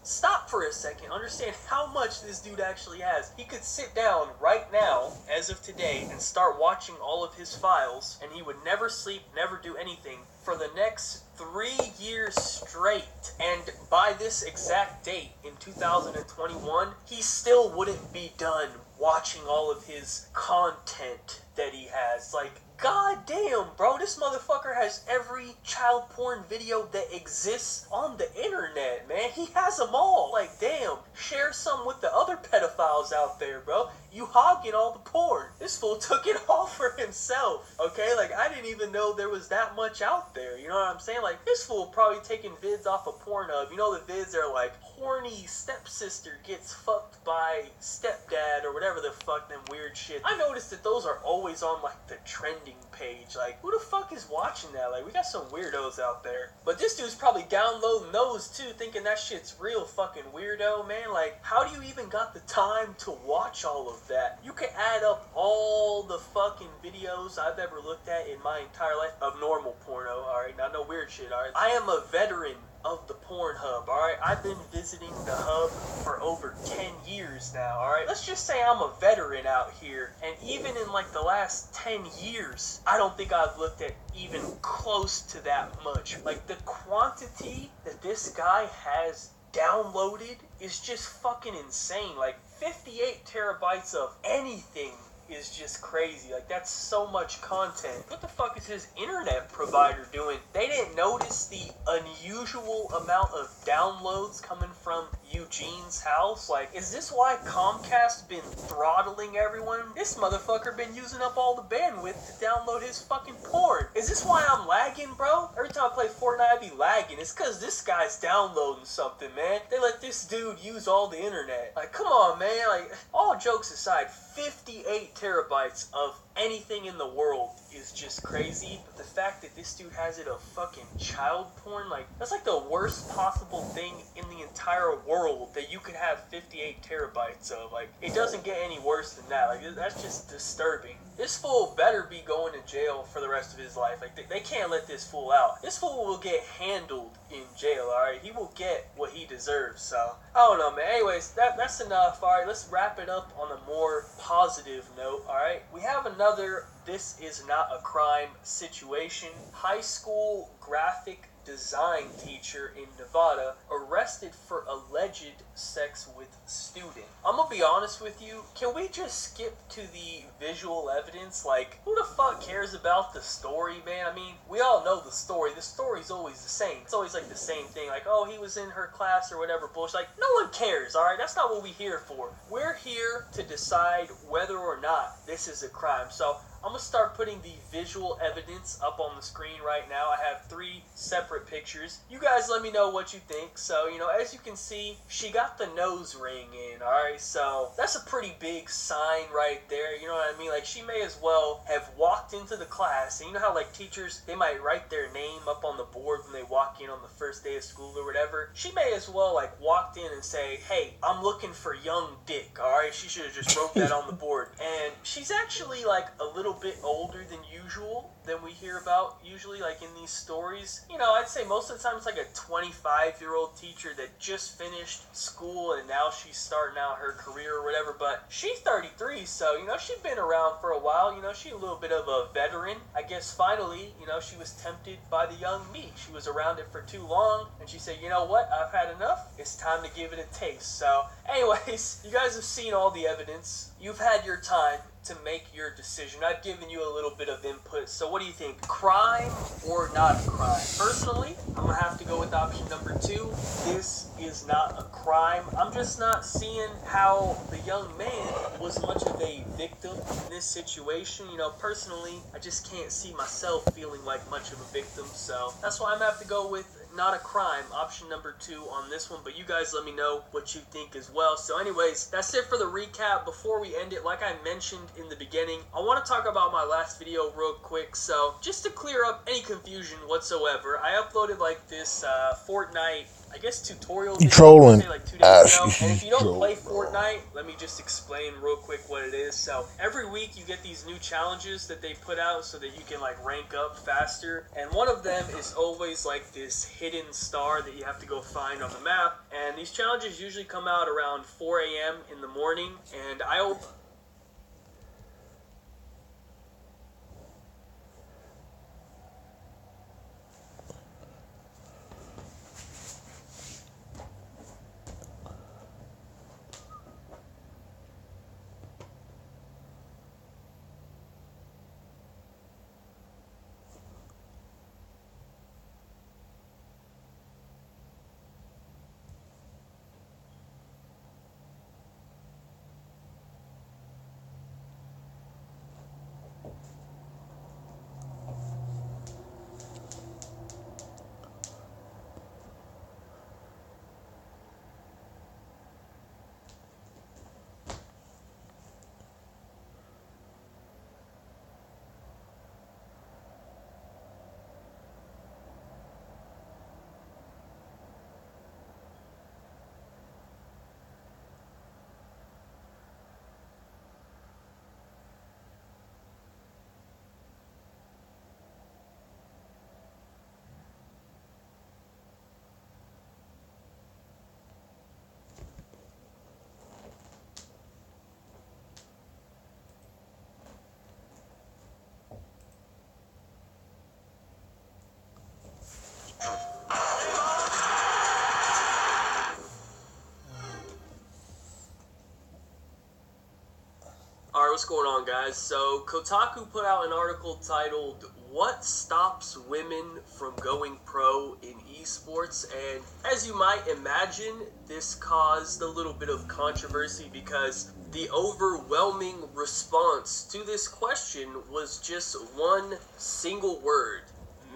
stop for a second. Understand how much this dude actually has. He could sit down right now, as of today, and start watching all of his files, and he would never sleep, never do anything for the next 3 years straight. And by this exact date, in 2021, he still wouldn't be done watching all of his content that he has. Like, god damn, bro, this motherfucker has every child porn video that exists on the internet, man. He has them all. Like, damn, share some with the other pedophiles out there, bro. You hogging all the porn. This fool took it all for himself, okay? Like, I didn't even know there was that much out there, you know what I'm saying? Like, this fool probably taking vids off of Pornhub. You know the vids are like, horny stepsister gets fucked by stepdad or whatever the fuck, them weird shit. I noticed that those are always on, like, the trending page. Like, who the fuck is watching that? Like, we got some weirdos out there. But this dude's probably downloading those too, thinking that shit's real fucking weirdo, man. Like, how do you even got the time to watch all of that? You can add up all the fucking videos I've ever looked at in my entire life of normal porno, alright? Not no weird shit, alright? I am a veteran of the Pornhub, alright? I've been visiting the hub for over 10 years now, alright? Let's just say I'm a veteran out here, and even in like the last 10 years, I don't think I've looked at even close to that much. Like, the quantity that this guy has downloaded is just fucking insane. Like, 58 terabytes of anything is just crazy. Like, that's so much content. What the fuck is his internet provider doing? They didn't notice the unusual amount of downloads coming from Eugene's house? Like, is this why Comcast been throttling everyone? This motherfucker been using up all the bandwidth to download his fucking porn. Is this why I'm lagging, bro? Every time I play Fortnite, I be lagging. It's cause this guy's downloading something, man. They let this dude use all the internet. Like, come on, man. Like, all jokes aside, 58 terabytes of anything in the world is just crazy. But the fact that this dude has it of fucking child porn, like, that's like the worst possible thing in the entire world that you could have 58 terabytes of. Like, it doesn't get any worse than that. Like, that's just disturbing. This fool better be going to jail for the rest of his life. Like, they can't let this fool out. This fool will get handled in jail, alright? He will get what he deserves, so I don't know, man. Anyways, that's enough, alright? Let's wrap it up on a more positive note, alright? We have another "this is not a crime" situation. High school graphic design teacher in Nevada arrested for alleged sex with student. I'm gonna be honest with you, can we just skip to the visual evidence? Like, who the fuck cares about the story, man? I mean, we all know the story. The story's always the same. It's always like the same thing, like, oh, he was in her class or whatever bullshit. Like, no one cares, alright? That's not what we're here for. We're here to decide whether or not this is a crime. So I'm going to start putting the visual evidence up on the screen right now. I have 3 separate pictures. You guys let me know what you think. So, you know, as you can see, she got the nose ring in, alright? So, that's a pretty big sign right there, you know what I mean? Like, she may as well have walked into the class, and you know how, like, teachers, they might write their name up on the board when they walk in on the first day of school or whatever? She may as well, like, walked in and say, hey, I'm looking for young dick, alright? She should have just wrote that on the board. And she's actually, like, a little little bit older than usual, than we hear about usually, like in these stories. You know, I'd say most of the time it's like a 25-year-old teacher that just finished school and now she's starting out her career or whatever, but she's 33, so, you know, she's been around for a while, you know, she's a little bit of a veteran. I guess finally, you know, she was tempted by the young meat. She was around it for too long, and she said, you know what, I've had enough, it's time to give it a taste. So, anyways, you guys have seen all the evidence. You've had your time to make your decision. I've given you a little bit of input, so what do you think? Crime or not a crime? Personally, I'm gonna have to go with option number 2. This is not a crime. I'm just not seeing how the young man was much of a victim in this situation. You know, personally, I just can't see myself feeling like much of a victim, so that's why I'm gonna have to go with not a crime, option number 2 on this one, but you guys let me know what you think as well. So anyways, that's it for the recap. Before we end it, like I mentioned in the beginning, I want to talk about my last video real quick. So just to clear up any confusion whatsoever, I uploaded like this Fortnite, I guess, tutorial video, trolling. say like 2 days ago. And if you don't play Fortnite, let me just explain real quick what it is. So every week you get these new challenges that they put out so that you can like rank up faster, and one of them is always like this hidden star that you have to go find on the map. And these challenges usually come out around 4 a.m. in the morning, and Alright, what's going on, guys? So, Kotaku put out an article titled, "What Stops Women from Going Pro in Esports?" And as you might imagine, this caused a little bit of controversy because the overwhelming response to this question was just one single word: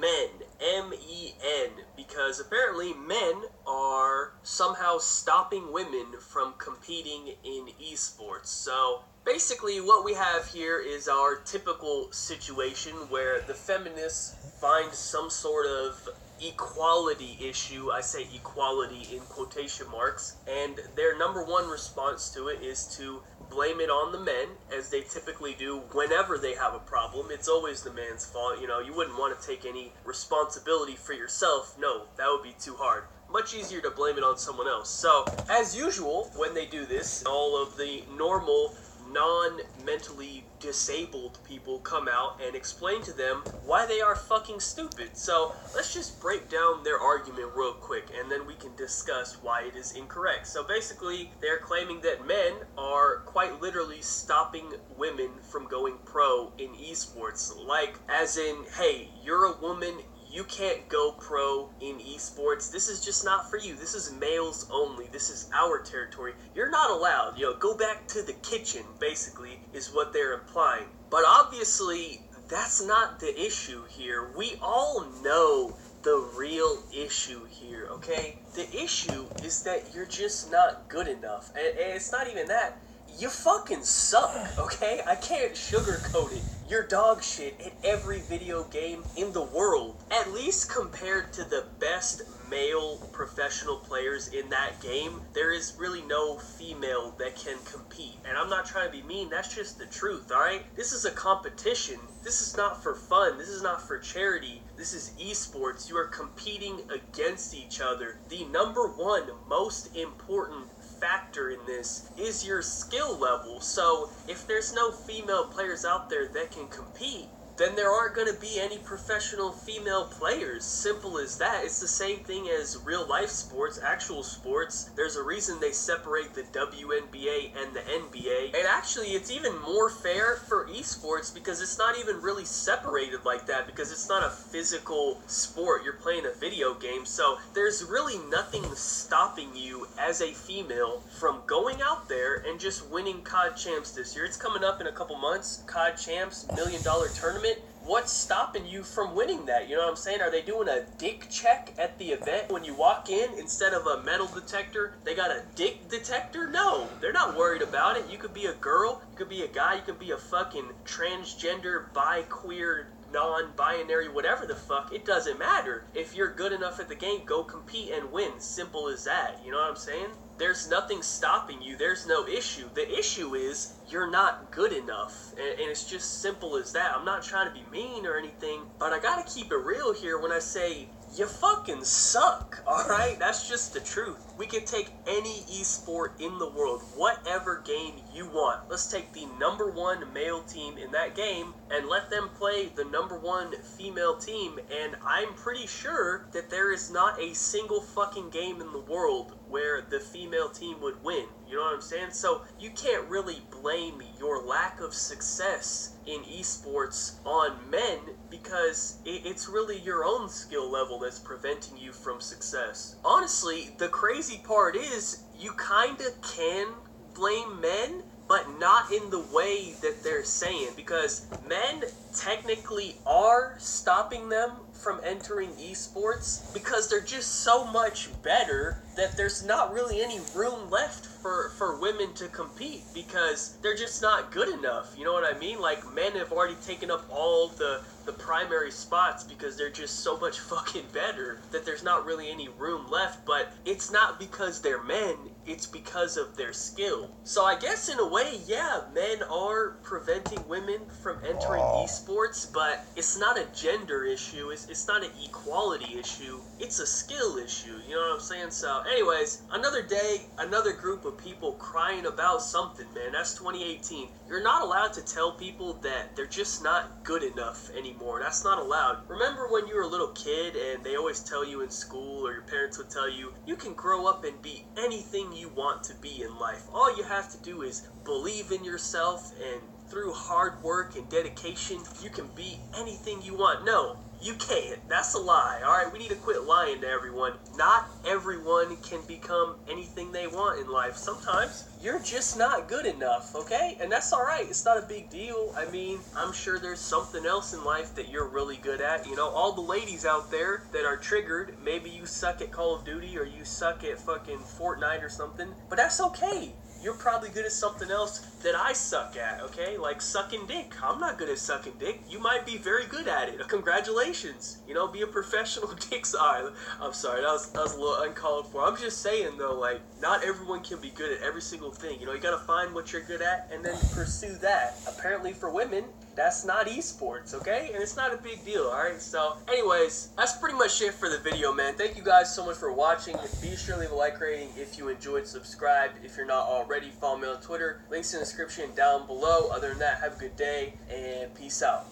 men. M-E-N. Because apparently men are somehow stopping women from competing in esports. So basically what we have here is our typical situation where the feminists find some sort of equality issue. I say equality in quotation marks, and their number one response to it is to blame it on the men, as they typically do whenever they have a problem. It's always the man's fault. You know, you wouldn't want to take any responsibility for yourself. No, that would be too hard. Much easier to blame it on someone else. So, as usual, when they do this, all of the normal non-mentally disabled people come out and explain to them why they are fucking stupid. So let's just break down their argument real quick, and then we can discuss why it is incorrect. So basically, they're claiming that men are quite literally stopping women from going pro in esports. Like, as in, hey, you're a woman, you can't go pro in esports. This is just not for you. This is males only. This is our territory. You're not allowed. You know, go back to the kitchen, basically, is what they're implying. But obviously, that's not the issue here. We all know the real issue here, okay? The issue is that you're just not good enough. And it's not even that. you fucking suck, okay? I can't sugarcoat it. You're dog shit in every video game in the world. At least compared to the best male professional players in that game, there is really no female that can compete. And I'm not trying to be mean, that's just the truth, alright? This is a competition. This is not for fun. This is not for charity. This is esports. You are competing against each other. The number one most important factor in this is your skill level. So if there's no female players out there that can compete, then there aren't going to be any professional female players. Simple as that. It's the same thing as real life sports, actual sports. There's a reason they separate the WNBA and the NBA. And actually, it's even more fair for esports because it's not even really separated like that because it's not a physical sport. You're playing a video game. So there's really nothing stopping you as a female from going out there and just winning COD Champs this year. It's coming up in a couple months. COD Champs, $1 million tournament. What's stopping you from winning that? You know what I'm saying? Are they doing a dick check at the event when you walk in? Instead of a metal detector, they got a dick detector? No, they're not worried about it. You could be a girl, you could be a guy, you could be a fucking transgender, bi-queer, non-binary, whatever the fuck. It doesn't matter. If you're good enough at the game, go compete and win. Simple as that. You know what I'm saying? There's nothing stopping you. There's no issue. The issue is you're not good enough. And it's just simple as that. I'm not trying to be mean or anything, but I gotta keep it real here when I say you fucking suck, alright? That's just the truth. We can take any esport in the world, whatever game you want. Let's take the number one male team in that game and let them play the number one female team, and I'm pretty sure that there is not a single fucking game in the world where the female team would win. You know what I'm saying? So you can't really blame your lack of success in esports on men because it's really your own skill level that's preventing you from success. Honestly, the crazy part is you kinda can blame men, but not in the way that they're saying, because men technically are stopping them from entering esports because they're just so much better that there's not really any room left for women to compete because they're just not good enough. You know what I mean? Like, men have already taken up all the primary spots because they're just so much fucking better that there's not really any room left. But it's not because they're men, it's because of their skill. So I guess in a way, yeah, men are preventing women from entering esports, but it's not a gender issue, it's not an equality issue, it's a skill issue, you know what I'm saying? So anyways, another day, another group of people crying about something, man. That's 2018. You're not allowed to tell people that they're just not good enough anymore. That's not allowed. Remember when you were a little kid and they always tell you in school, or your parents would tell you, you can grow up and be anything you want to be in life. All you have to do is believe in yourself, and through hard work and dedication, you can be anything you want. No, you can't. That's a lie, alright? We need to quit lying to everyone. Not everyone can become anything they want in life. Sometimes you're just not good enough, okay? And that's alright. It's not a big deal. I mean, I'm sure there's something else in life that you're really good at. You know, all the ladies out there that are triggered, maybe you suck at Call of Duty or you suck at fucking Fortnite or something, but that's okay. You're probably good at something else that I suck at, okay? Like sucking dick. I'm not good at sucking dick. You might be very good at it. Congratulations. You know, be a professional dick sucker. I'm sorry, that was a little uncalled for. I'm just saying, though, like, not everyone can be good at every single thing. You know, you gotta find what you're good at and then pursue that. Apparently for women, that's not esports, okay? And it's not a big deal, alright? So, anyways, that's pretty much it for the video, man. Thank you guys so much for watching. Be sure to leave a like rating if you enjoyed. Subscribe if you're not already. Follow me on Twitter. Links in the description down below. Other than that, have a good day, and peace out.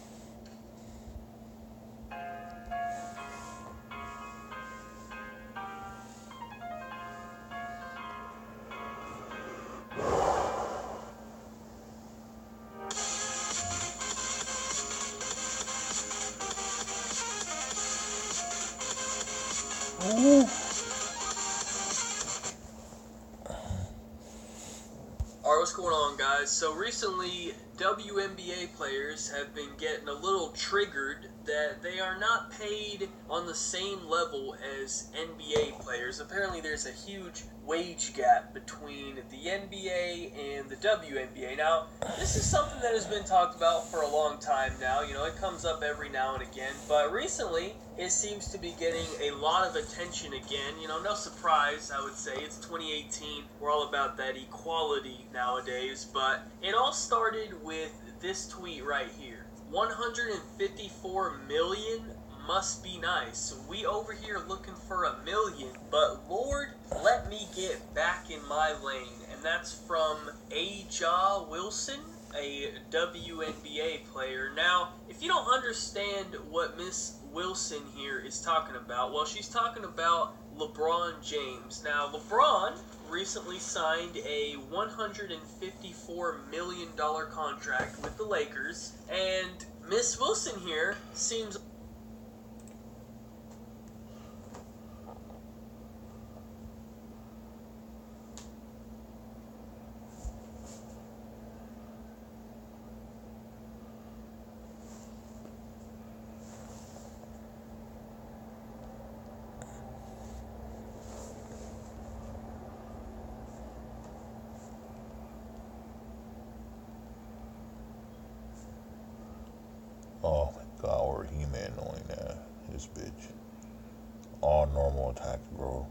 Alright, what's going on, guys? So recently, WNBA players have been getting a little triggered that they are not paid on the same level as NBA players. Apparently there's a huge wage gap between the NBA and the WNBA. Now, this is something that has been talked about for a long time now. You know, it comes up every now and again, but recently it seems to be getting a lot of attention again. You know, no surprise, I would say. It's 2018. We're all about that equality nowadays, but it all started with this tweet right here. 154 million must be nice. We over here looking for 1 million, but Lord, let me get back in my lane. And that's from Aja Wilson, a WNBA player. Now, if you don't understand what Miss Wilson here is talking about, well, she's talking about LeBron James. Now, LeBron recently signed a $154 million contract with the Lakers, and Miss Wilson here seems... Oh my god, or He-Man knowing that. This bitch. All normal attacks, bro.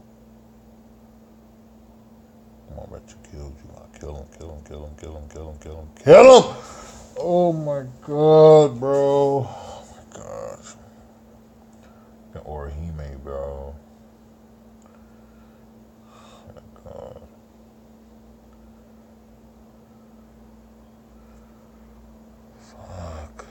I'm gonna bet you killed you. I kill him, kill him, kill him, kill him, kill him, kill him, kill him! Oh my god, bro. Oh my gosh. Or He-Man, bro. Oh my god. Fuck.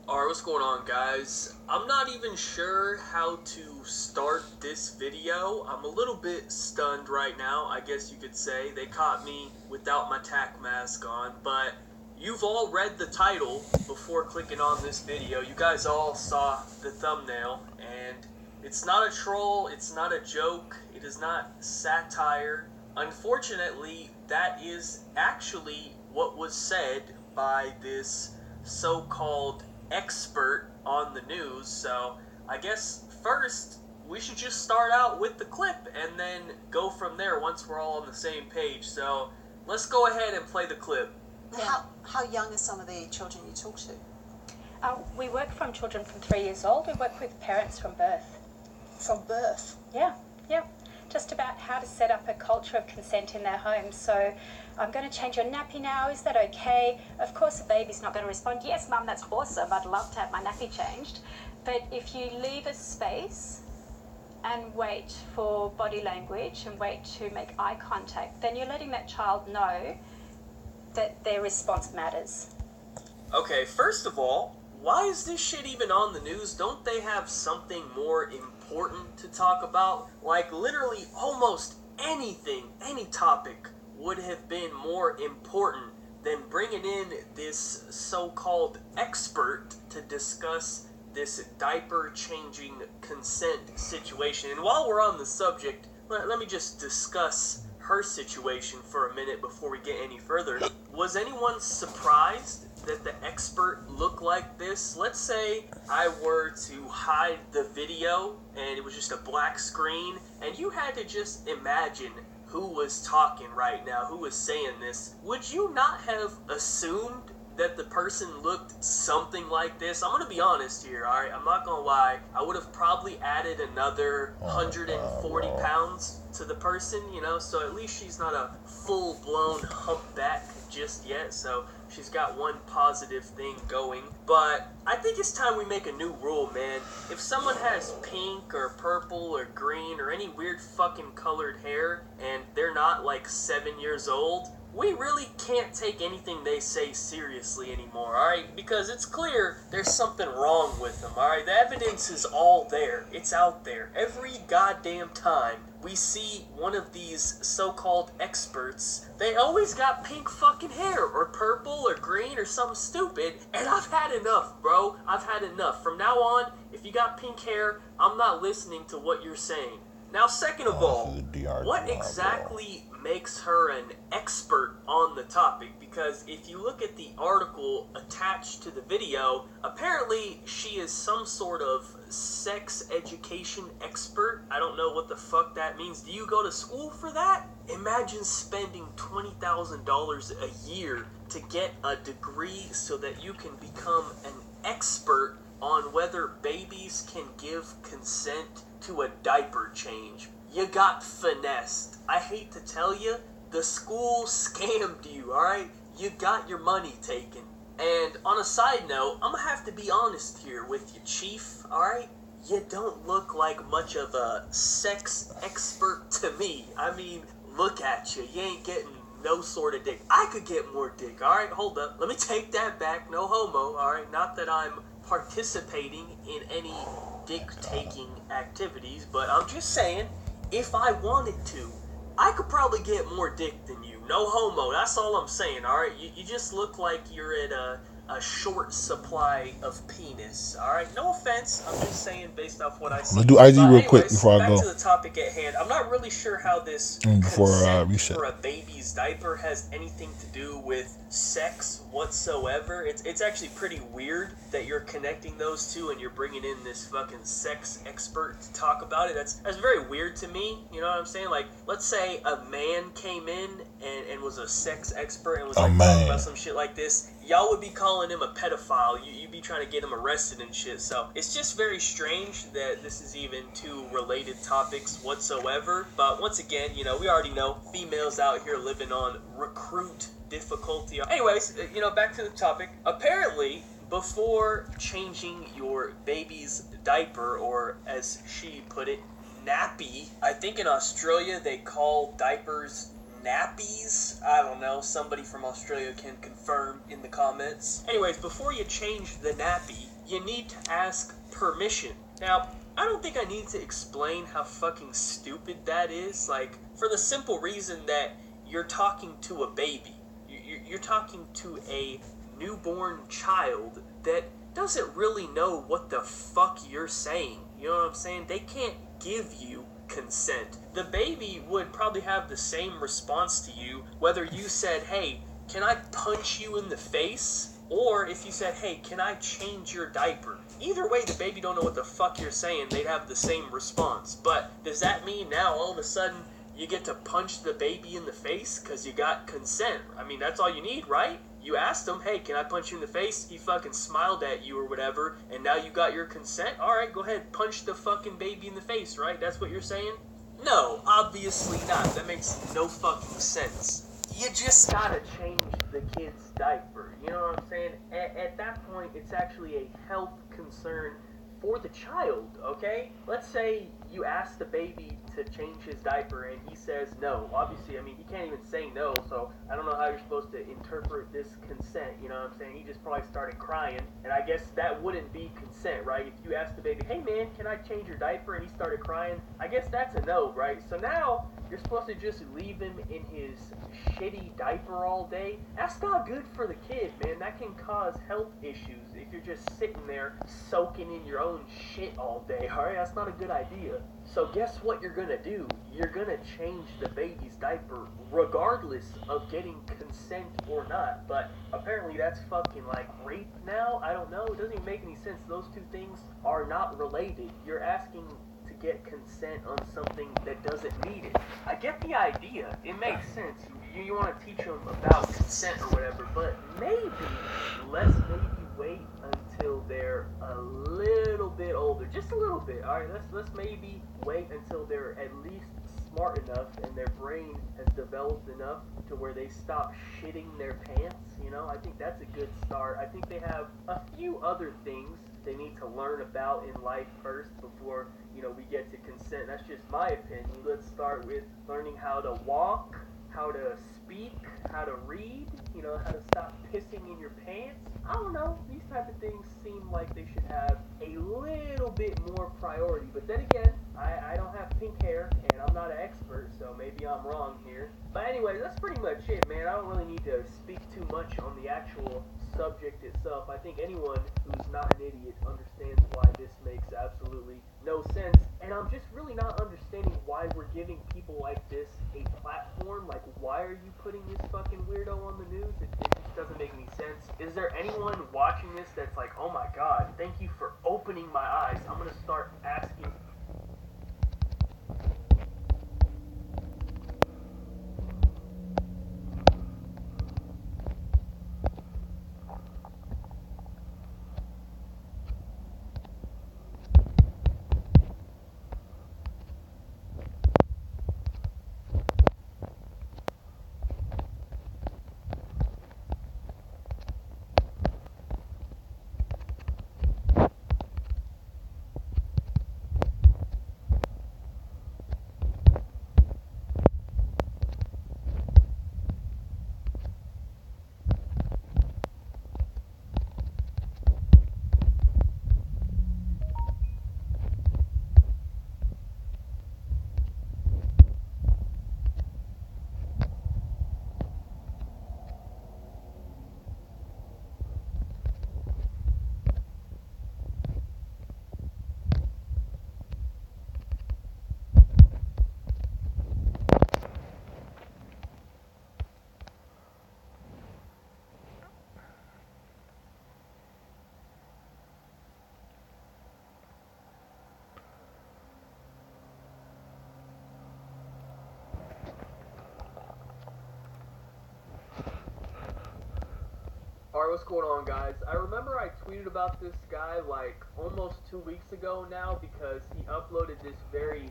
Alright, what's going on, guys? I'm not even sure how to start this video. I'm a little bit stunned right now, I guess you could say. They caught me without my tack mask on, but you've all read the title before clicking on this video. You guys all saw the thumbnail, and it's not a troll, it's not a joke, it is not satire. Unfortunately, that is actually what was said by this so-called expert on the news. So I guess first we should just start out with the clip and then go from there once we're all on the same page. So let's go ahead and play the clip. How young are some of the children you talk to? We work from children from 3 years old. We work with parents from birth. From birth? Yeah. Just about how to set up a culture of consent in their homes. So I'm going to change your nappy now. Is that okay? Of course, the baby's not going to respond. Yes, Mum, that's awesome. I'd love to have my nappy changed. But if you leave a space and wait for body language and wait to make eye contact, then you're letting that child know that their response matters. Okay, first of all, why is this shit even on the news? Don't they have something more important to talk about? Like, literally almost anything, any topic would have been more important than bringing in this so-called expert to discuss this diaper-changing consent situation. And while we're on the subject, let me just discuss her situation for a minute before we get any further. Was anyone surprised that the expert looked like this? Let's say I were to hide the video and it was just a black screen and you had to just imagine who was talking right now, who was saying this. Would you not have assumed that the person looked something like this? I'm gonna be honest here, alright? I'm not gonna lie. I would have probably added another 140 pounds to the person, you know, so at least she's not a full-blown humpback just yet, so she's got one positive thing going. But I think it's time we make a new rule, man. If someone has pink or purple or green or any weird fucking colored hair and they're not like 7 years old, we really can't take anything they say seriously anymore, alright? Because it's clear there's something wrong with them, alright? The evidence is all there. It's out there. Every goddamn time we see one of these so-called experts, they always got pink fucking hair, or purple, or green, or something stupid, and I've had enough, bro. I've had enough. From now on, if you got pink hair, I'm not listening to what you're saying. Now, second of all, DR what exactly makes her an expert on the topic? Because if you look at the article attached to the video, apparently she is some sort of sex education expert. I don't know what the fuck that means. Do you go to school for that? Imagine spending $20,000 a year to get a degree so that you can become an expert on whether babies can give consent to a diaper change. You got finessed. I hate to tell you, the school scammed you, alright? You got your money taken. And on a side note, I'm gonna have to be honest here with you, Chief, alright? You don't look like much of a sex expert to me. I mean, look at you. You ain't getting no sort of dick. I could get more dick, alright? Hold up. Let me take that back. No homo, alright? Not that I'm participating in any dick-taking activities, but I'm just saying, if I wanted to, I could probably get more dick than you. No homo, that's all I'm saying, alright? You just look like you're at a short supply of penis, alright? No offense, I'm just saying based off what I see. Let's do IG real quick Anyways, before I back go. to the topic at hand. I'm not really sure how this Before consent reset. for a baby's diaper has anything to do with sex whatsoever. It's actually pretty weird that you're connecting those two and you're bringing in this fucking sex expert to talk about it. That's very weird to me, you know what I'm saying? Like, let's say a man came in and was a sex expert and was like talking about some shit like this. Y'all would be calling him a pedophile. You'd be trying to get him arrested and shit. So it's just very strange that this is even two related topics whatsoever. But once again, you know, we already know females out here living on recruit difficulty. Anyways, you know, back to the topic. Apparently, before changing your baby's diaper, or as she put it, nappy, I think in Australia they call diapers nappies. I don't know, somebody from Australia can confirm in the comments. Anyways, before you change the nappy, you need to ask permission. Now, I don't think I need to explain how fucking stupid that is, like, for the simple reason that you're talking to a baby. You're talking to a newborn child that doesn't really know what the fuck you're saying. You know what I'm saying? They can't give you consent. The baby would probably have the same response to you whether you said, hey, can I punch you in the face? Or if you said, hey, can I change your diaper? Either way, the baby don't know what the fuck you're saying. They'd have the same response. But does that mean now all of a sudden you get to punch the baby in the face because you got consent? I mean, that's all you need, right? You asked him, hey, can I punch you in the face? He fucking smiled at you or whatever, and now you got your consent? Alright, go ahead, punch the fucking baby in the face, right? That's what you're saying? No, obviously not. That makes no fucking sense. You just gotta change the kid's diaper. You know what I'm saying? At that point, it's actually a health concern for the child, okay? Let's say you ask the baby to change his diaper and he says no. Obviously, I mean, he can't even say no, so I don't know how you're supposed to interpret this consent, you know what I'm saying? He just probably started crying, and I guess that wouldn't be consent, right? If you ask the baby, hey man, can I change your diaper? And he started crying, I guess that's a no, right? So now, you're supposed to just leave him in his shitty diaper all day? That's not good for the kid, man. That can cause health issues if you're just sitting there soaking in your own shit all day, alright? That's not a good idea. So guess what you're gonna do? You're gonna change the baby's diaper regardless of getting consent or not. But apparently that's fucking like rape now? I don't know. It doesn't even make any sense. Those two things are not related. You're asking to get consent on something that doesn't need it. I get the idea. It makes sense. You want to teach them about consent or whatever, but let's maybe wait until they're a little bit older. Just a little bit, alright? Let's maybe wait until they're at least smart enough and their brain has developed enough to where they stop shitting their pants, you know? I think that's a good start. I think they have a few other things they need to learn about in life first before, you know, we get to consent. That's just my opinion. Let's start with learning how to walk, how to speak, how to read, you know, how to stop pissing in your pants. I don't know, these type of things seem like they should have a little bit more priority. But then again, I don't have pink hair, and I'm not an expert, so maybe I'm wrong here. But anyway, that's pretty much it, man. I don't really need to speak too much on the actual subject itself. I think anyone who's not an idiot understands why this makes absolutely no sense. And And I'm just really not understanding why we're giving people like this a platform. Like, why are you putting this fucking weirdo on the news? It just doesn't make any sense. Is there anyone watching this that's like, oh my god, thank you for opening my eyes. I'm gonna start asking. Alright, what's going on, guys? I remember I tweeted about this guy like almost 2 weeks ago now because he uploaded this very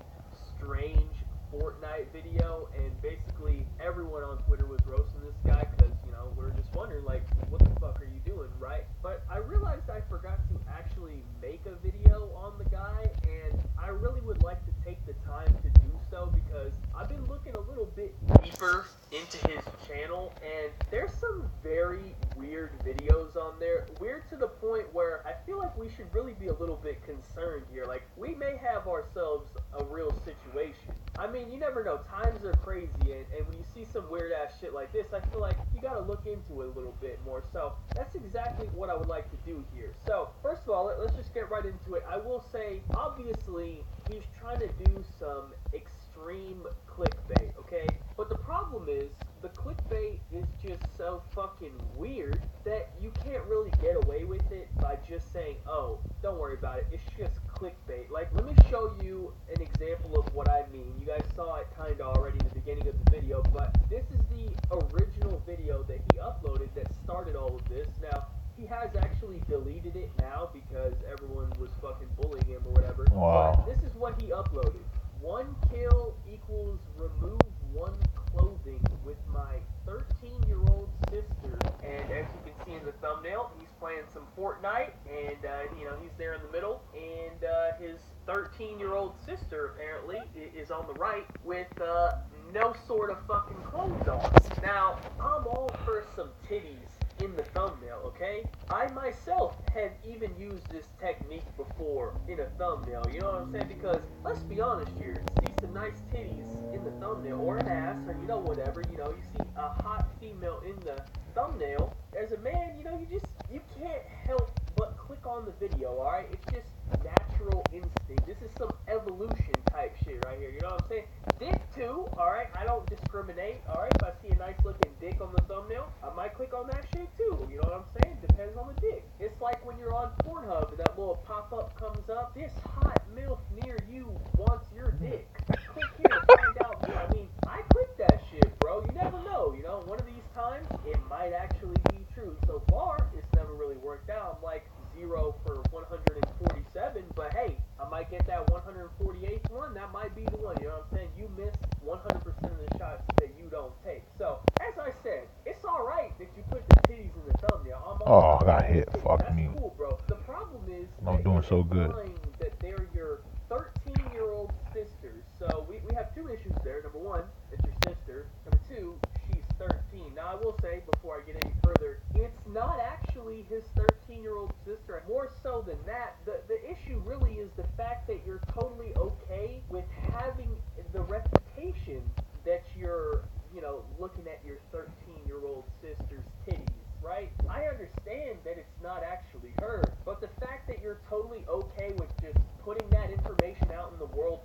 strange Fortnite video, and basically everyone on Twitter was roasting this guy because, you know, we're just wondering, like, what the fuck are you doing, right? But I realized I forgot to actually make a video on the guy, and I really would like to take the time to do so because I've been looking a little bit deeper into his channel, and there's some very weird videos on there. Weird to the point where I feel like we should really be a little bit concerned here. Like, we may have ourselves a real situation. I mean, you never know. Times are crazy, and when you see some weird ass shit like this, I feel like you gotta look into it a little bit more. So that's exactly what I would like to do here. So first of all, let's just get right into it. I will say, obviously, he's trying to do some extreme clickbait, okay? But the problem is, the clickbait is just so fucking weird that you can't really get away with it by just saying, oh, don't worry about it, it's just clickbait. Like, let me show you an example of what I mean. You guys saw it kinda already in the beginning of the video, but this is the original video that he uploaded that started all of this. Now, he has actually deleted it now because everyone was fucking bullying him or whatever. Wow. But this is what he uploaded. 1 kill equals remove 1 clothing with my 13-year-old sister. And as you can see in the thumbnail, he's playing some Fortnite, and you know, he's there in the middle, and his 13-year-old sister apparently is on the right with no sort of fucking clothes on. Now, I'm all for some titties in the thumbnail, okay? I myself have even used this technique before in a thumbnail, you know what I'm saying? Because, let's be honest here, see some nice titties in the thumbnail, or an ass, or you know, whatever, you know, you see a hot female in the thumbnail, as a man, you know, you can't help but click on the video, alright? It's just natural instinct. This is some evolution type shit right here, you know what I'm saying? Dick too, alright? I don't discriminate, alright? If I see a nice looking dick on the thumbnail, I might click on that shit too, you know what I'm saying? Depends on the dick. It's like when you're on Pornhub and that little pop-up comes up, this hot MILF near you wants your dick. Click here to find out more. I mean, I click that shit, bro. You never know, you know? One of these times, it might actually be true. So far, it's never really worked out. I'm like 0 for 147, but hey, I might get that 148th one. That might be the one, you know what I'm saying? You miss 100% of the shots that you don't take. So, as I said, it's alright that you put the titties in the thumbnail. Oh, I got hit. Fuck That's me. cool, bro. The problem is I'm doing so good. implying that they're your 13-year-old sisters. So we have 2 issues there. Number 1, it's your sister. Number 2, she's 13. Now I will say, before I get any further, it's not actually his 13-year-old sister. More so than that, the issue really is the fact that you're totally okay with having the reputation that you're, you know, looking at your 13-year-old sister's titties, right? I understand that it's not actually her, but the fact that you're totally okay with just putting that information out in the world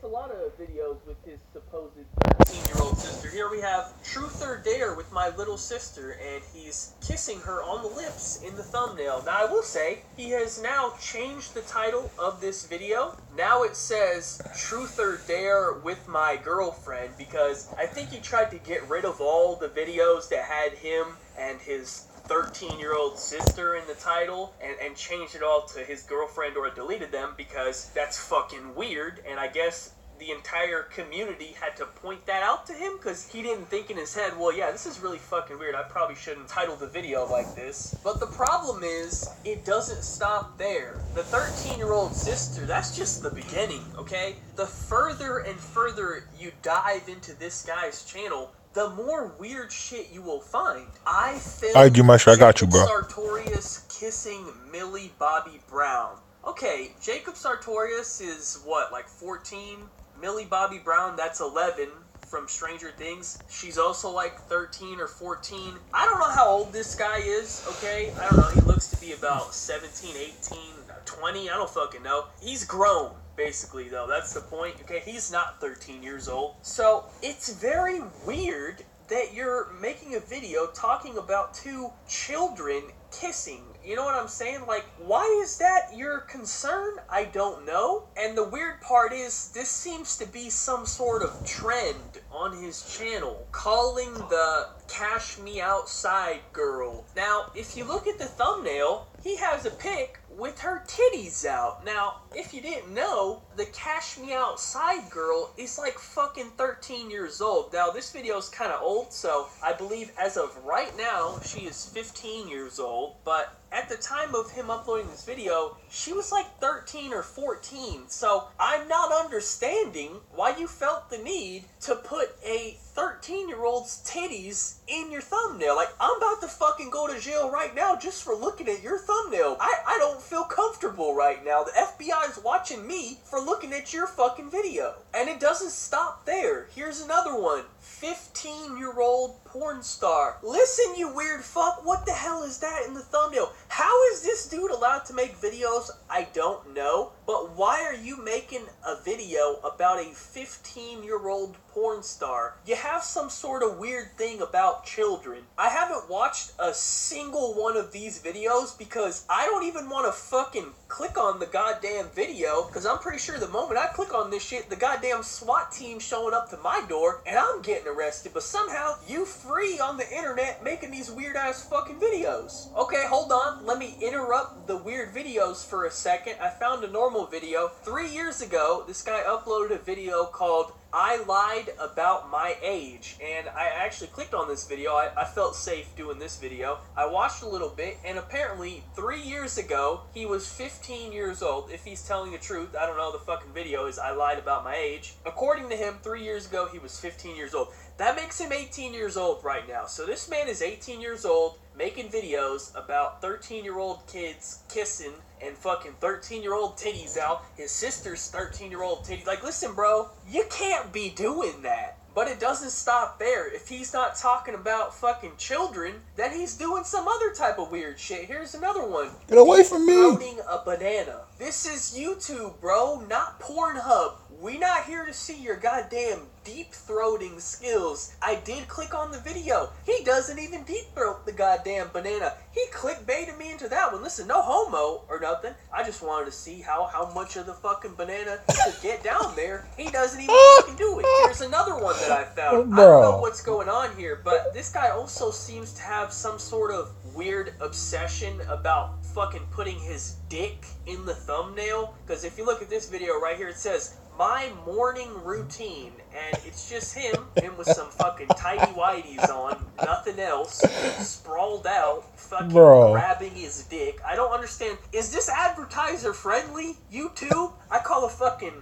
a lot of videos with his supposed 13-year-old sister. Here we have Truth or Dare with my little sister, and he's kissing her on the lips in the thumbnail. Now, I will say, he has now changed the title of this video. Now it says Truth or Dare with my girlfriend, because I think he tried to get rid of all the videos that had him and his 13-year-old sister in the title and changed it all to his girlfriend, or deleted them, because that's fucking weird. And I guess the entire community had to point that out to him, because he didn't think in his head, well, yeah, this is really fucking weird. I probably shouldn't title the video like this. But the problem is, it doesn't stop there. The 13-year-old sister, that's just the beginning, okay? The further and further you dive into this guy's channel, the more weird shit you will find. I filmed Alright, G-Master, I got you, bro. Sartorius kissing Millie Bobby Brown. Okay, Jacob Sartorius is what, like 14? Millie Bobby Brown, that's 11 from Stranger Things. She's also like 13 or 14. I don't know how old this guy is, okay? I don't know. He looks to be about 17, 18, 20. I don't fucking know. He's grown, basically, though. That's the point, okay? He's not 13 years old. So it's very weird that you're making a video talking about two children kissing. You know what I'm saying? Like, why is that your concern? I don't know. And the weird part is, this seems to be some sort of trend on his channel, calling the Cash Me Outside girl. Now, if you look at the thumbnail, he has a pic with her titties out. Now, if you didn't know, the Cash Me Outside girl is like fucking 13 years old. Now, this video is kind of old, so I believe as of right now, she is 15 years old. But at the time of him uploading this video, she was like 13 or 14. So I'm not understanding why you felt the need to put a 13-year-old's titties in your thumbnail. Like, I'm about to fucking go to jail right now just for looking at your thumbnail. I don't feel comfortable right now. The FBI is watching me for looking at your fucking video. And it doesn't stop there. Here's another one. 15-year-old porn star. Listen, you weird fuck. What the hell is that in the thumbnail? How is this dude allowed to make videos? I don't know. But why are you making a video about a 15-year-old porn star? You have some sort of weird thing about children. I haven't watched a single one of these videos because I don't even want to fucking click on the goddamn video, because I'm pretty sure the moment I click on this shit, the goddamn SWAT team showing up to my door and I'm getting arrested. But somehow you free on the internet making these weird ass fucking videos. Okay, hold on. Let me interrupt the weird videos for a second. I found a normal video. 3 years ago, this guy uploaded a video called I Lied About My Age, and I actually clicked on this video. I felt safe doing this video. I watched a little bit, and apparently 3 years ago, he was 15 years old. If he's telling the truth, I don't know, the fucking video is I Lied About My Age. According to him, 3 years ago, he was 15 years old. That makes him 18 years old right now. So this man is 18 years old, making videos about 13-year-old kids kissing and fucking 13-year-old titties out. His sister's 13-year-old titties. Like, listen, bro, you can't be doing that. But it doesn't stop there. If he's not talking about fucking children, then he's doing some other type of weird shit. Here's another one. Get away from me. Deep-throating a banana. This is YouTube, bro, not Pornhub. We not here to see your goddamn deep-throating skills. I did click on the video. He doesn't even deep-throat the goddamn banana. He clickbaited me into that one. Listen, no homo or nothing. I just wanted to see how much of the fucking banana he could get down there. He doesn't even fucking do it. There's another one that I found. I don't know what's going on here, but this guy also seems to have some sort of weird obsession about fucking putting his dick in the thumbnail. Because if you look at this video right here, it says, my morning routine, and it's just him with some fucking tighty whities on, nothing else, sprawled out, fucking grabbing his dick. I don't understand. Is this advertiser friendly? YouTube? I call a fucking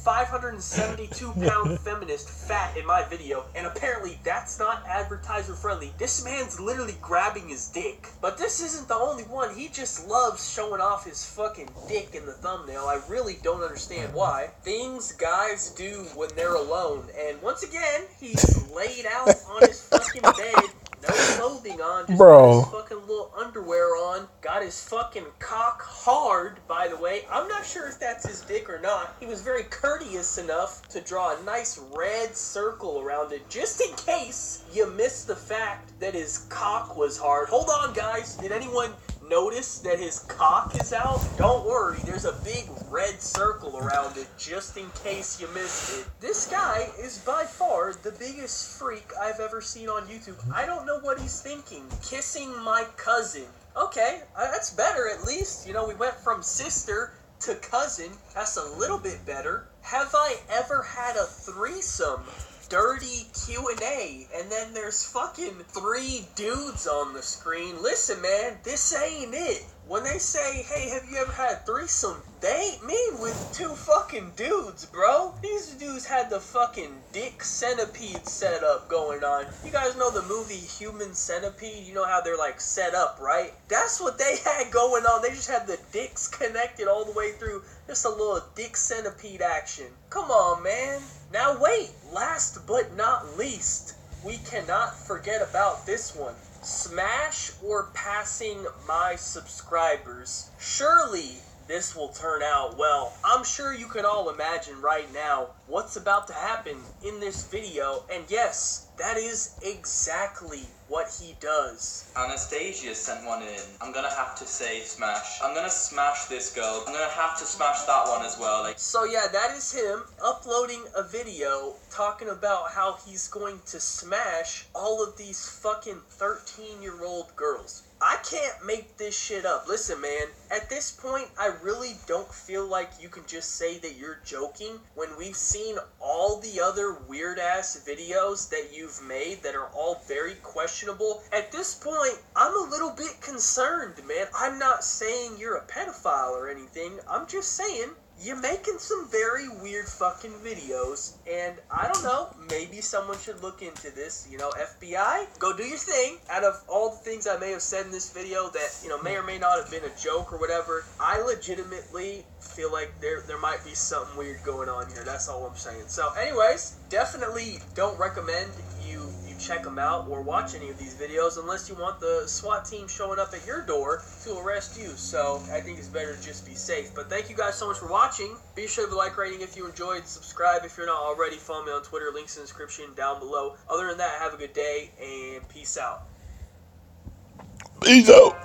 572-pound feminist fat in my video, and apparently that's not advertiser friendly. This man's literally grabbing his dick. But this isn't the only one. He just loves showing off his fucking dick in the thumbnail. I really don't understand why. Things guys do when they're alone. And once again, he's laid out on his fucking bed. No clothing on, just got his fucking little underwear on, got his fucking cock hard, by the way. I'm not sure if that's his dick or not. He was very courteous enough to draw a nice red circle around it, just in case you missed the fact that his cock was hard. Hold on, guys. Did anyone notice that his cock is out? Don't worry, there's a big red circle around it, just in case you missed it. This guy is by far the biggest freak I've ever seen on YouTube. I don't know what he's thinking. Kissing my cousin. Okay, that's better at least. You know, we went from sister to cousin. That's a little bit better. Have I ever had a threesome? Dirty Q&A, and then there's fucking 3 dudes on the screen. Listen, man, this ain't it. When they say, hey, have you ever had a threesome, they ain't mean with 2 fucking dudes, bro. These dudes had the fucking dick centipede setup going on. You guys know the movie Human Centipede? You know how they're like set up, right? That's what they had going on. They just had the dicks connected all the way through. Just a little dick centipede action. Come on, man. Now wait, last but not least, we cannot forget about this one. Smash or passing my subscribers. Surely this will turn out well. I'm sure you can all imagine right now what's about to happen in this video, and yes, that is exactly what he does. Anastasia sent one in. I'm gonna have to say smash. I'm gonna smash this girl. I'm gonna have to smash that one as well. So yeah, that is him uploading a video talking about how he's going to smash all of these fucking 13-year-old girls. I can't make this shit up. Listen, man, at this point, I really don't feel like you can just say that you're joking when we've seen all the other weird-ass videos that you've made that are all very questionable. At this point, I'm a little bit concerned, man. I'm not saying you're a pedophile or anything. I'm just saying you're making some very weird fucking videos, and I don't know, maybe someone should look into this. You know, FBI, go do your thing. Out of all the things I may have said in this video that, you know, may or may not have been a joke or whatever, I legitimately feel like there might be something weird going on here. That's all I'm saying. So anyways, definitely don't recommend you check them out or watch any of these videos unless you want the SWAT team showing up at your door to arrest you. So I think it's better to just be safe. But thank you guys so much for watching. Be sure to leave a like rating if you enjoyed. Subscribe if you're not already. Follow me on Twitter. Links in the description down below. Other than that, have a good day and peace out. Peace out.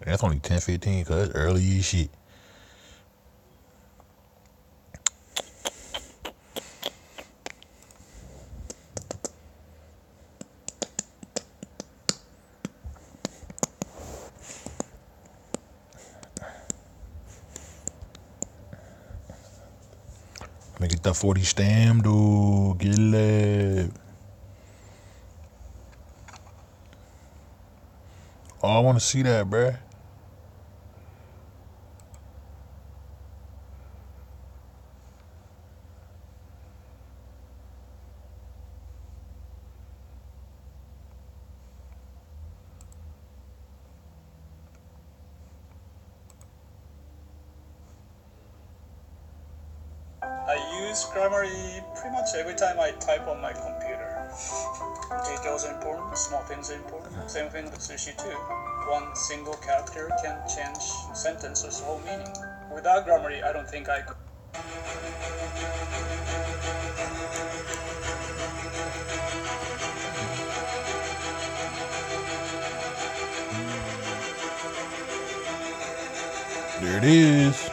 That's only 10:15 because it's early as shit. Let me get that 40 stamp, dude. Get it. Oh, I want to see that, bruh. I use Grammarly pretty much every time I type on my computer. Details are important, small things are important. Same thing with sushi too. One single character can change sentence's whole meaning. Without Grammarly, I don't think I could. There it is.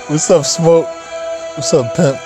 What's up, Smoke? What's up, Pimp?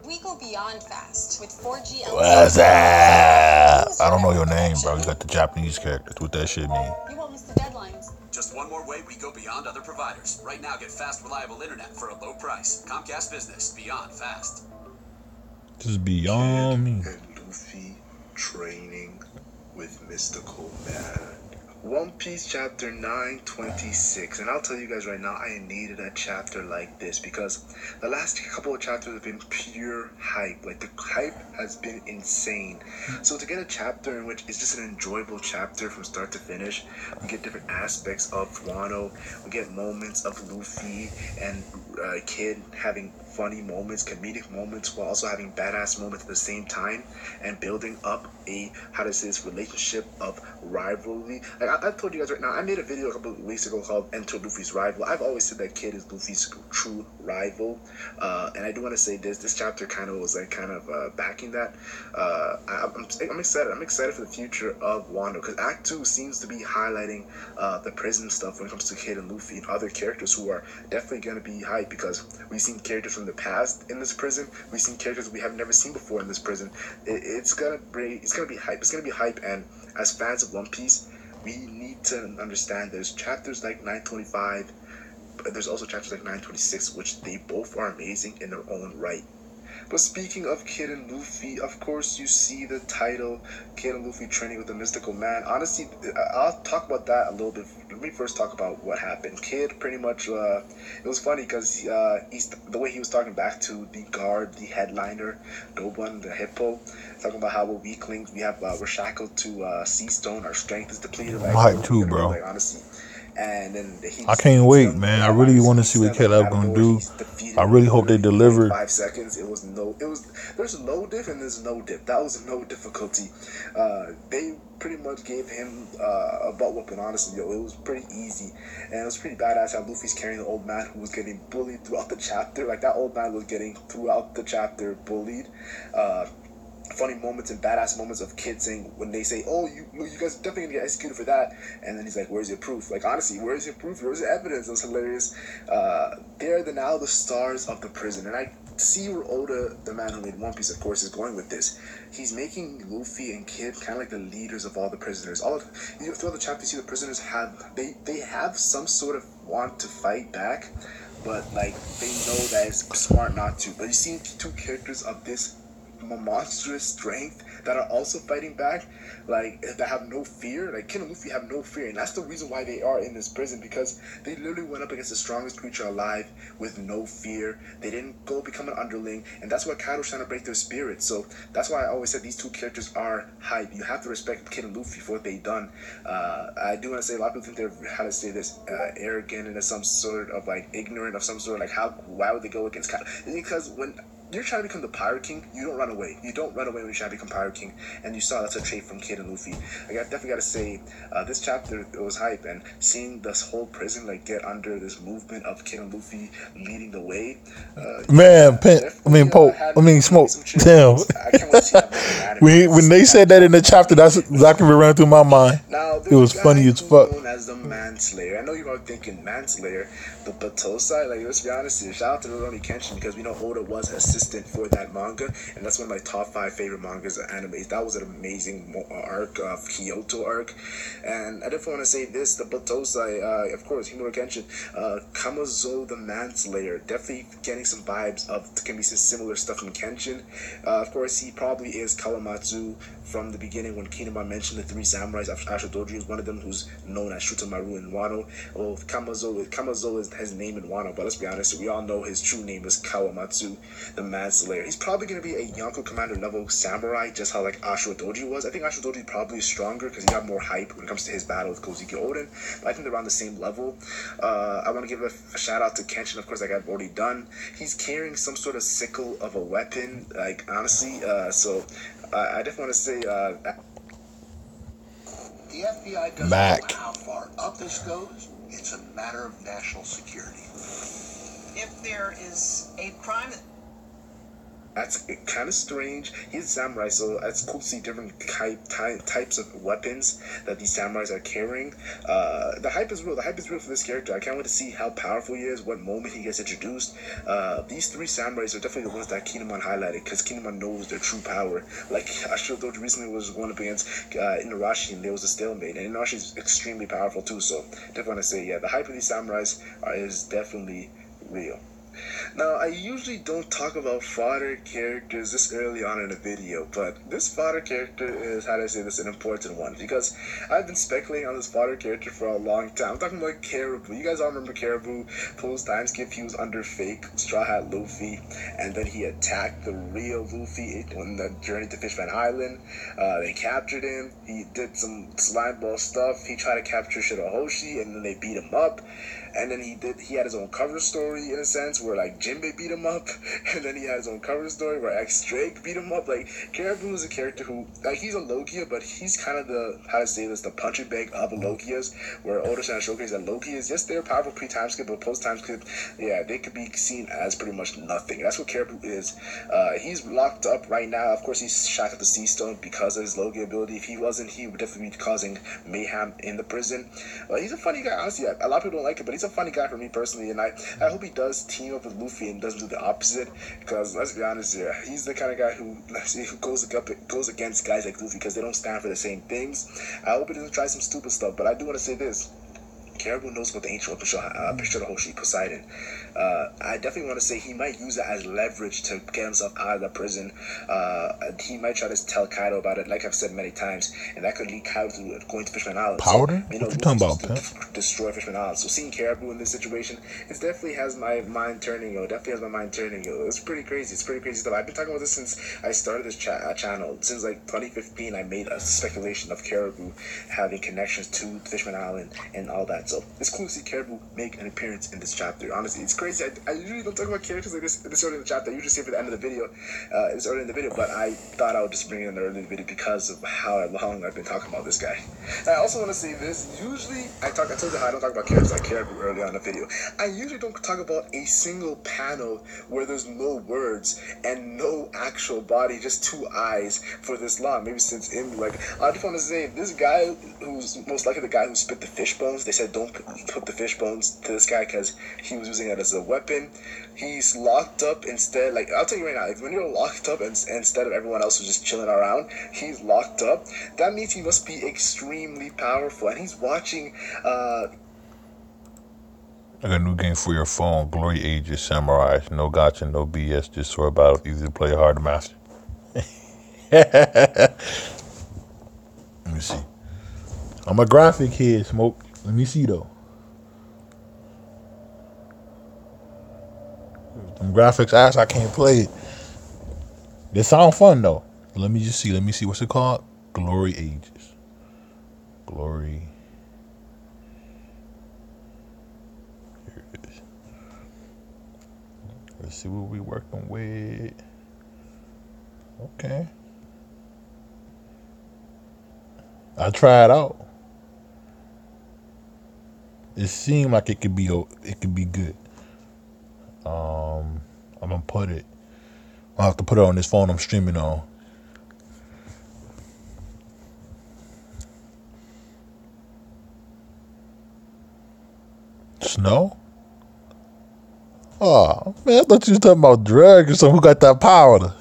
We go beyond fast with 4G LTE. What's that? I don't know your name, bro. You got the Japanese characters. What that shit mean? You won't miss the deadlines. Just one more way we go beyond other providers. Right now, get fast, reliable internet for a low price. Comcast Business. Beyond fast. Just beyond me. And Luffy training with Mystical Man. One Piece chapter 926, and I'll tell you guys right now, I needed a chapter like this because the last couple of chapters have been pure hype. Like, the hype has been insane. So to get a chapter in which it's just an enjoyable chapter from start to finish, we get different aspects of Wano, we get moments of Luffy and Kid having funny moments, comedic moments, while also having badass moments at the same time, and building up a, how to say this, relationship of rivalry. Like I told you guys right now, I made a video a couple of weeks ago called Enter Luffy's Rival. I've always said that Kid is Luffy's true rival, and I do want to say this chapter kind of was like backing that. I'm excited. I'm excited for the future of Wano because Act 2 seems to be highlighting the prison stuff when it comes to Kid and Luffy and other characters who are definitely going to be hyped because we've seen characters from the past in this prison. We've seen characters we have never seen before in this prison. It's gonna be hype. It's gonna be hype, and as fans of One Piece, we need to understand there's chapters like 925, but there's also chapters like 926, which they both are amazing in their own right. But speaking of Kid and Luffy, of course you see the title, Kid and Luffy training with the Mystical Man. Honestly, I'll talk about that a little bit. Let me first talk about what happened. Kid pretty much, it was funny because the way he was talking back to the guard, the headliner, Dobun, the hippo, talking about how we're weaklings, we're shackled to sea stone, our strength is depleted. I'm hyped too, bro. Like, honestly. And then I can't wait, man. I really want to see what Caleb gonna do. I really hope they deliver. 5 seconds. There's no diff and there's no dip. That was no difficulty. They pretty much gave him a butt whooping, honestly. It was pretty easy. And it was pretty badass how Luffy's carrying the old man who was getting bullied throughout the chapter. Like, that old man was getting throughout the chapter bullied. Funny moments and badass moments of kids saying when they say, "Oh, you guys are definitely gonna get executed for that," and then he's like, "Where's your proof?" Like, honestly, where's your proof? Where's the evidence? It was hilarious. They're now the stars of the prison, and I see where Oda, the man who made One Piece, of course, is going with this. He's making Luffy and Kid kind of like the leaders of all the prisoners. Throughout the chapter, you see the prisoners they have some sort of want to fight back, but like they know that it's smart not to. But you see two characters of this monstrous strength that are also fighting back, like that have no fear. Like Kid and Luffy have no fear, and that's the reason why they are in this prison, because they literally went up against the strongest creature alive with no fear. They didn't go become an underling, and that's why Kaido's trying to break their spirit. So that's why I always said these two characters are hype. You have to respect Kid and Luffy for what they've done. I do want to say a lot of people think they're, how to say this, arrogant and some sort of like ignorant of some sort. Like why would they go against Kaido? Because when you're trying to become the Pirate King, you don't run away. You don't run away when you're trying to become Pirate King. And you saw that's a trait from Kid and Luffy. I definitely got to say, this chapter, it was hype. And seeing this whole prison like get under this movement of Kid and Luffy leading the way. Man, Smoke. Damn. When they said that in the chapter, that's exactly what ran through my mind. Now, it was funny as fuck. Known as the Manslayer. I know you're all thinking Manslayer, the Batosai. Like, let's be honest here. Shout out to Rurouni Kenshin because we know Oda was assistant for that manga, and that's one of my top 5 favorite mangas or animes. That was an amazing arc of Kyoto arc, and I definitely want to say this: the Batosai, of course, Rurouni Kenshin, Kamazo the Manslayer, definitely getting some vibes of can be some similar stuff from Kenshin. Of course, he probably is Kawamatsu from the beginning when Kinemon mentioned the 3 samurais. Ashidoji is one of them who's known as Shutamaru in Wano. Well, Kamazo is his name in Wano, but let's be honest, we all know his true name is Kawamatsu, the Manslayer. He's probably going to be a Yonko Commander level samurai, just how like Ashidoji was. I think Ashidoji is probably stronger because he got more hype when it comes to his battle with Kozuki Oden, but I think they're around the same level. I want to give a shout out to Kenshin, of course, like I've already done. He's carrying some sort of sickle of a weapon, like honestly, so I definitely want to say the FBI doesn't know how far up this goes. It's a matter of national security. If there is a crime... That's kind of strange. He's a samurai, so it's cool to see different types of weapons that these samurais are carrying. The hype is real. The hype is real for this character. I can't wait to see how powerful he is, what moment he gets introduced. These 3 samurais are definitely the ones that Kinemon highlighted, because Kinemon knows their true power. Like, Ashidoji recently was going up against Inarashi, and there was a stalemate. And Inarashi is extremely powerful, too, so definitely want to say, yeah, the hype of these samurais is definitely real. Now, I usually don't talk about fodder characters this early on in a video, but this fodder character is, how do I say this, an important one, because I've been speculating on this fodder character for a long time. I'm talking about Caribou. You guys all remember Caribou, post time skip, he was under fake Straw Hat Luffy, and then he attacked the real Luffy on the journey to Fishman Island. They captured him, he did some slime ball stuff, he tried to capture Shirahoshi, and then they beat him up. And then he had his own cover story in a sense where like Jinbei beat him up, and then he had his own cover story where X-Drake beat him up. Like, Caribou is a character who, like, he's a Logia, but he's kind of the, how to say this, the punching bag of Logias, where Oda-san showcased that Logia is, yes, they're powerful pre-time skip, but post-time skip, yeah, they could be seen as pretty much nothing. That's what Caribou is. He's locked up right now. Of course, he's shot at the Sea Stone because of his Logia ability. If he wasn't, he would definitely be causing mayhem in the prison. He's a funny guy, honestly. A lot of people don't like it, but he's a funny guy for me personally, and I hope he does team up with Luffy and doesn't do the opposite, because let's be honest here, he's the kind of guy who goes against guys like Luffy because they don't stand for the same things. I hope he doesn't try some stupid stuff, but I do want to say this. Caribou knows about the ancient weapon, Shirahoshi, Poseidon. I definitely want to say he might use it as leverage to get himself out of the prison. He might try to tell Kaido about it, like I've said many times, and that could lead Kaido to going to Fishman Island. Powder? So, what you talking about, to destroy Fishman Island. So seeing Caribou in this situation, it definitely has my mind turning, It's pretty crazy. It's pretty crazy stuff. I've been talking about this since I started this channel. Since like 2015, I made a speculation of Caribou having connections to Fishman Island and all that. So it's cool to see Caribou make an appearance in this chapter. Honestly, it's crazy. I usually don't talk about characters like this early in the chapter. I usually say for the end of the video. It's early in the video, but I thought I would just bring it in the early in the video because of how long I've been talking about this guy. And I also want to say this. Usually, I told you how I don't talk about characters like Caribou early on in the video. I usually don't talk about a single panel where there's no words and no actual body, just 2 eyes for this long. Maybe since I just want to say this guy who's most likely the guy who spit the fish bones. They said don't put the fish bones to this guy because he was using it as a weapon. He's locked up instead. Like, I'll tell you right now, when you're locked up and instead of everyone else who's just chilling around, he's locked up. That means he must be extremely powerful, and he's watching. I got a new game for your phone. Glory Ages Samurai. No gotcha, no BS. Just sword battle. Easy to play, hard to master. Let me see. I'm a graphic kid, Smoke. Let me see though. Them graphics ass, I can't play it. They sound fun though. Let me just see. Let me see. What's it called? Glory Ages. Glory. Here it is. Let's see what we working with. Okay. I tried out. It seemed like it could be good. I'm gonna put it. I'll have to put it on this phone I'm streaming on. Snow? Oh man, I thought you was talking about drug or something. Who got that powder?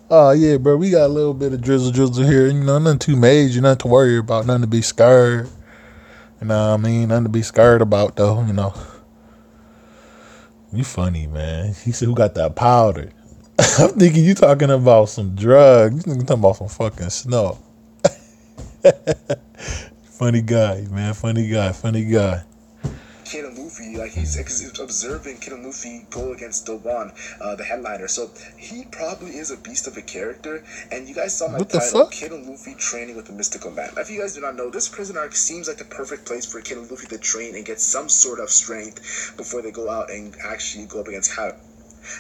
Oh yeah, bro. We got a little bit of drizzle here. You know, nothing too major, nothing to worry about, nothing to be scared. You know what I mean? Nothing to be scared about though. You know. You funny, man. He said, "Who got that powder?" I'm thinking you talking about some drugs. You talking about some fucking snow. Funny guy, man. Funny guy. Kid and Luffy, like he's observing Kid and Luffy go against Doban, the headliner. So he probably is a beast of a character. And you guys saw my title, Kid and Luffy training with the mystical man. If you guys do not know, this prison arc seems like the perfect place for Kid and Luffy to train and get some sort of strength before they go out and actually go up against Kaido.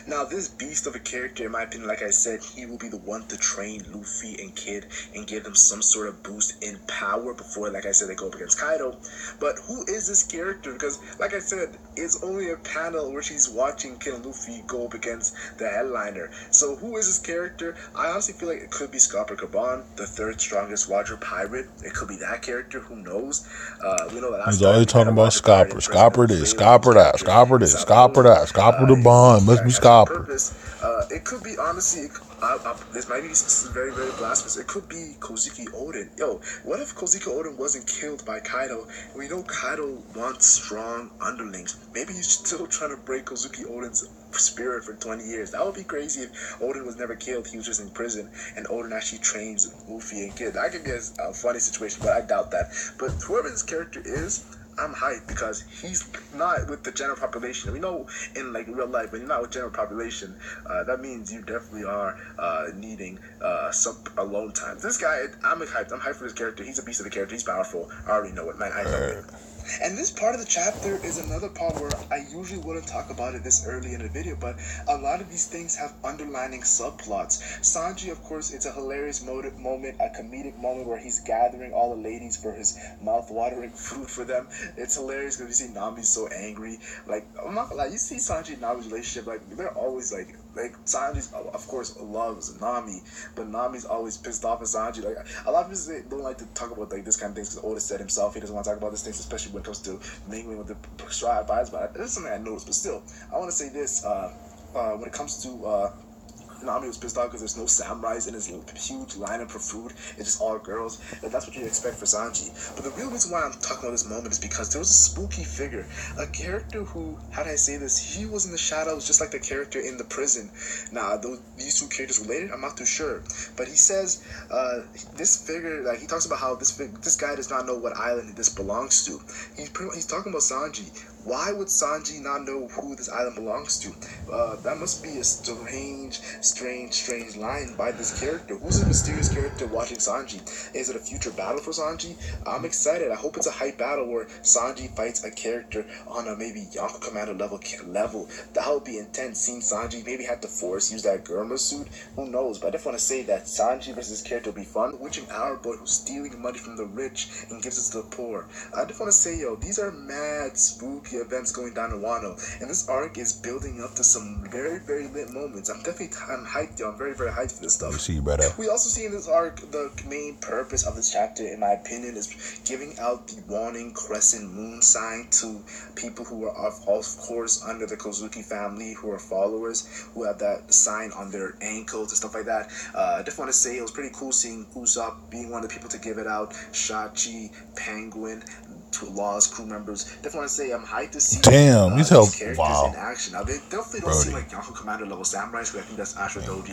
Now, this beast of a character, in my opinion, like I said, he will be the one to train Luffy and Kid and give them some sort of boost in power before, like I said, they go up against Kaido. But who is this character? Because, like I said, it's only a panel where she's watching Kid and Luffy go up against the headliner. So who is this character? I honestly feel like it could be Scopper Caban, the third strongest Roger pirate. It could be that character. Who knows? We know that he's always talking about Scopper. Scopper this, Scopper that, Scopper this, Scopper that, Scopper the bond. Must be Scopper. It could be, honestly, this might be very, very blasphemous. It could be Kozuki Oden. Yo, what if Kozuki Oden wasn't killed by Kaido? We know Kaido wants strong underlings. Maybe he's still trying to break Kozuki Oden's spirit for 20 years. That would be crazy if Oden was never killed. He was just in prison, and Oden actually trains Luffy and Kid. That could be a funny situation, but I doubt that. But whoever this character is, I'm hyped because he's not with the general population. We know in like real life, when you're not with general population, that means you definitely are needing some alone time. This guy, I'm hyped. I'm hyped for this character. He's a beast of a character. He's powerful. I already know it, man. I know it. And this part of the chapter is another part where I usually wouldn't talk about it this early in the video, but a lot of these things have underlining subplots. Sanji, of course, it's a hilarious moment, a comedic moment where he's gathering all the ladies for his mouth-watering food for them. It's hilarious because you see Nami so angry. Like, I'm not gonna lie, you see Sanji and Nami's relationship, like, they're always like Sanji, of course, loves Nami, but Nami's always pissed off at Sanji. Like, a lot of people don't like to talk about like this kind of things because Oda said himself he doesn't want to talk about these things, especially when it comes to mingling with the Straw Vibes. But this is something I noticed. But still, I want to say this: when it comes to Nami was pissed off because there's no samurais in his huge lineup for food. It's just all girls. And that's what you expect for Sanji. But the real reason why I'm talking about this moment is because there was a spooky figure. A character who, how do I say this? He was in the shadows just like the character in the prison. Now, these two characters related? I'm not too sure. But he says, this figure, like, he talks about how this guy does not know what island this belongs to. He's talking about Sanji. Why would Sanji not know who this island belongs to? That must be a strange line by this character. Who's this mysterious character watching Sanji? Is it a future battle for Sanji? I'm excited. I hope it's a hype battle where Sanji fights a character on a maybe Yonko Commander level. That would be intense. Seeing Sanji maybe have to force use that Germa suit. Who knows? But I just want to say that Sanji versus this character will be fun. Witching our boy who's stealing money from the rich and gives it to the poor. I just want to say, yo, these are mad spooky events going down in Wano, and this arc is building up to some very, very lit moments. I'm hyped, yo. I'm very, very hyped for this stuff. You see, brother. We also see in this arc the main purpose of this chapter, in my opinion, is giving out the warning crescent moon sign to people who are of course under the Kozuki family, who are followers, who have that sign on their ankles and stuff like that. I just want to say it was pretty cool seeing Usopp being one of the people to give it out. Shachi, Penguin, Law's crew members. Definitely want to say I'm hyped to see these characters in action. Now they definitely don't seem like Yonko Commander level samurais, but I think that's Ashura Doji,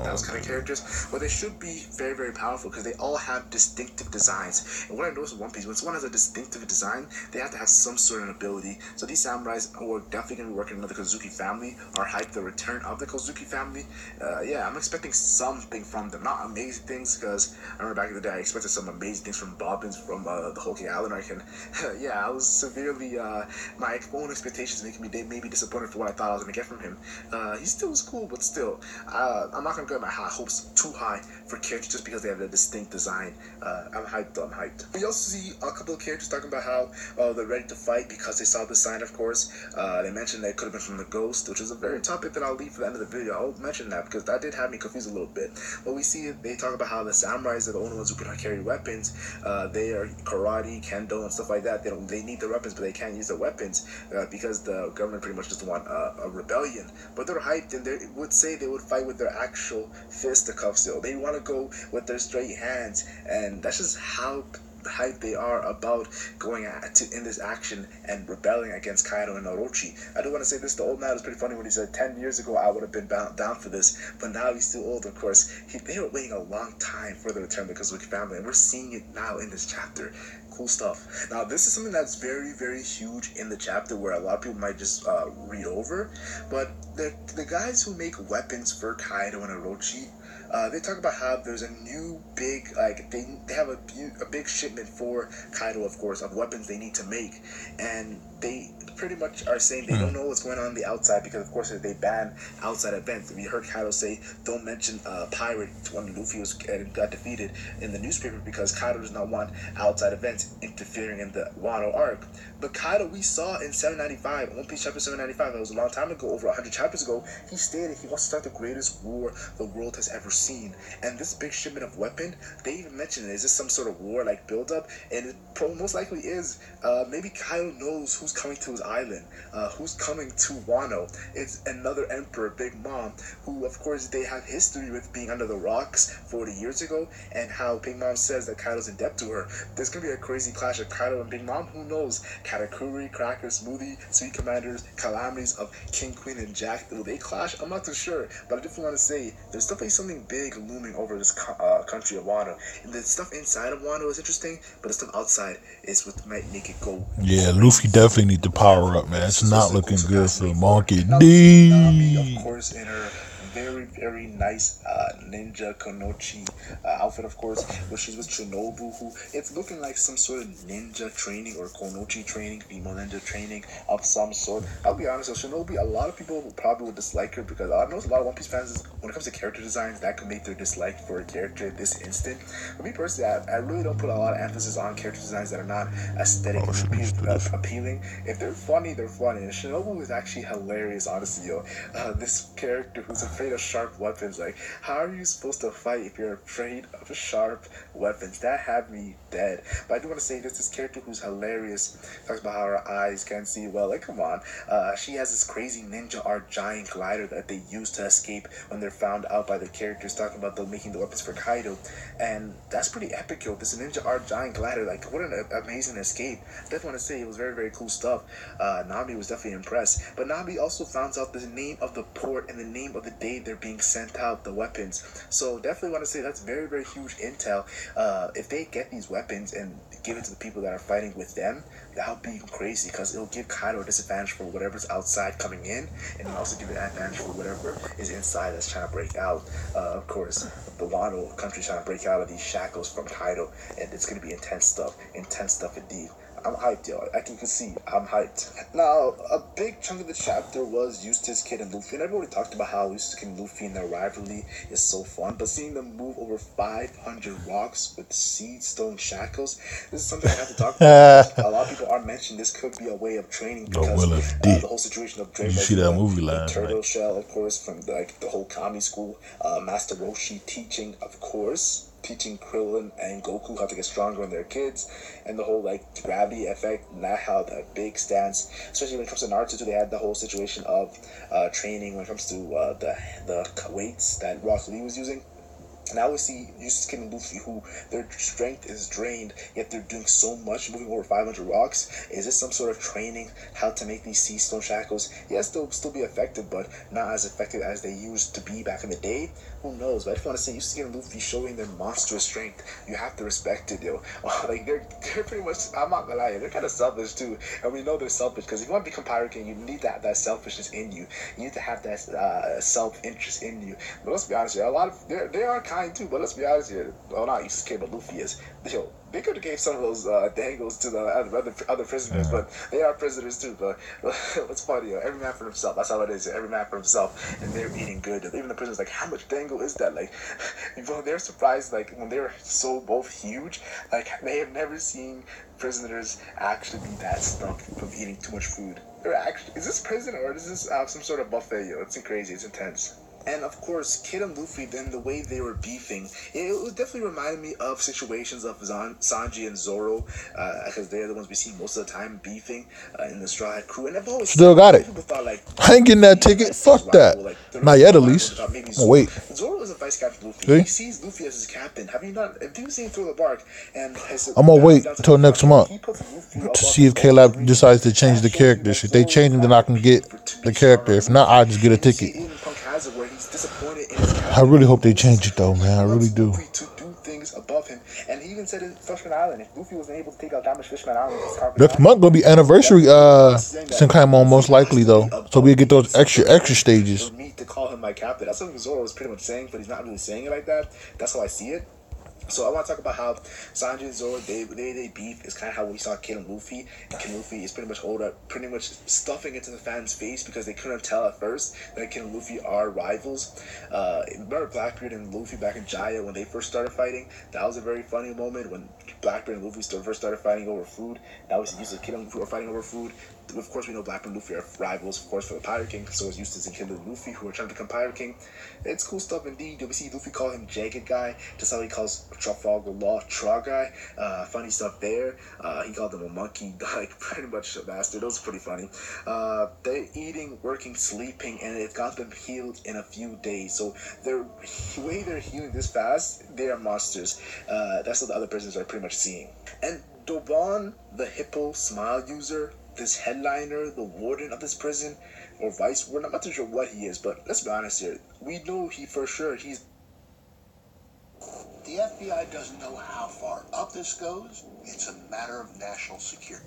those kind of characters. But they should be very, very powerful because they all have distinctive designs. And what I noticed with One Piece, when someone has a distinctive design, they have to have some sort of ability. So these samurais who are definitely going to be working in the Kozuki family are hyped the return of the Kozuki family. Yeah, I'm expecting something from them. Not amazing things, because I remember back in the day I expected some amazing things from Bobbins from the Whole King Island arc, and yeah, I was severely, my own expectations making me maybe disappointed for what I thought I was going to get from him. He still was cool, but still, I'm not going to get my hopes too high for characters just because they have a distinct design. I'm hyped though, I'm hyped. We also see a couple of characters talking about how they're ready to fight because they saw the sign, of course. They mentioned that it could have been from the ghost, which is a very topic that I'll leave for the end of the video. I'll mention that because that did have me confused a little bit. But we see they talk about how the samurais are the only ones who can carry weapons. They are karate, kendo, and stuff like that. They need the weapons, but they can't use the weapons because the government pretty much just want a rebellion. But they're hyped, and they would say they would fight with their actual fisticuffs. Still, they want to go with their straight hands, and that's just how hype they are about going in this action and rebelling against Kaido and Orochi. I do want to say this, the old man was pretty funny when he said 10 years ago I would have been down for this, but now he's too old, of course. They were waiting a long time for the return of the Kazuki family, and we're seeing it now in this chapter. Cool stuff. Now this is something that's very, very huge in the chapter where a lot of people might just read over, but the guys who make weapons for Kaido and Orochi, they talk about how there's a new big, like, they have a big shipment for Kaido, of course, of weapons they need to make, and they pretty much are saying they don't know what's going on the outside because, of course, they ban outside events. We heard Kaido say, don't mention pirate when Luffy got defeated in the newspaper because Kaido does not want outside events interfering in the Wano arc. But Kaido, we saw in 795, One Piece chapter 795, that was a long time ago, over 100 chapters ago, he stated he wants to start the greatest war the world has ever seen. And this big shipment of weapon, they even mentioned it. Is this some sort of war like build up? And it most likely is. Maybe Kaido knows who's coming to his island, who's coming to Wano. It's another emperor, Big Mom, who of course they have history with being under the rocks 40 years ago, and how Big Mom says that Kaido's in debt to her. There's gonna be a crazy clash of Kaido and Big Mom. Who knows? Katakuri, Cracker, Smoothie, Sweet Commanders, calamities of King, Queen, and Jack. Will they clash? I'm not too sure, but I definitely want to say there's definitely something big looming over this country of Wano. And the stuff inside of Wano is interesting, but the stuff outside is what might make it go. Yeah, Luffy definitely need to power up, man. It's not looking good for Monkey Nami, D. of course, in her very, very nice ninja Konochi outfit, of course, where she's with Shinobu, who it's looking like some sort of ninja training or Konochi training, female ninja training of some sort. I'll be honest with Shinobu, a lot of people probably would dislike her because I know a lot of One Piece fans, when it comes to character designs, that can make their dislike for a character at this instant. For me personally, I really don't put a lot of emphasis on character designs that are not aesthetically appealing. If they're funny, they're funny. And Shinobu is actually hilarious, honestly, yo. This character who's afraid of sharp weapons, like, how are you supposed to fight if you're afraid of sharp weapons? That had me dead. But I do want to say this character who's hilarious, talks about how her eyes can't see well. Like, come on. She has this crazy ninja art giant glider that they use to escape when they're found out by the characters, talking about them making the weapons for Kaido. And that's pretty epic, yo. This ninja art giant glider, like, what an amazing escape. Definitely want to say it was very, very cool stuff. Nami was definitely impressed. But Nami also found out the name of the port and the name of the day they're being sent out, the weapons. So definitely want to say that's very, very huge intel. If they get these weapons and give it to the people that are fighting with them, that would be crazy because it'll give Kaido a disadvantage for whatever's outside coming in, and it'll also give it an advantage for whatever is inside that's trying to break out. Of course, the Wano country trying to break out of these shackles from Kaido, and it's going to be intense stuff indeed. I'm hyped, yo. I can see I'm hyped. Now, a big chunk of the chapter was Eustace, Kid, and Luffy. And everybody talked about how Eustace, Kid, and Luffy and their rivalry is so fun. But seeing them move over 500 rocks with seed stone shackles, this is something I have to talk about. A lot of people are mentioning this could be a way of training because the whole situation of Dragon. You see that movie last Turtle night? Shell, of course, from like the whole Kami school. Master Roshi teaching, of course. Teaching Krillin and Goku how to get stronger when they're kids, and the whole like gravity effect, not how the big stance, especially when it comes to Naruto too, they had the whole situation of training when it comes to the weights that Rock Lee was using. Now we see Eustace, Kid, and Luffy, who their strength is drained, yet they're doing so much, moving over 500 rocks. Is this some sort of training, how to make these sea stone shackles? Yes, they'll still be effective, but not as effective as they used to be back in the day. Who knows? But I just want to say, Eustace, Kid, and Luffy showing their monstrous strength. You have to respect it, yo. Like, they're pretty much, I'm not gonna lie, they're kind of selfish too. And we know they're selfish, because if you want to become Pirate King, you need to have that selfishness in you. You need to have that self-interest in you. But let's be honest, a lot of, they are kind kind too, but let's be honest here. Well, not you care what Luffy is. Yo, they could have gave some of those dangles to the other prisoners, but they are prisoners too. But what's funny, every man for himself. That's how it is. Every man for himself, and they're eating good. Even the prisoners like, how much dangle is that? Like, they're surprised. Like when they're so both huge, like they have never seen prisoners actually be that stuffed from eating too much food. They're actually, is this prison or is this some sort of buffet? Yo, it's crazy. It's intense. And of course, Kid and Luffy, then the way they were beefing, it definitely reminded me of situations of Sanji and Zoro, because they're the ones we see most of the time beefing in the Straw Hat Crew. And I've always Still got it. Thought, like, I ain't getting that ticket. Fuck that. Not yet, at least. Oh, wait. Zoro is a vice captain Luffy. See? He sees Luffy as his captain. Have you seen Through the Bark? And I'm gonna wait until next month to see if K-Lab decides to change the characters. If they change them, then I can get the character. If not, I'll just get a ticket. I really hope they change it though, man. I really do. To do things above him, and he even said in Fishman Island, if Luffy wasn't able to take out Damage Fishman Island, Next month gonna be anniversary Senkaimon most likely though, so we'll get those extra stages. For me to call him my captain, that's what Zoro was pretty much saying, but he's not really saying it like that. That's how I see it. So I want to talk about how Sanji and Zoro, they beef is kind of how we saw Kid and Luffy. And Kid and Luffy is pretty much stuffing it to the fans' face because they couldn't tell at first that Kid and Luffy are rivals. Remember Blackbeard and Luffy back in Jaya when they first started fighting? That was a very funny moment when Blackbeard and Luffy first started fighting over food. That was used to Kid and Luffy were fighting over food. Of course, we know Blackbeard and Luffy are rivals, of course, for the Pirate King. So is Eustace and Kid and Luffy, who are trying to become Pirate King. It's cool stuff indeed. We see Luffy call him Jagged Guy, just how he calls Trafalgar Law Tra Guy. Funny stuff there. He called him a monkey, like pretty much a bastard. That was pretty funny. They're eating, working, sleeping, and it got them healed in a few days. So the way they're healing this fast, they are monsters. That's what the other prisoners are pretty much seeing. And Doban, the hippo smile user, this headliner, the warden of this prison, or vice warden, I'm not too sure what he is, but let's be honest here. We know he's The FBI doesn't know how far up this goes. It's a matter of national security.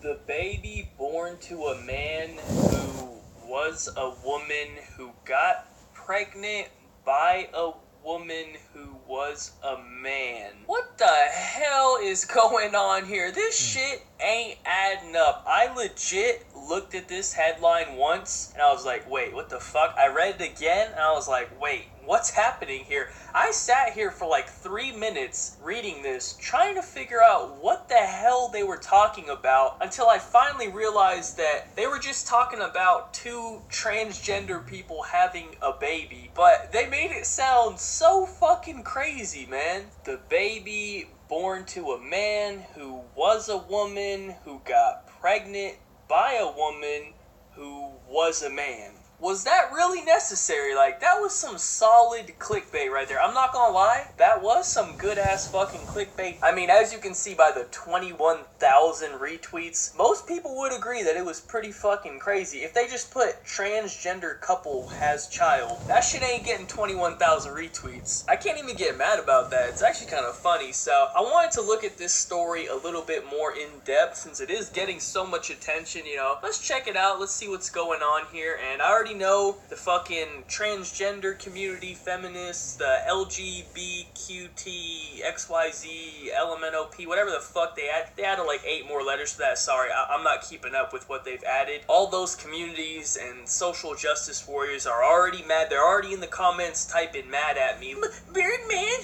The baby born to a man who was a woman who got pregnant by a woman who was a man. What the hell is going on here? This shit ain't adding up. I legit looked at this headline once and I was like, wait, what the fuck? I read it again and I was like, wait, what's happening here? I sat here for like 3 minutes reading this, trying to figure out what the hell they were talking about until I finally realized that they were just talking about two transgender people having a baby, but they made it sound so fucking crazy, man. The baby born to a man who was a woman who got pregnant by a woman who was a man. Was that really necessary? Like, that was some solid clickbait right there. I'm not gonna lie, that was some good-ass fucking clickbait. I mean, as you can see by the 21,000 retweets, most people would agree that it was pretty fucking crazy. If they just put transgender couple has child, that shit ain't getting 21,000 retweets. I can't even get mad about that. It's actually kind of funny. So I wanted to look at this story a little bit more in depth since it is getting so much attention, you know. Let's check it out. Let's see what's going on here. And I already know the fucking transgender community, feminists, the LGBTQT, XYZ, LMNOP, whatever the fuck they added like 8 more letters to that. Sorry, I'm not keeping up with what they've added. All those communities and social justice warriors are already mad. They're already in the comments typing mad at me. Birdman,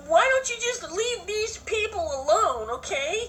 why don't you just leave these people alone, okay?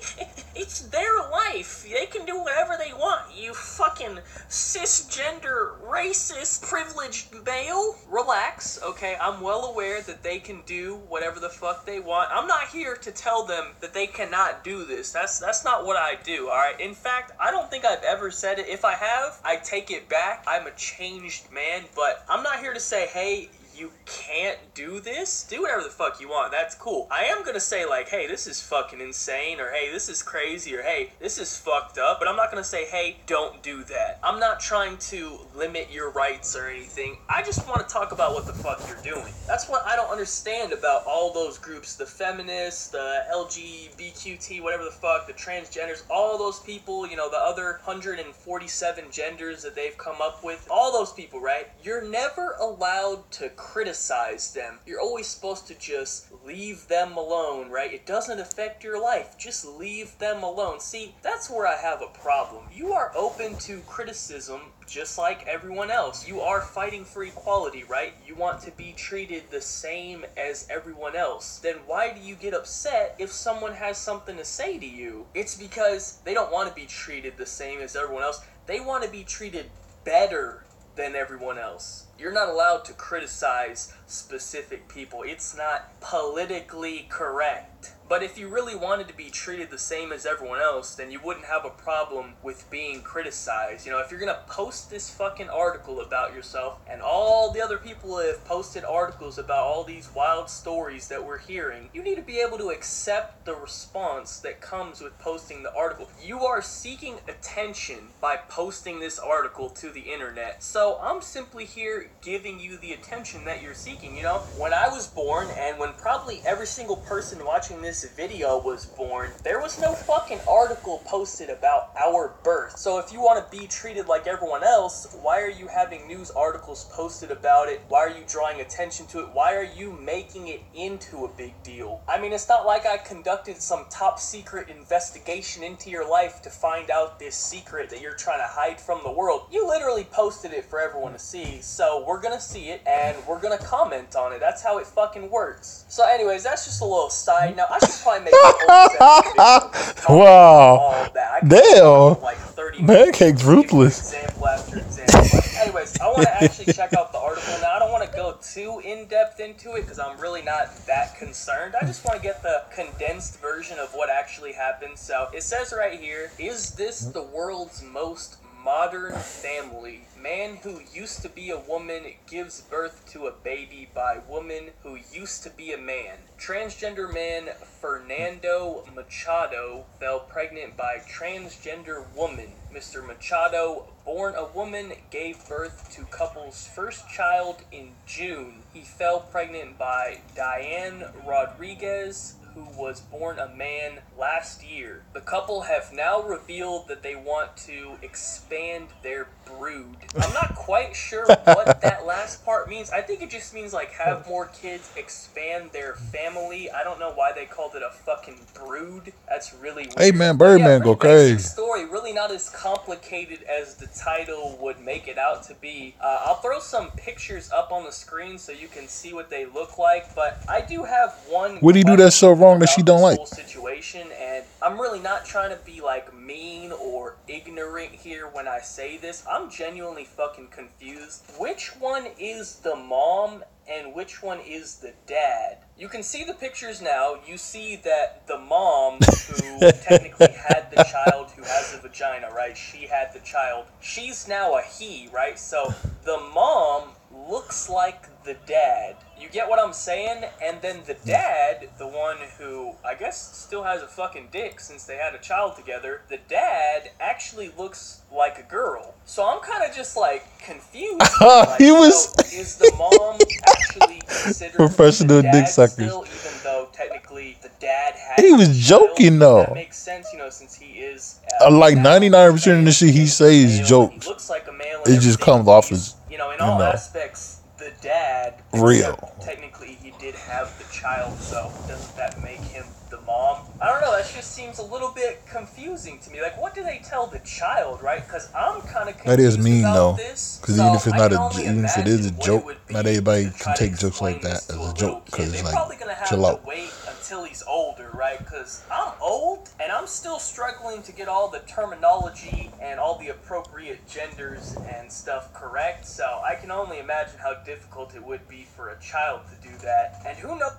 It's their life. They can do whatever they want, you fucking cisgender, racist, privileged male. Relax, okay? I'm well aware that they can do whatever the fuck they want. I'm not here to tell them that they cannot do this. That's not what I do, alright? In fact, I don't think I've ever said it. If I have, I take it back. I'm a changed man, but I'm not here to say, hey, you can't do this, do whatever the fuck you want. That's cool. I am gonna say like, hey, this is fucking insane, or hey, this is crazy, or hey, this is fucked up, but I'm not gonna say, hey, don't do that. I'm not trying to limit your rights or anything. I just want to talk about what the fuck you're doing. That's what I don't understand about all those groups, the feminists, the LGBTQT, whatever the fuck, the transgenders, all those people, you know, the other 147 genders that they've come up with, all those people, right? You're never allowed to criticize them. You're always supposed to just leave them alone, right? It doesn't affect your life. Just leave them alone. See, that's where I have a problem. You are open to criticism just like everyone else. You are fighting for equality, right? You want to be treated the same as everyone else. Then why do you get upset if someone has something to say to you? It's because they don't want to be treated the same as everyone else. They want to be treated better than everyone else. You're not allowed to criticize specific people. It's not politically correct. But if you really wanted to be treated the same as everyone else, then you wouldn't have a problem with being criticized. You know, if you're gonna post this fucking article about yourself, and all the other people have posted articles about all these wild stories that we're hearing, you need to be able to accept the response that comes with posting the article. You are seeking attention by posting this article to the internet. So I'm simply here giving you the attention that you're seeking. You know, when I was born, and when probably every single person watching this video was born, there was no fucking article posted about our birth. So if you want to be treated like everyone else, why are you having news articles posted about it? Why are you drawing attention to it? Why are you making it into a big deal? I mean, it's not like I conducted some top secret investigation into your life to find out this secret that you're trying to hide from the world. You literally posted it for everyone to see, so we're gonna see it and we're gonna comment on it. That's how it fucking works. So anyways, that's just a little side note. I should probably make a whole separate video Wow. all of that. Damn. Like 30 Mancake's ruthless. example after example. Anyways, I want to actually check out the article now. I don't want to go too in-depth into it because I'm really not that concerned. I just want to get the condensed version of what actually happened. So it says right here, is this the world's most modern family? Man who used to be a woman gives birth to a baby by woman who used to be a man. Transgender man Fernando Machado fell pregnant by transgender woman. Mr. Machado, born a woman, gave birth to couple's first child in June. He fell pregnant by Diane Rodriguez, who was born a man last year. The couple have now revealed that they want to expand their brood. I'm not quite sure what that last part means. I think it just means like have more kids, expand their family. I don't know why they called it a fucking brood. That's really weird. Hey man, Birdman go crazy. Story, really not as complicated as the title would make it out to be. I'll throw some pictures up on the screen so you can see what they look like, but I do have one. What do you do that's so wrong that she don't like? Situation, and I'm really not trying to be like mean or ignorant here when I say this. I'm genuinely fucking confused. Which one is the mom and which one is the dad? You can see the pictures now. You see that the mom, who technically had the child who has a vagina, right? She had the child. She's now a he, right? So the mom looks like the dad. You get what I'm saying? And then the dad, the one who I guess still has a fucking dick since they had a child together, the dad actually looks like a girl. So I'm kind of just like confused. Like, He was so is the mom actually considered professional the dad dick suckers. still, even though technically the dad had He was the child? joking though. That makes sense, you know, since he is Like 99% of the shit he say is jokes. he looks like a male. It just comes off as, you know, in all aspects, the dad, real. technically he did have the child, so doesn't that make him the mom? I don't know, that just seems a little bit confusing to me. Like, what do they tell the child, right? Because I'm kind of confused. That is mean though, this. because even if it's not even if it is a joke, not everybody can take jokes like that as a joke. Because it's like, chill out. Wait until he's older, right? Because I'm old and I'm still struggling to get all the terminology and all the appropriate genders and stuff correct. So I can only imagine how difficult it would be for a child to do that. And who knows?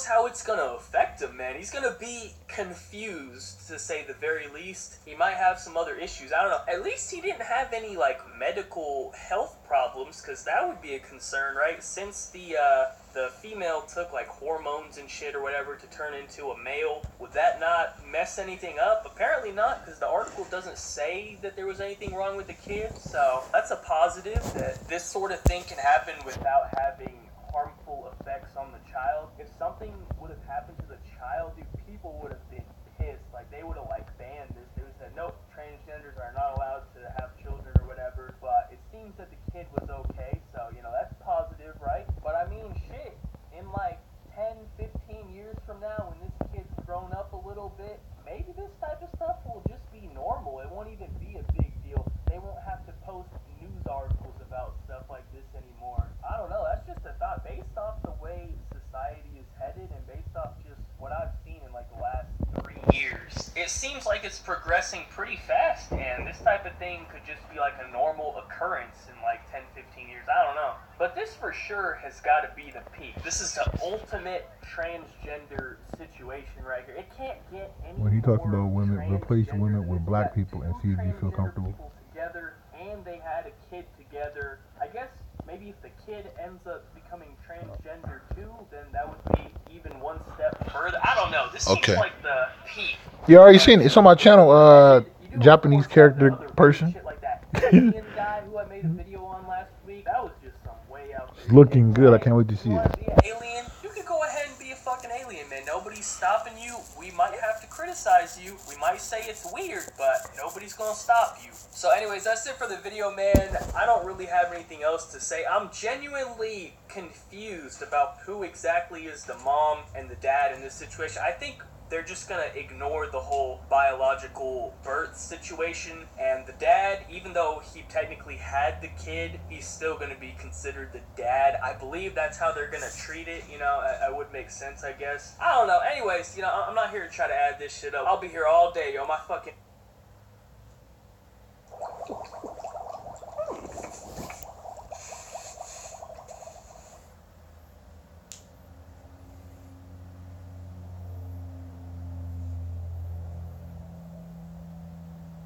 knows how it's gonna affect him, man. He's gonna be confused, to say the very least. He might have some other issues. I don't know. At least he didn't have any, like, medical health problems, because that would be a concern, right? Since the female took, like, hormones and shit or whatever to turn into a male, would that not mess anything up? Apparently not, because the article doesn't say that there was anything wrong with the kid, so that's a positive, that this sort of thing can happen without having harmful effects on the child. If something would have happened to the child, dude, people would have been pissed. Like, they would have, like, banned this. They would have said, nope, transgenders are not allowed to have children or whatever. But it seems that the kid was okay, so, you know, that's positive, right? But, I mean, shit, in, like, 10, 15 years from now, when this kid's grown up a little bit, maybe this type of stuff will just be normal. It won't even be a big deal. They won't have to post news articles about stuff like this anymore. I don't know, that's just a thought. Based off the way society is headed and based off just what I've seen in like the last 3 years, it seems like it's progressing pretty fast, and this type of thing could just be like a normal occurrence in like 10, 15 years. I don't know. But this for sure has got to be the peak. This is the ultimate transgender situation right here. It can't get any When he talks more about women, replace women with black people and see if you feel comfortable. people together, and they had a kid together. I guess maybe if the kid ends up becoming transgender too, then that would be even one step further. I don't know. This seems like the peak. You already seen it. It's on my channel. Japanese character person. Shit like that alien guy who I made a video on last week. That was just some way out there. It's looking good. I can't wait to see You it. want to be an alien? You could go ahead and be a fucking alien, man. Nobody's stopping you. We might have to criticize you. We might say it's weird, but nobody's gonna stop you. So anyways, that's it for the video, man. I don't really have anything else to say. I'm genuinely confused about who exactly is the mom and the dad in this situation. I think they're just gonna ignore the whole biological birth situation, and the dad, even though he technically had the kid, he's still gonna be considered the dad. I believe that's how they're gonna treat it, you know. I would make sense, I guess. I don't know. Anyways, you know, I'm not here to try to add this shit up. I'll be here all day, yo. My fucking...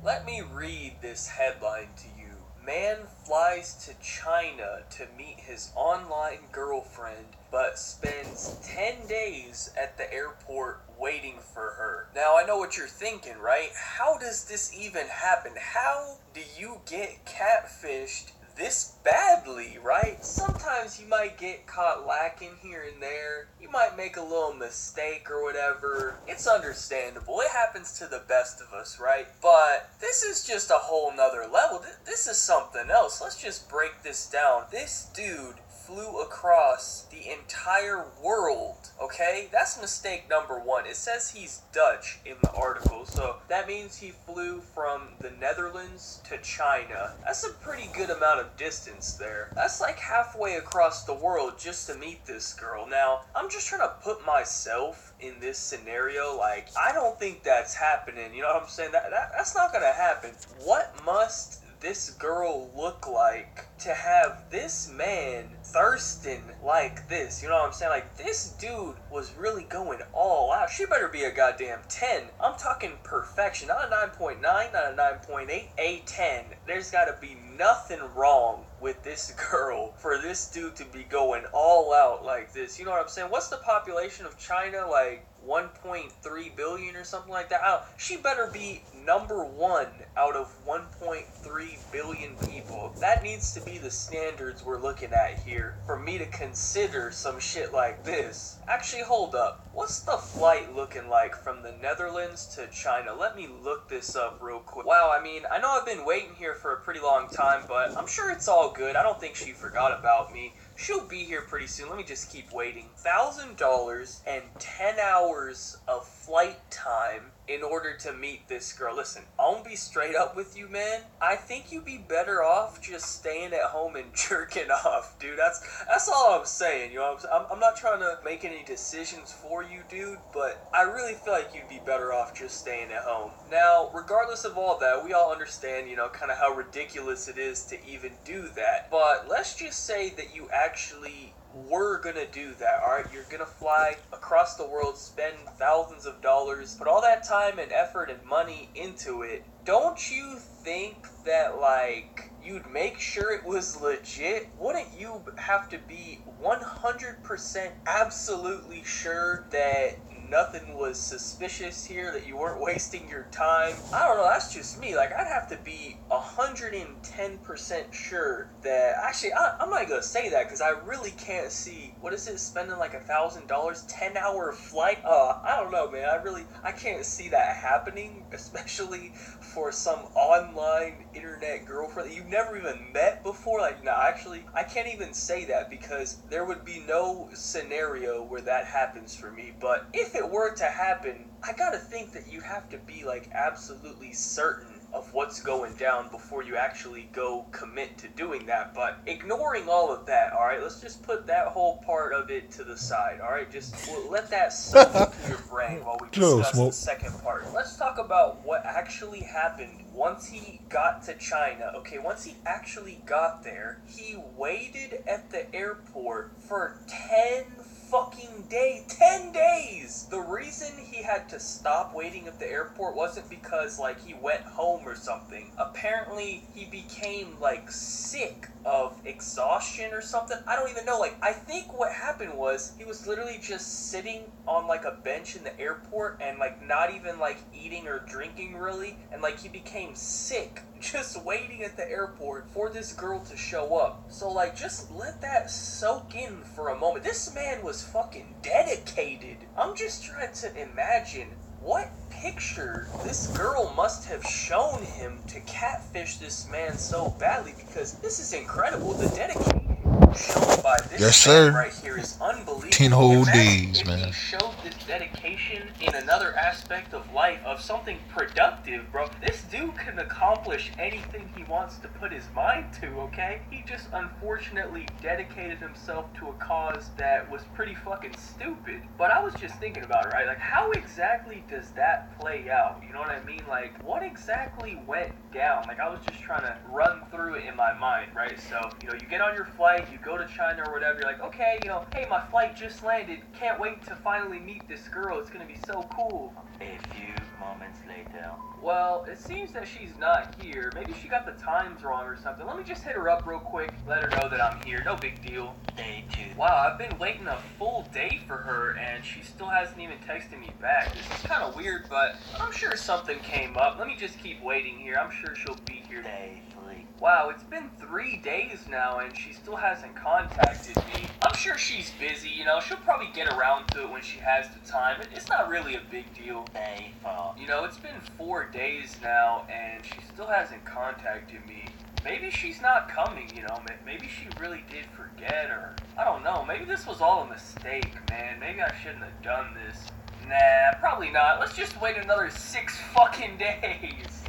Let me read this headline to you. Man flies to China to meet his online girlfriend, but spends 10 days at the airport waiting for her. Now, I know what you're thinking, right? How does this even happen? How do you get catfished this badly, right? Sometimes you might get caught lacking here and there. You might make a little mistake or whatever. It's understandable. It happens to the best of us, right? But this is just a whole nother level. This is something else. Let's just break this down. This dude flew across the entire world, okay? That's mistake number one. It says he's Dutch in the article, so that means he flew from the Netherlands to China. That's a pretty good amount of distance there. That's like halfway across the world just to meet this girl. Now, I'm just trying to put myself in this scenario. Like, I don't think that's happening, you know what I'm saying? That's not gonna happen. What must this girl look like to have this man thirsting like this? You know what I'm saying? Like, this dude was really going all out. She better be a goddamn 10. I'm talking perfection. Not a 9.9, not a 9.8, a 10. There's gotta be nothing wrong with this girl for this dude to be going all out like this. You know what I'm saying? What's the population of China? Like 1.3 billion or something like that. She better be number one out of 1.3 billion people. That needs to be the standards we're looking at here for me to consider some shit like this. Actually, hold up. What's the flight looking like from the Netherlands to China? Let me look this up real quick. Wow, I mean, I know I've been waiting here for a pretty long time, but I'm sure it's all good. I don't think she forgot about me. She'll be here pretty soon. Let me just keep waiting. $1,000 and 10 hours of flight time in order to meet this girl. Listen, I'll be straight up with you, man. I think you'd be better off just staying at home and jerking off, dude. That's all I'm saying, you know what I'm not trying to make any decisions for you, dude, but I really feel like you'd be better off just staying at home. Now, regardless of all that, we all understand, you know, kind of how ridiculous it is to even do that, but let's just say that you actually were gonna do that, alright? You're gonna fly across the world, spend thousands of dollars, put all that time and effort and money into it, don't you think that, like, you'd make sure it was legit? Wouldn't you have to be 100% absolutely sure that nothing was suspicious here, that you weren't wasting your time? I don't know, that's just me. Like, I'd have to be 110% sure that, actually, I'm not gonna say that, because I really can't see, what is it, spending like $1,000, 10-hour flight? I don't know, man, I can't see that happening, especially for some online internet girlfriend that you've never even met before. Like, no, actually, I can't even say that, because there would be no scenario where that happens for me. But if it were to happen, I gotta think that you have to be, like, absolutely certain of what's going down before you actually go commit to doing that. But ignoring all of that, alright, let's just put that whole part of it to the side, alright? Just let that sink into your brain while we discuss the second part. Let's talk about what actually happened once he got to China. Okay, once he actually got there, he waited at the airport for 10 fucking days. 10 days! The reason he had to stop waiting at the airport wasn't because, like, he went home or something. Apparently, he became, like, sick of exhaustion or something. I don't even know. Like, I think what happened was he was literally just sitting on, like, a bench in the airport and, like, not even, like, eating or drinking really. And, like, he became sick just waiting at the airport for this girl to show up. So, like, just let that soak in for a moment. This man was fucking dedicated. I'm just trying to imagine what picture this girl must have shown him to catfish this man so badly, because this is incredible. The dedication shown by this man right here is unbelievable. 10 whole days, if man. he showed this dedication in another aspect of life, of something productive, bro. This dude can accomplish anything he wants to put his mind to, okay? He just unfortunately dedicated himself to a cause that was pretty fucking stupid. But I was just thinking about it, right? Like, how exactly does that play out? You know what I mean? Like, what exactly went down? Like, I was just trying to run through it in my mind, right? So, you know, you get on your flight, you go to China or whatever, you're like, okay, you know, hey, my flight just landed, can't wait to finally meet this girl, it's gonna be so cool. A few moments later. Well, it seems that she's not here. Maybe she got the times wrong or something. Let me just hit her up real quick, let her know that I'm here. No big deal. Day 2. Wow, I've been waiting a full day for her, and she still hasn't even texted me back. This is kind of weird, but I'm sure something came up. Let me just keep waiting here. I'm sure she'll be here. Day 3. Wow, it's been 3 days now, and she still hasn't contacted me. I'm sure she's busy, you know. She'll probably get around to it when she has the time. It's not really a big deal. Day 4. You know, it's been 4 days now, and she still hasn't contacted me. Maybe she's not coming, you know. Maybe she really did forget, or I don't know. Maybe this was all a mistake, man. Maybe I shouldn't have done this. Nah, probably not. Let's just wait another 6 fucking days.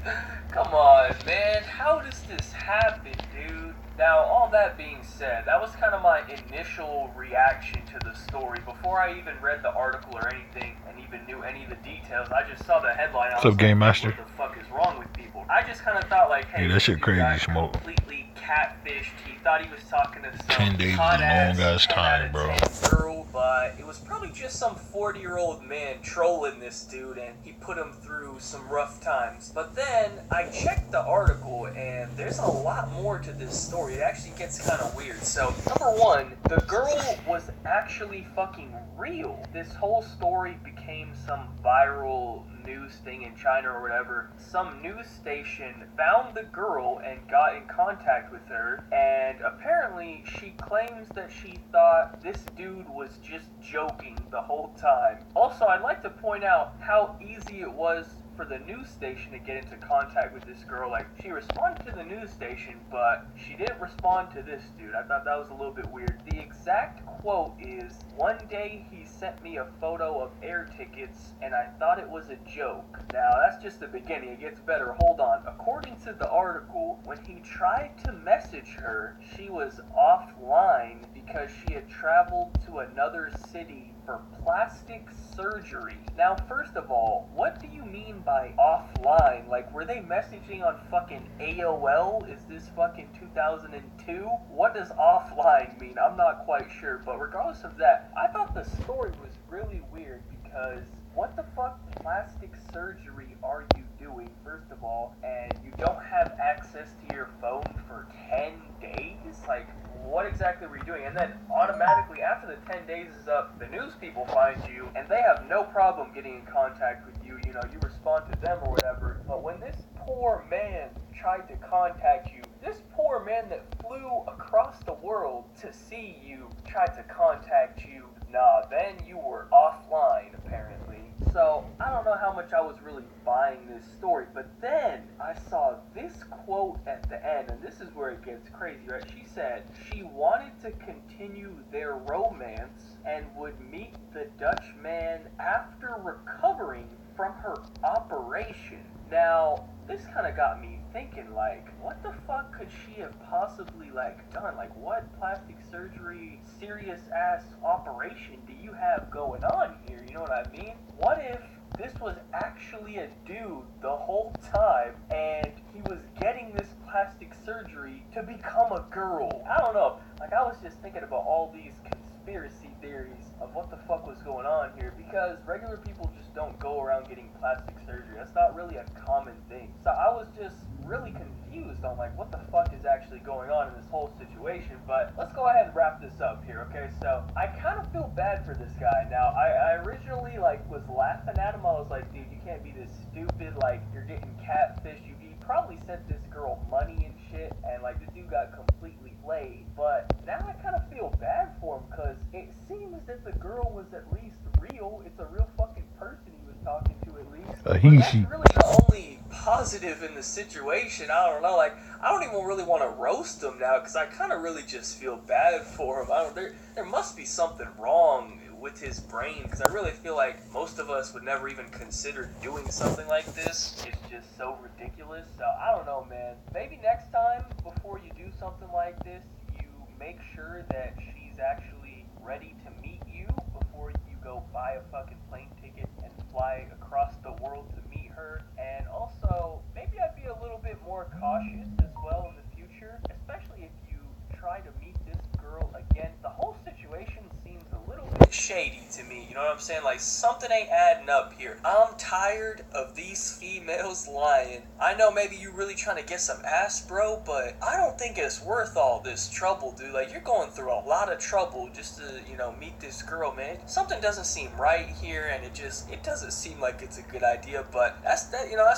Come on, man. How does this happen, dude? Now, all that being said, that was kind of my initial reaction to the story. Before I even read the article or anything, and even knew any of the details, I just saw the headline. What's up, Game Master? What the fuck is wrong with people? I just kind of thought, like, hey, Yeah, that shit crazy, Smoke. Completely catfished. He thought he was talking to some 10 days is a long ass time, bro. Girl, but it was probably just some 40-year-old man trolling this dude, and he put him through some rough times. But then I checked the article, and there's a lot more to this story. It actually gets kind of weird. So, number one, the girl was actually fucking real. This whole story became some viral news thing in China or whatever. Some news station found the girl and got in contact with her, and apparently she claims that she thought this dude was just joking the whole time. Also, I'd like to point out how easy it was for the news station to get into contact with this girl. Like, she responded to the news station, but she didn't respond to this dude. I thought that was a little bit weird. The exact quote is, "One day he sent me a photo of air tickets and I thought it was a joke." Now, that's just the beginning. It gets better. Hold on. According to the article, when he tried to message her, she was offline because she had traveled to another city for plastic surgery. Now, first of all, what do you mean mean by offline? Like, were they messaging on fucking AOL? Is this fucking 2002? What does offline mean? I'm not quite sure, but regardless of that, I thought the story was really weird because what the fuck plastic surgery are you doing, first of all, and you don't have access to your phone for 10 days? Like, what exactly were you doing? And then automatically after the 10 days is up, the news people find you and they have no problem getting in contact with you. You know, you respond to them or whatever. But when this poor man tried to contact you, this poor man that flew across the world to see you tried to contact you, nah, then you were offline apparently. So I don't know how much I was really buying this story, but then I saw this quote at the end, and this is where it gets crazy, right? She said she wanted to continue their romance and would meet the Dutch man after recovering from her operation. Now, this kind of got me thinking, like, what the fuck could she have possibly, like, done? Like, what plastic surgery, serious ass operation do you have going on here? You know what I mean? What if this was actually a dude the whole time and he was getting this plastic surgery to become a girl? I don't know. Like, I was just thinking about all these conspiracy theories of what the fuck was going on here, because regular people just don't go around getting plastic surgery. That's not really a common thing. So I was just really confused on, like, what the fuck is actually going on in this whole situation. But let's go ahead and wrap this up here, okay? So I kind of feel bad for this guy. Now, I originally, like, was laughing at him. I was like, dude, you can't be this stupid, like, you're getting catfished. You probably sent this girl money and shit, and, like, this dude got completely played. But now I kind of feel bad for him, because it seems that the girl was at least real. It's a real fucking person he was talking to, at least. But that's really the only positive in the situation. I don't know, like, I don't even really want to roast him now, because I kind of really just feel bad for him. There must be something wrong with his brain, because I really feel like most of us would never even consider doing something like this. It's just so ridiculous. So I don't know, man. Maybe next time before you do something like this, you make sure that she's actually ready to meet you before you go buy a fucking plane ticket and fly across the world to meet her. And also, maybe I'd be a little bit more cautious as well in the future, especially if you try to meet this girl again. The whole situation seems a little bit shady to me, you know what I'm saying? Like, something ain't adding up here. I'm tired of these females lying. I know maybe you really trying to get some ass, bro, but I don't think it's worth all this trouble, dude. Like, you're going through a lot of trouble just to, you know, meet this girl, man. Something doesn't seem right here, and it doesn't seem like it's a good idea, but that's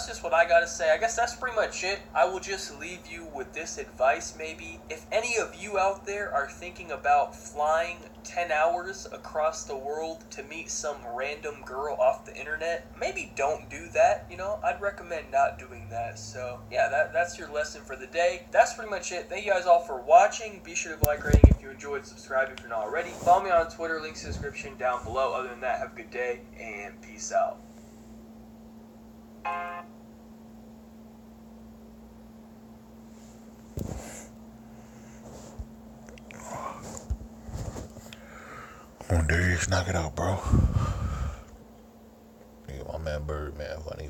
just what I gotta say. I guess that's pretty much it. I will just leave you with this advice, maybe. If any of you out there are thinking about flying 10 hours across the world to meet some random girl off the internet, maybe don't do that, you know? I'd recommend not doing that. So yeah, that's your lesson for the day. That's pretty much it. Thank you guys all for watching. Be sure to like, rating if you enjoyed, subscribe if you're not already. Follow me on Twitter, links in the description down below. Other than that, have a good day and peace out. Come on, Darius, knock it out, bro. Yeah, my man Bird, man, funny.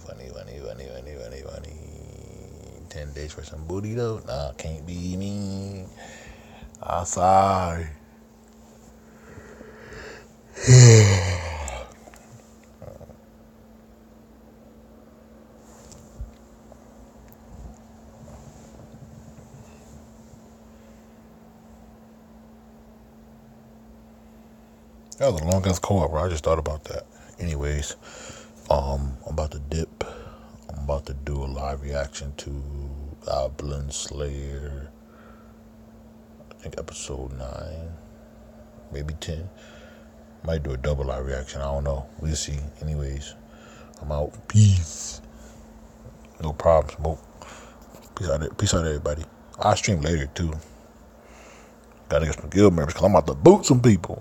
10 days for some booty, though? Nah, can't be me. I'm sorry. That was the longest co-op, bro. I just thought about that. Anyways, I'm about to dip. I'm about to do a live reaction to Goblin Slayer. I think episode 9, maybe 10. Might do a double live reaction. I don't know. We'll see. Anyways, I'm out. Peace. No problem, smoke. Peace out, everybody. I'll stream later too. Gotta get some guild members because I'm about to boot some people.